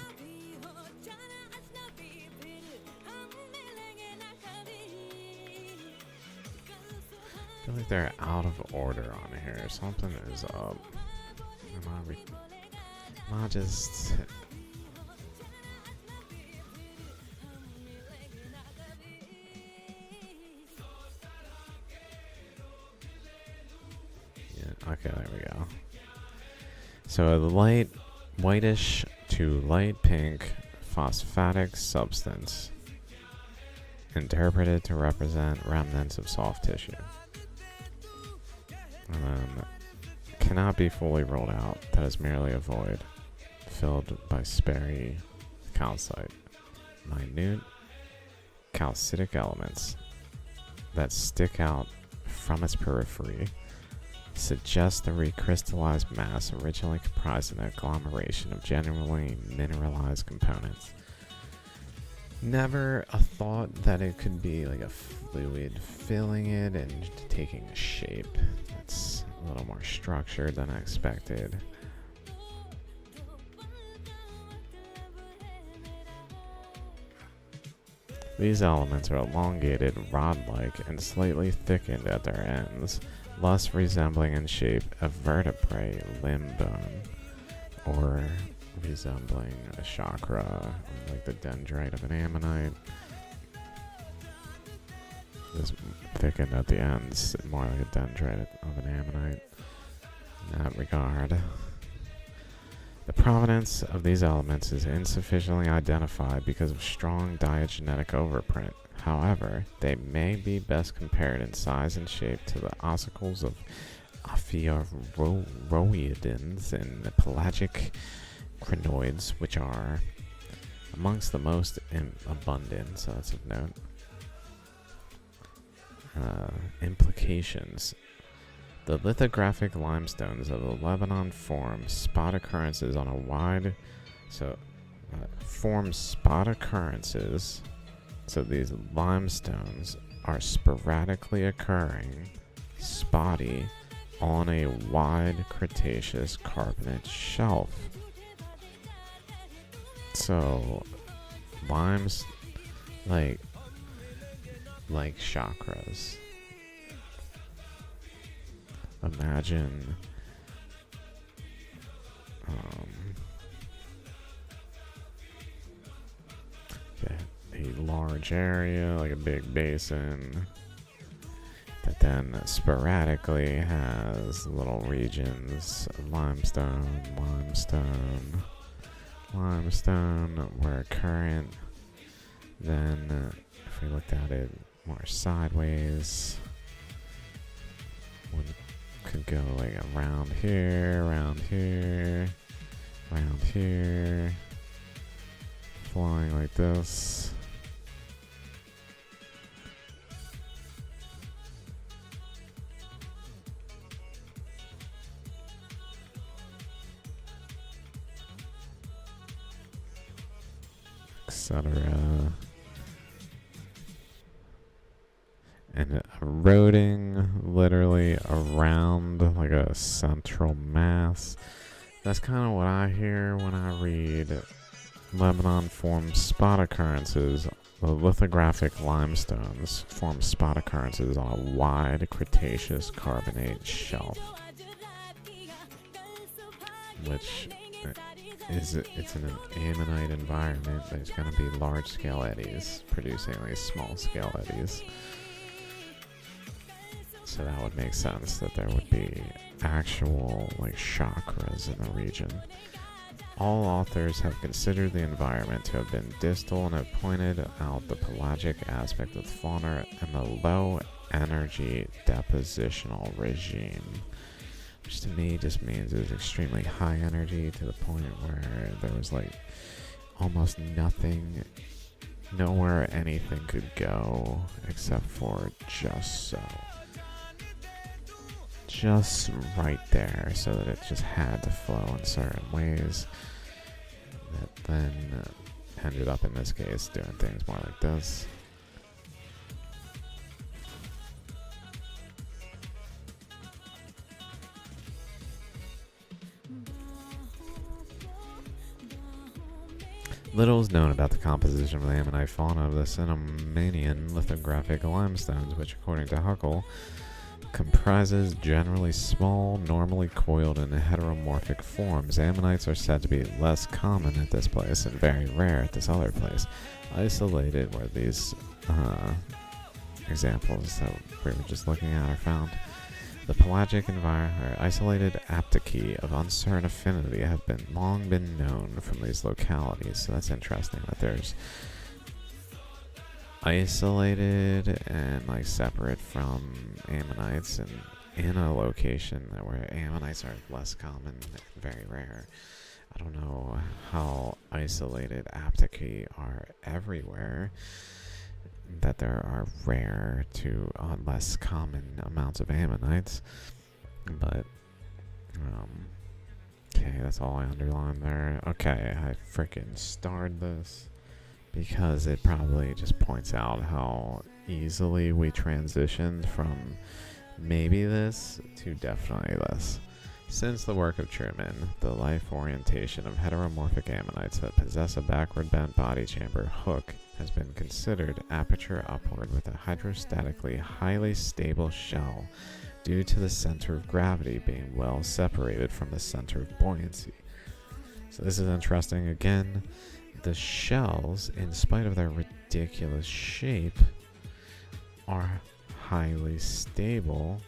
I feel like they're out of order on here. Something is up. Am I just... Yeah, okay, there we go. So the light, whitish to light pink phosphatic substance interpreted to represent remnants of soft tissue. And then cannot be fully ruled out that is merely a void filled by sparry calcite, minute calcitic elements that stick out from its periphery suggest the recrystallized mass originally comprised an agglomeration of genuinely mineralized components. Never a thought that it could be like a fluid filling it and taking a shape that's a little more structured than I expected. These elements are elongated, rod-like, and slightly thickened at their ends, thus resembling in shape a vertebrae limb bone, or resembling a chakra, like the dendrite of an ammonite. This thickened at the ends, more like a dendrite of an ammonite in that regard. The provenance of these elements is insufficiently identified because of strong diagenetic overprint. However, they may be best compared in size and shape to the ossicles of Ophiuroidans and the pelagic crinoids, which are amongst the most abundant, so that's of note. Implications. The lithographic limestones of the Lebanon form spot occurrences on a wide... form spot occurrences. So these limestones are sporadically occurring, spotty, on a wide Cretaceous carbonate shelf. So, limes, like chakras. Imagine a large area, like a big basin, that then sporadically has little regions of limestone, where current, then if we looked at it more sideways, one could go like around here, flowing like this. Etc. And eroding literally around like a central mass. That's kind of what I hear when I read Lebanon forms spot occurrences. The lithographic limestones form spot occurrences on a wide Cretaceous carbonate shelf, which it's in an ammonite environment. There's going to be large-scale eddies producing these small-scale eddies. So that would make sense that there would be actual like chakras in the region. All authors have considered the environment to have been distal and have pointed out the pelagic aspect of the fauna and the low energy depositional regime, which to me just means it was extremely high energy to the point where there was like almost nothing, nowhere anything could go except for just so. Just right there, so that it just had to flow in certain ways that then ended up in this case doing things more like this. Little is known about the composition of the ammonite fauna of the Cenomanian lithographic limestones, which according to Huckel comprises generally small, normally coiled and heteromorphic forms. Ammonites are said to be less common at this place and very rare at this other place. Isolated where these examples that we were just looking at are found. The pelagic environment, isolated aptychi of uncertain affinity have long been known from these localities. So that's interesting that there's isolated and like separate from ammonites and in a location where ammonites are less common, very rare. I don't know how isolated aptychi are everywhere, that there are rare to less common amounts of ammonites, but okay, that's all I underlined there. Okay, I freaking starred this because it probably just points out how easily we transitioned from maybe this to definitely this. Since the work of Truman, the life orientation of heteromorphic ammonites that possess a backward bent body chamber hook has been considered aperture upward with a hydrostatically highly stable shell due to the center of gravity being well separated from the center of buoyancy. So this is interesting. Again, the shells, in spite of their ridiculous shape, are highly stable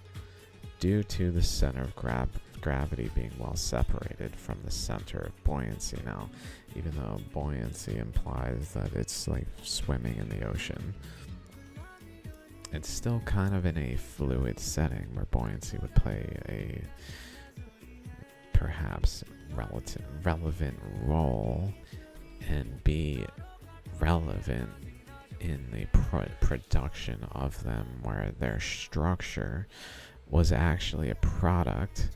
due to the center of gravity being well separated from the center of buoyancy. Now, even though buoyancy implies that it's like swimming in the ocean, it's still kind of in a fluid setting where buoyancy would play a perhaps relevant role and be relevant in the production of them, where their structure was actually a product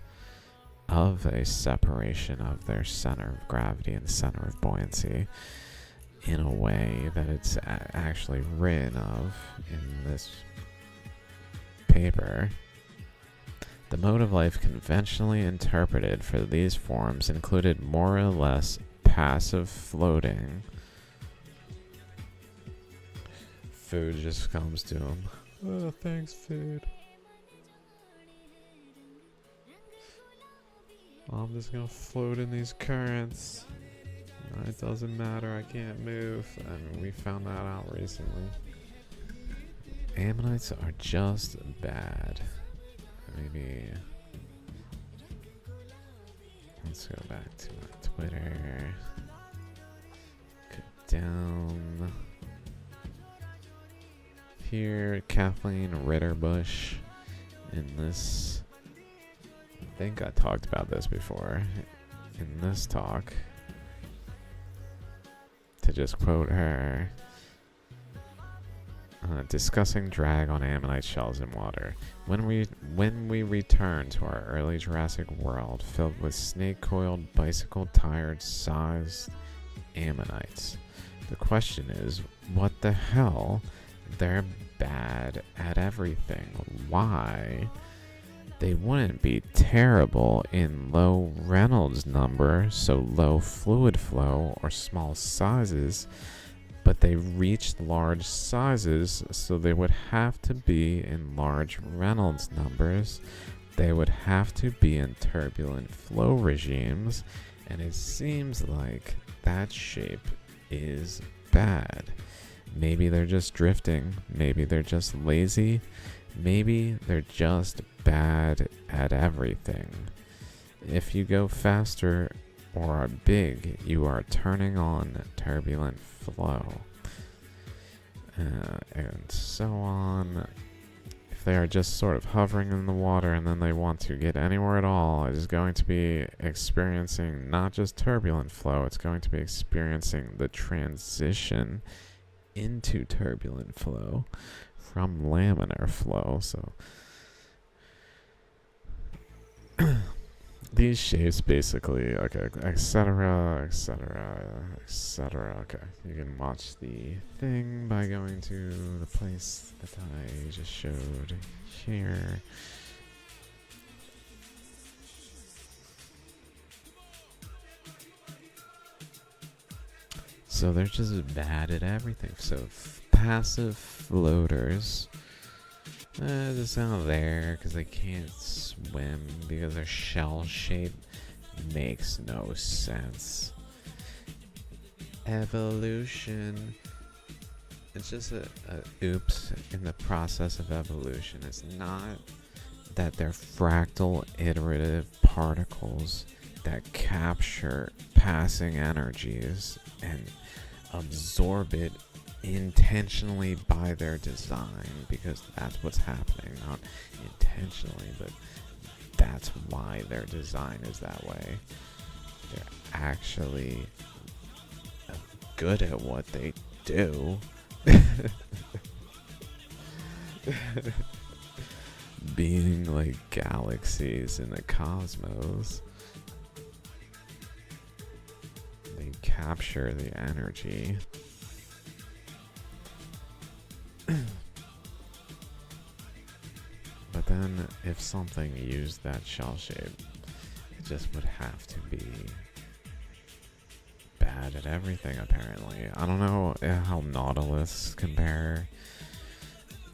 of a separation of their center of gravity and center of buoyancy in a way that it's actually written of in this paper. The mode of life conventionally interpreted for these forms included more or less passive floating. Food just comes to him. Oh, thanks, food. I'm just gonna float in these currents. It doesn't matter, I can't move. I mean, we found that out recently. Ammonites are just bad. Maybe. Let's go back to my Twitter. Go down. Here, Kathleen Ritterbush in this. I think I talked about this before. In this talk, to just quote her, discussing drag on ammonite shells in water. When we return to our early Jurassic world filled with snake-coiled, bicycle-tired sized ammonites, the question is, what the hell? They're bad at everything. Why? They wouldn't be terrible in low Reynolds number, so low fluid flow or small sizes, but they reached large sizes, so they would have to be in large Reynolds numbers. They would have to be in turbulent flow regimes, and it seems like that shape is bad. Maybe they're just drifting. Maybe they're just lazy. Maybe they're just bad at everything. If you go faster or are big, you are turning on turbulent flow. And so on. If they are just sort of hovering in the water and then they want to get anywhere at all, it is going to be experiencing not just turbulent flow, it's going to be experiencing the transition into turbulent flow from laminar flow. So these shapes basically, okay, etc. Okay, you can watch the thing by going to the place that I just showed here. So they're just bad at everything. So passive floaters, just out there because they can't swim because their shell shape makes no sense. Evolution. It's just a oops in the process of evolution. It's not that they're fractal iterative particles that capture passing energies and absorb it intentionally by their design, because that's what's happening. Not intentionally, but that's why their design is that way. They're actually good at what they do. Being like galaxies in the cosmos, they capture the energy. But then if something used that shell shape, it just would have to be bad bad at everything, apparently. I don't know how Nautilus compare,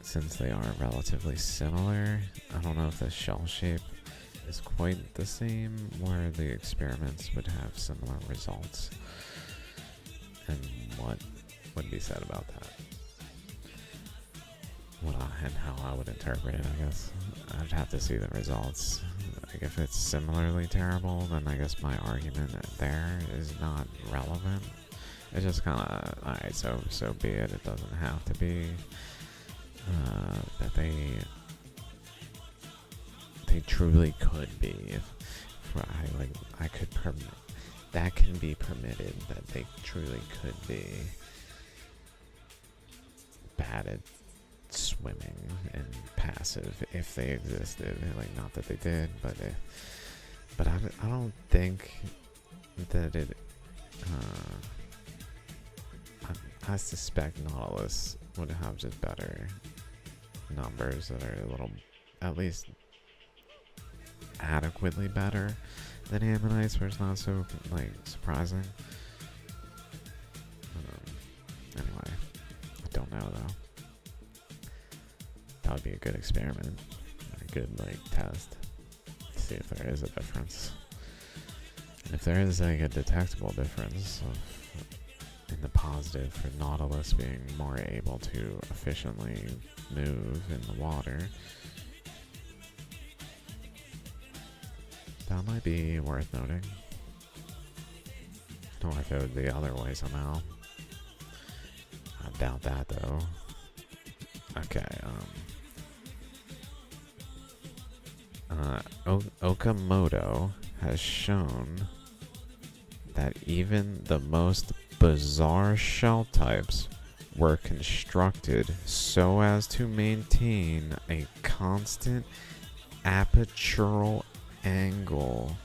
since they are relatively similar. I don't know if the shell shape is quite the same, where the experiments would have similar results, and what would be said about that. And how I would interpret it, I guess. I'd have to see the results. Like, if it's similarly terrible, then I guess my argument there is not relevant. It's just kind of, alright, so be it. It doesn't have to be that they truly could be. That can be permitted, that they truly could be bad at swimming and passive if they existed. Like, not that they did, but I don't think that it. I suspect Nautilus would have just better numbers that are a little, at least adequately better than Ammonites, where it's not so like surprising. Anyway, I don't know though. That would be a good experiment, a good test, to see if there is a difference. And if there is like a detectable difference in the positive for Nautilus being more able to efficiently move in the water, that might be worth noting. Or if it would be the other way somehow. I doubt that though. Okay, Okamoto has shown that even the most bizarre shell types were constructed so as to maintain a constant apertural angle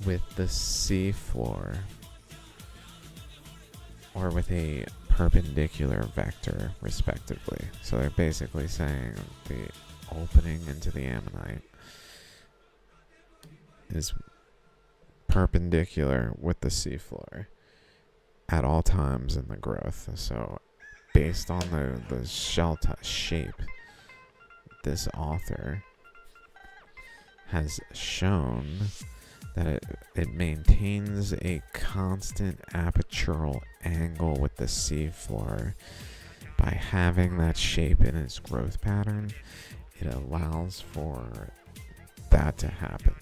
with the seafloor, or with a perpendicular vector, respectively. So they're basically saying the opening into the ammonite is perpendicular with the seafloor at all times in the growth. So based on the shell shape, this author has shown that it maintains a constant apertural angle with the seafloor. By having that shape in its growth pattern, it allows for that to happen,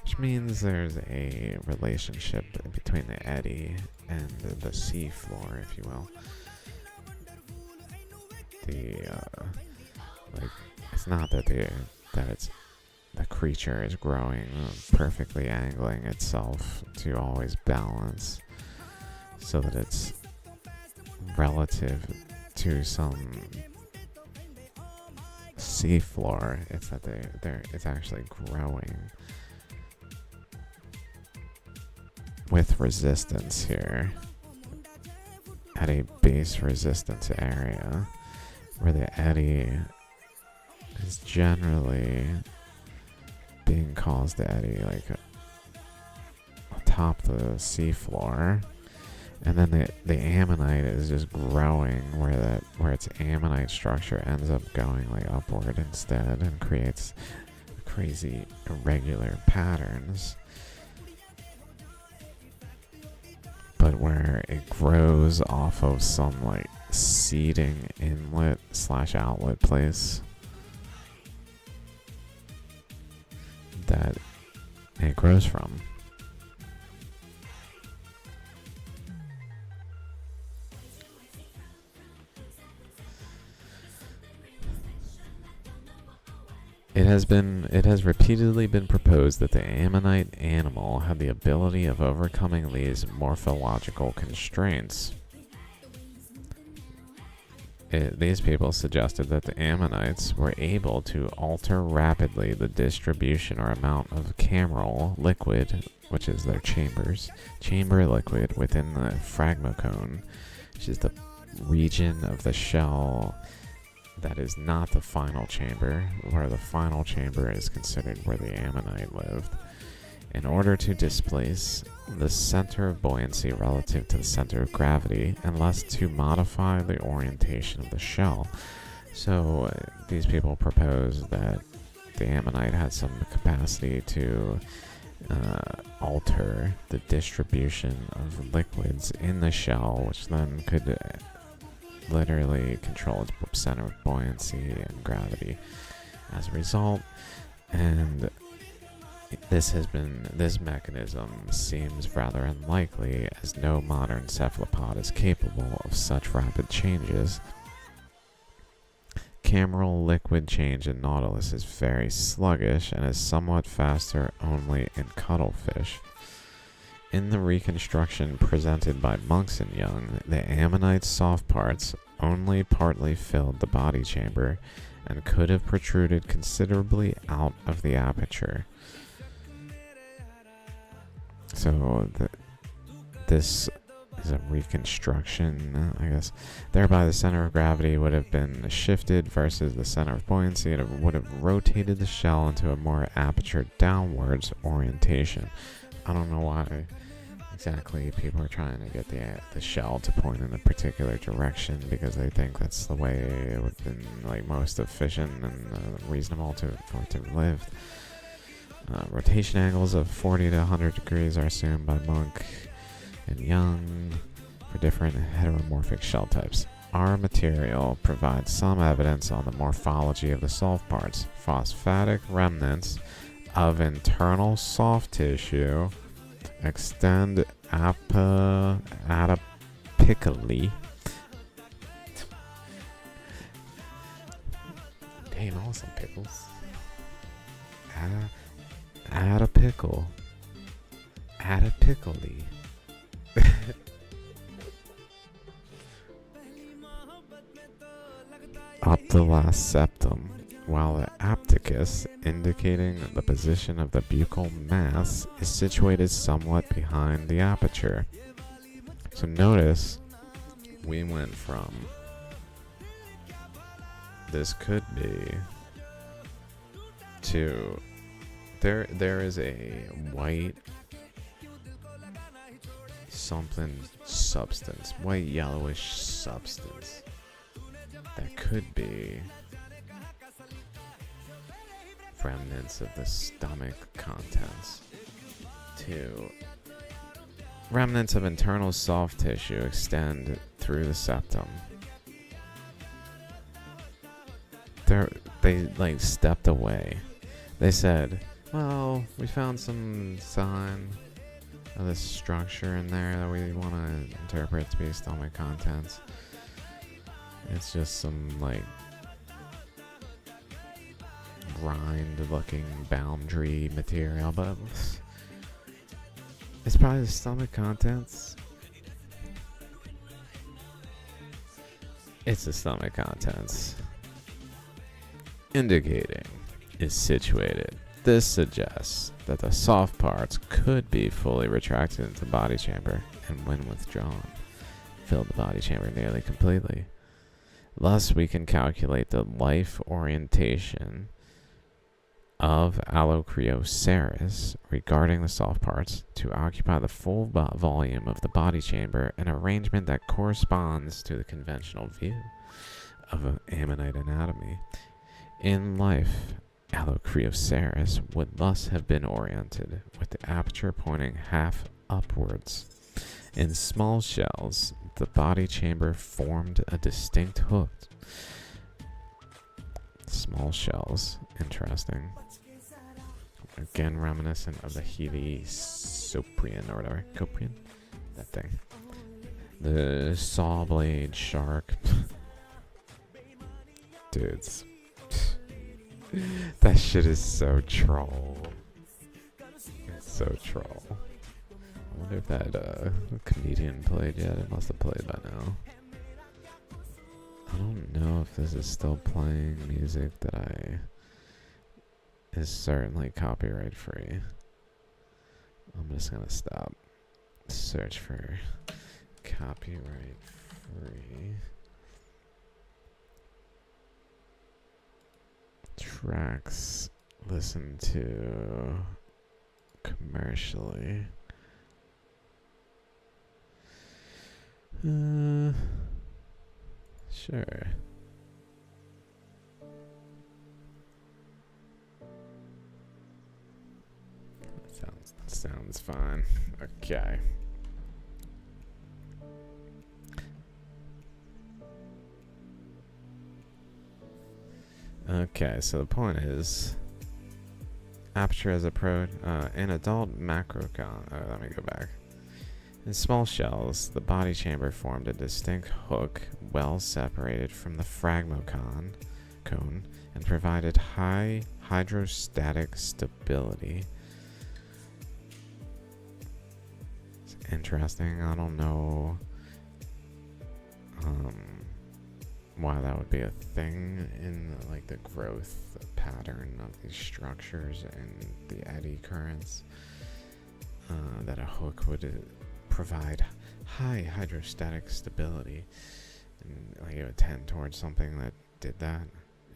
which means there's a relationship between the eddy and the seafloor, if you will. It's not that the creature is growing, perfectly angling itself to always balance, so that it's relative to some seafloor. It's that it's actually growing with resistance here at a base resistance area, where the eddy is generally being caused to eddy atop the seafloor, and then the ammonite is just growing where its ammonite structure ends up going upward instead, and creates crazy irregular patterns. But where it grows off of some seeding inlet / outlet place that it grows from. It has repeatedly been proposed that the ammonite animal had the ability of overcoming these morphological constraints. These people suggested that the ammonites were able to alter rapidly the distribution or amount of cameral liquid, which is their chamber liquid within the phragmocone, which is the region of the shell that is not the final chamber, where the final chamber is considered where the ammonite lived. in order to displace the center of buoyancy relative to the center of gravity, and thus to modify the orientation of the shell. So these people propose that the ammonite had some capacity to alter the distribution of liquids in the shell, which then could literally control its center of buoyancy and gravity as a result. And this mechanism seems rather unlikely, as no modern cephalopod is capable of such rapid changes. Cameral liquid change in Nautilus is very sluggish and is somewhat faster only in cuttlefish. In the reconstruction presented by Monks and Young, the ammonite soft parts only partly filled the body chamber and could have protruded considerably out of the aperture. So this is a reconstruction, I guess. Thereby the center of gravity would have been shifted versus the center of buoyancy. It would have rotated the shell into a more aperture downwards orientation. I don't know why exactly people are trying to get the shell to point in a particular direction, because they think that's the way it would have been like most efficient and reasonable for it to live. Rotation angles of 40 to 100 degrees are assumed by Monk and Young for different heteromorphic shell types. Our material provides some evidence on the morphology of the soft parts. Phosphatic remnants of internal soft tissue extend adapically. Damn, awesome pickles. Adapically. Up the last septum, while the apticus, indicating the position of the buccal mass, is situated somewhat behind the aperture. So notice, we went from this could be to there is a white something substance, white yellowish substance that could be remnants of the stomach contents, to remnants of internal soft tissue extend through the septum. They like stepped away. They said, well, we found some sign of this structure in there that we want to interpret to be stomach contents. It's just some like rind looking boundary material, but it's probably the stomach contents. It's the stomach contents. Indicating is situated. This suggests that the soft parts could be fully retracted into the body chamber, and when withdrawn, fill the body chamber nearly completely. Thus, we can calculate the life orientation of Allocrioceras regarding the soft parts to occupy the full volume of the body chamber, an arrangement that corresponds to the conventional view of ammonite anatomy. In life, Allocrioceras would thus have been oriented, with the aperture pointing half upwards. In small shells, the body chamber formed a distinct hook. Small shells, interesting. Again, reminiscent of the Helicoprion or whatever. Coprion? That thing. The saw blade shark. Dudes. That shit is so troll. It's so troll. I wonder if that comedian played yet. It must have played by now. I don't know if this is still playing music that is certainly copyright free. I'm just gonna stop. Search for copyright free tracks. Listen to commercially. Sure. Sounds fine. Okay. Okay, so the point is, aperture as approach in adult macrocon. Oh, let me go back. In small shells, the body chamber formed a distinct hook, well separated from the phragmocon cone, and provided high hydrostatic stability. It's interesting. I don't know why that would be a thing in like the growth pattern of these structures and the eddy currents, that a hook would provide high hydrostatic stability, and like it would tend towards something that did that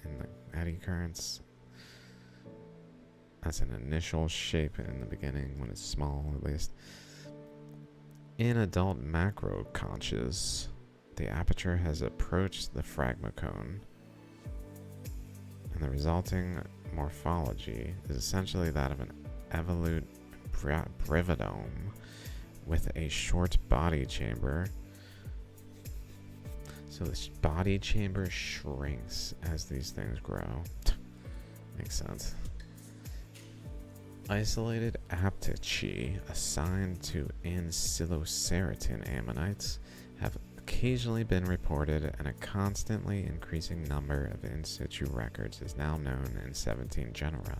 in the eddy currents. That's an initial shape in the beginning when it's small, at least. In adult macroconches, the aperture has approached the phragmocone, and the resulting morphology is essentially that of an evolute brividome with a short body chamber. So this body chamber shrinks as these things grow. Makes sense. Isolated aptychi assigned to ancyloceratin ammonites have occasionally been reported, and a constantly increasing number of in situ records is now known in 17 genera.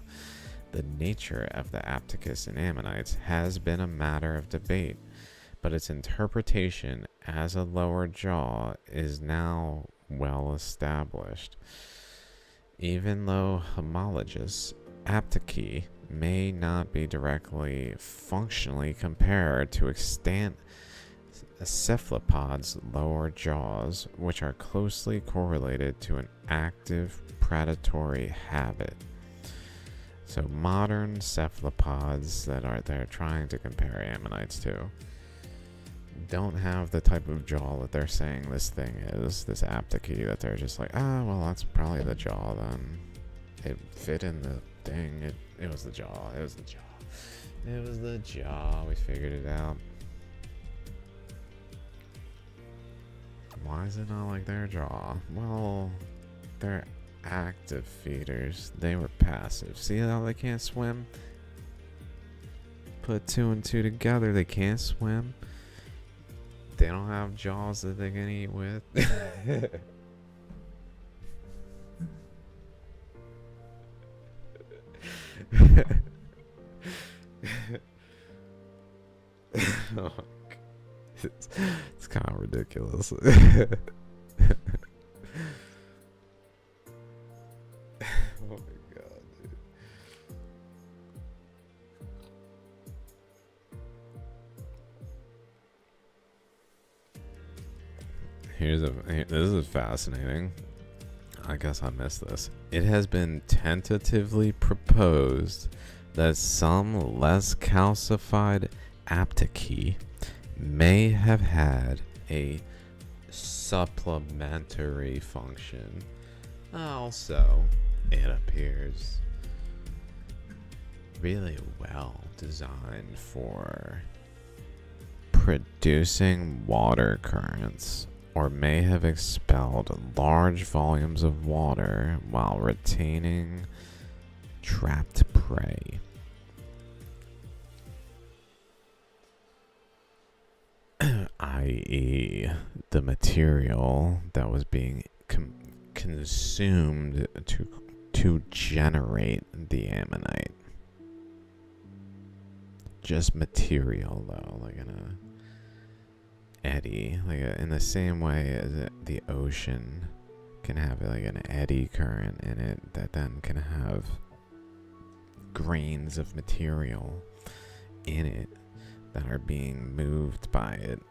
The nature of the aptychus in ammonites has been a matter of debate, but its interpretation as a lower jaw is now well established. Even though homologous aptychi may not be directly functionally compared to extant cephalopods' lower jaws, which are closely correlated to an active predatory habit. So modern cephalopods that they're trying to compare ammonites to don't have the type of jaw that they're saying this thing is, this aptychi, that they're just like, well, that's probably the jaw then. It fit in the thing. It was the jaw. It was the jaw. It was the jaw. We figured it out. Why is it not like their jaw? Well, they're active feeders. They were passive. See how they can't swim? Put 2 and 2 together, they can't swim. They don't have jaws that they can eat with. Oh, it's kind of ridiculous. Oh my god, dude. This is fascinating. I guess I missed this. It has been tentatively proposed that some less calcified aptychi may have had a supplementary function. Also, it appears really well designed for producing water currents, or may have expelled large volumes of water while retaining trapped prey. I.e., the material that was being consumed to generate the ammonite. Just material, though, like in a eddy, like in the same way as the ocean can have like an eddy current in it that then can have grains of material in it that are being moved by it,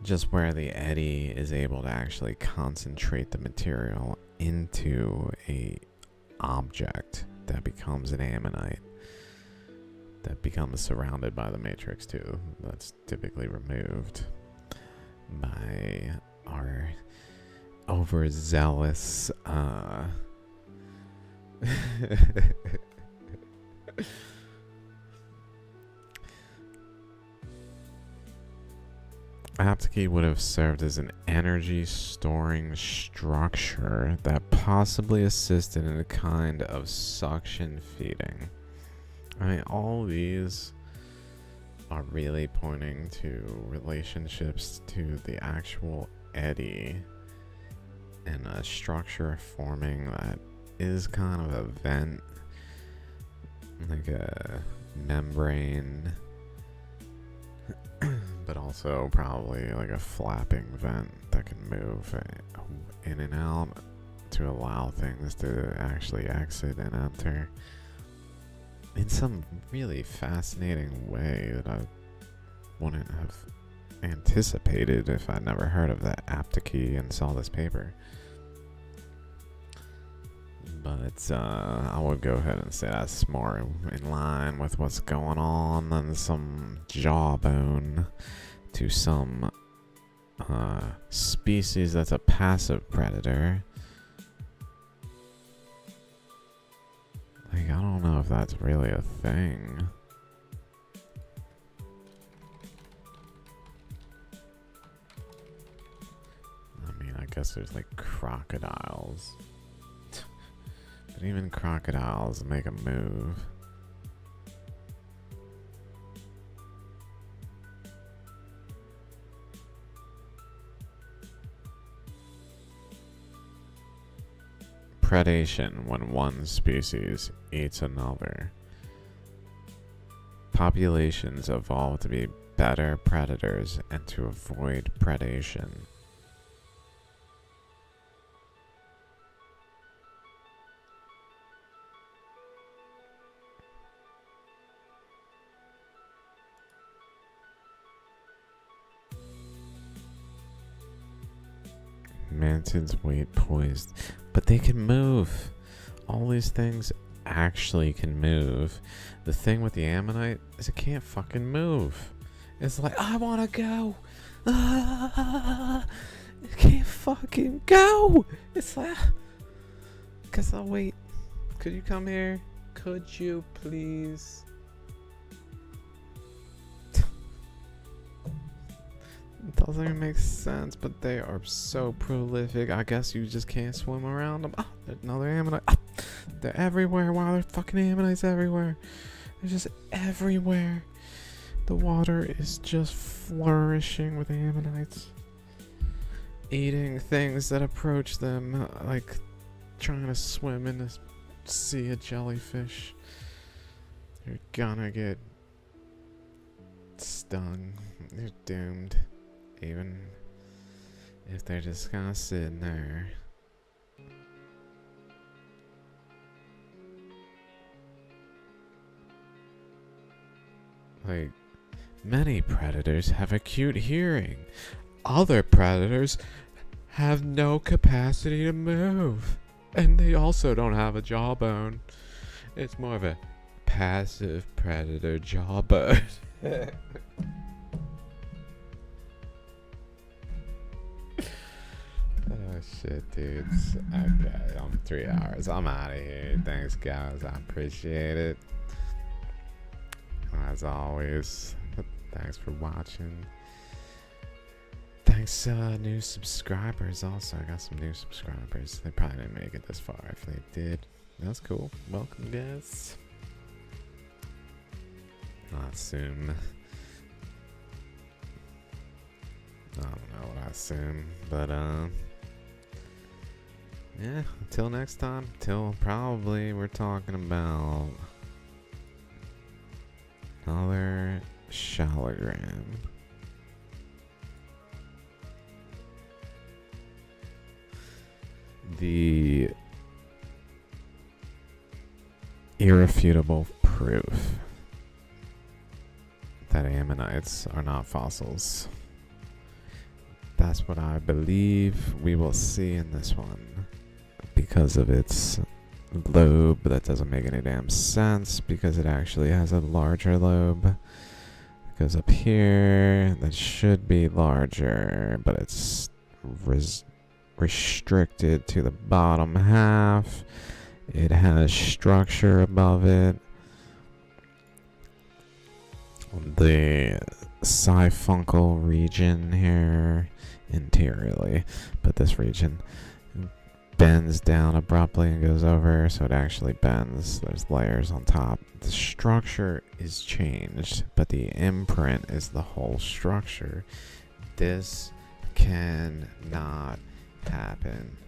just where the eddy is able to actually concentrate the material into a object that becomes an ammonite. that becomes surrounded by the matrix too. That's typically removed by our overzealous Aptiki would have served as an energy storing structure that possibly assisted in a kind of suction feeding. I mean, all these are really pointing to relationships to the actual eddy and a structure forming that is kind of a vent, like a membrane, but also probably like a flapping vent that can move in and out to allow things to actually exit and enter in some really fascinating way that I wouldn't have anticipated if I'd never heard of that Aptiki and saw this paper. But I would go ahead and say that's more in line with what's going on than some jawbone to some species that's a passive predator. Like, I don't know if that's really a thing. I mean, I guess there's like crocodiles. But even crocodiles make a move. Predation when one species eats another. Populations evolve to be better predators and to avoid predation. Mantids wait poised, but they can move. All these things actually can move. The thing with the ammonite is it can't fucking move. It's like, I wanna go. It can't fucking go. It's like, guess I'll wait. Could you come here? Could you please? It doesn't even make sense, but they are so prolific. I guess you just can't swim around them. Ah, there's another ammonite. Ah, they're everywhere. Wow, there's fucking ammonites everywhere. They're just everywhere. The water is just flourishing with ammonites. Eating things that approach them, like trying to swim in a sea of jellyfish. You're gonna get stung. You're doomed. Even if they're just kind of sitting there. Like, many predators have acute hearing. Other predators have no capacity to move. And they also don't have a jawbone. It's more of a passive predator jawbone. Oh shit, dudes. Okay, I'm 3 hours. I'm out of here. Thanks, guys. I appreciate it. As always, thanks for watching. Thanks, new subscribers. Also, I got some new subscribers. They probably didn't make it this far. If they did, that's cool. Welcome, guys. I assume. I don't know what I assume, but yeah, until next time, till probably we're talking about another shallogram. The irrefutable proof that ammonites are not fossils. That's what I believe we will see in this one because of its lobe. That doesn't make any damn sense because it actually has a larger lobe. It goes up here. That should be larger, but it's restricted to the bottom half. It has structure above it. The siphuncle region here interiorly, but this region bends down abruptly and goes over, so it actually bends. There's layers on top. The structure is changed, but the imprint is the whole structure. This cannot happen.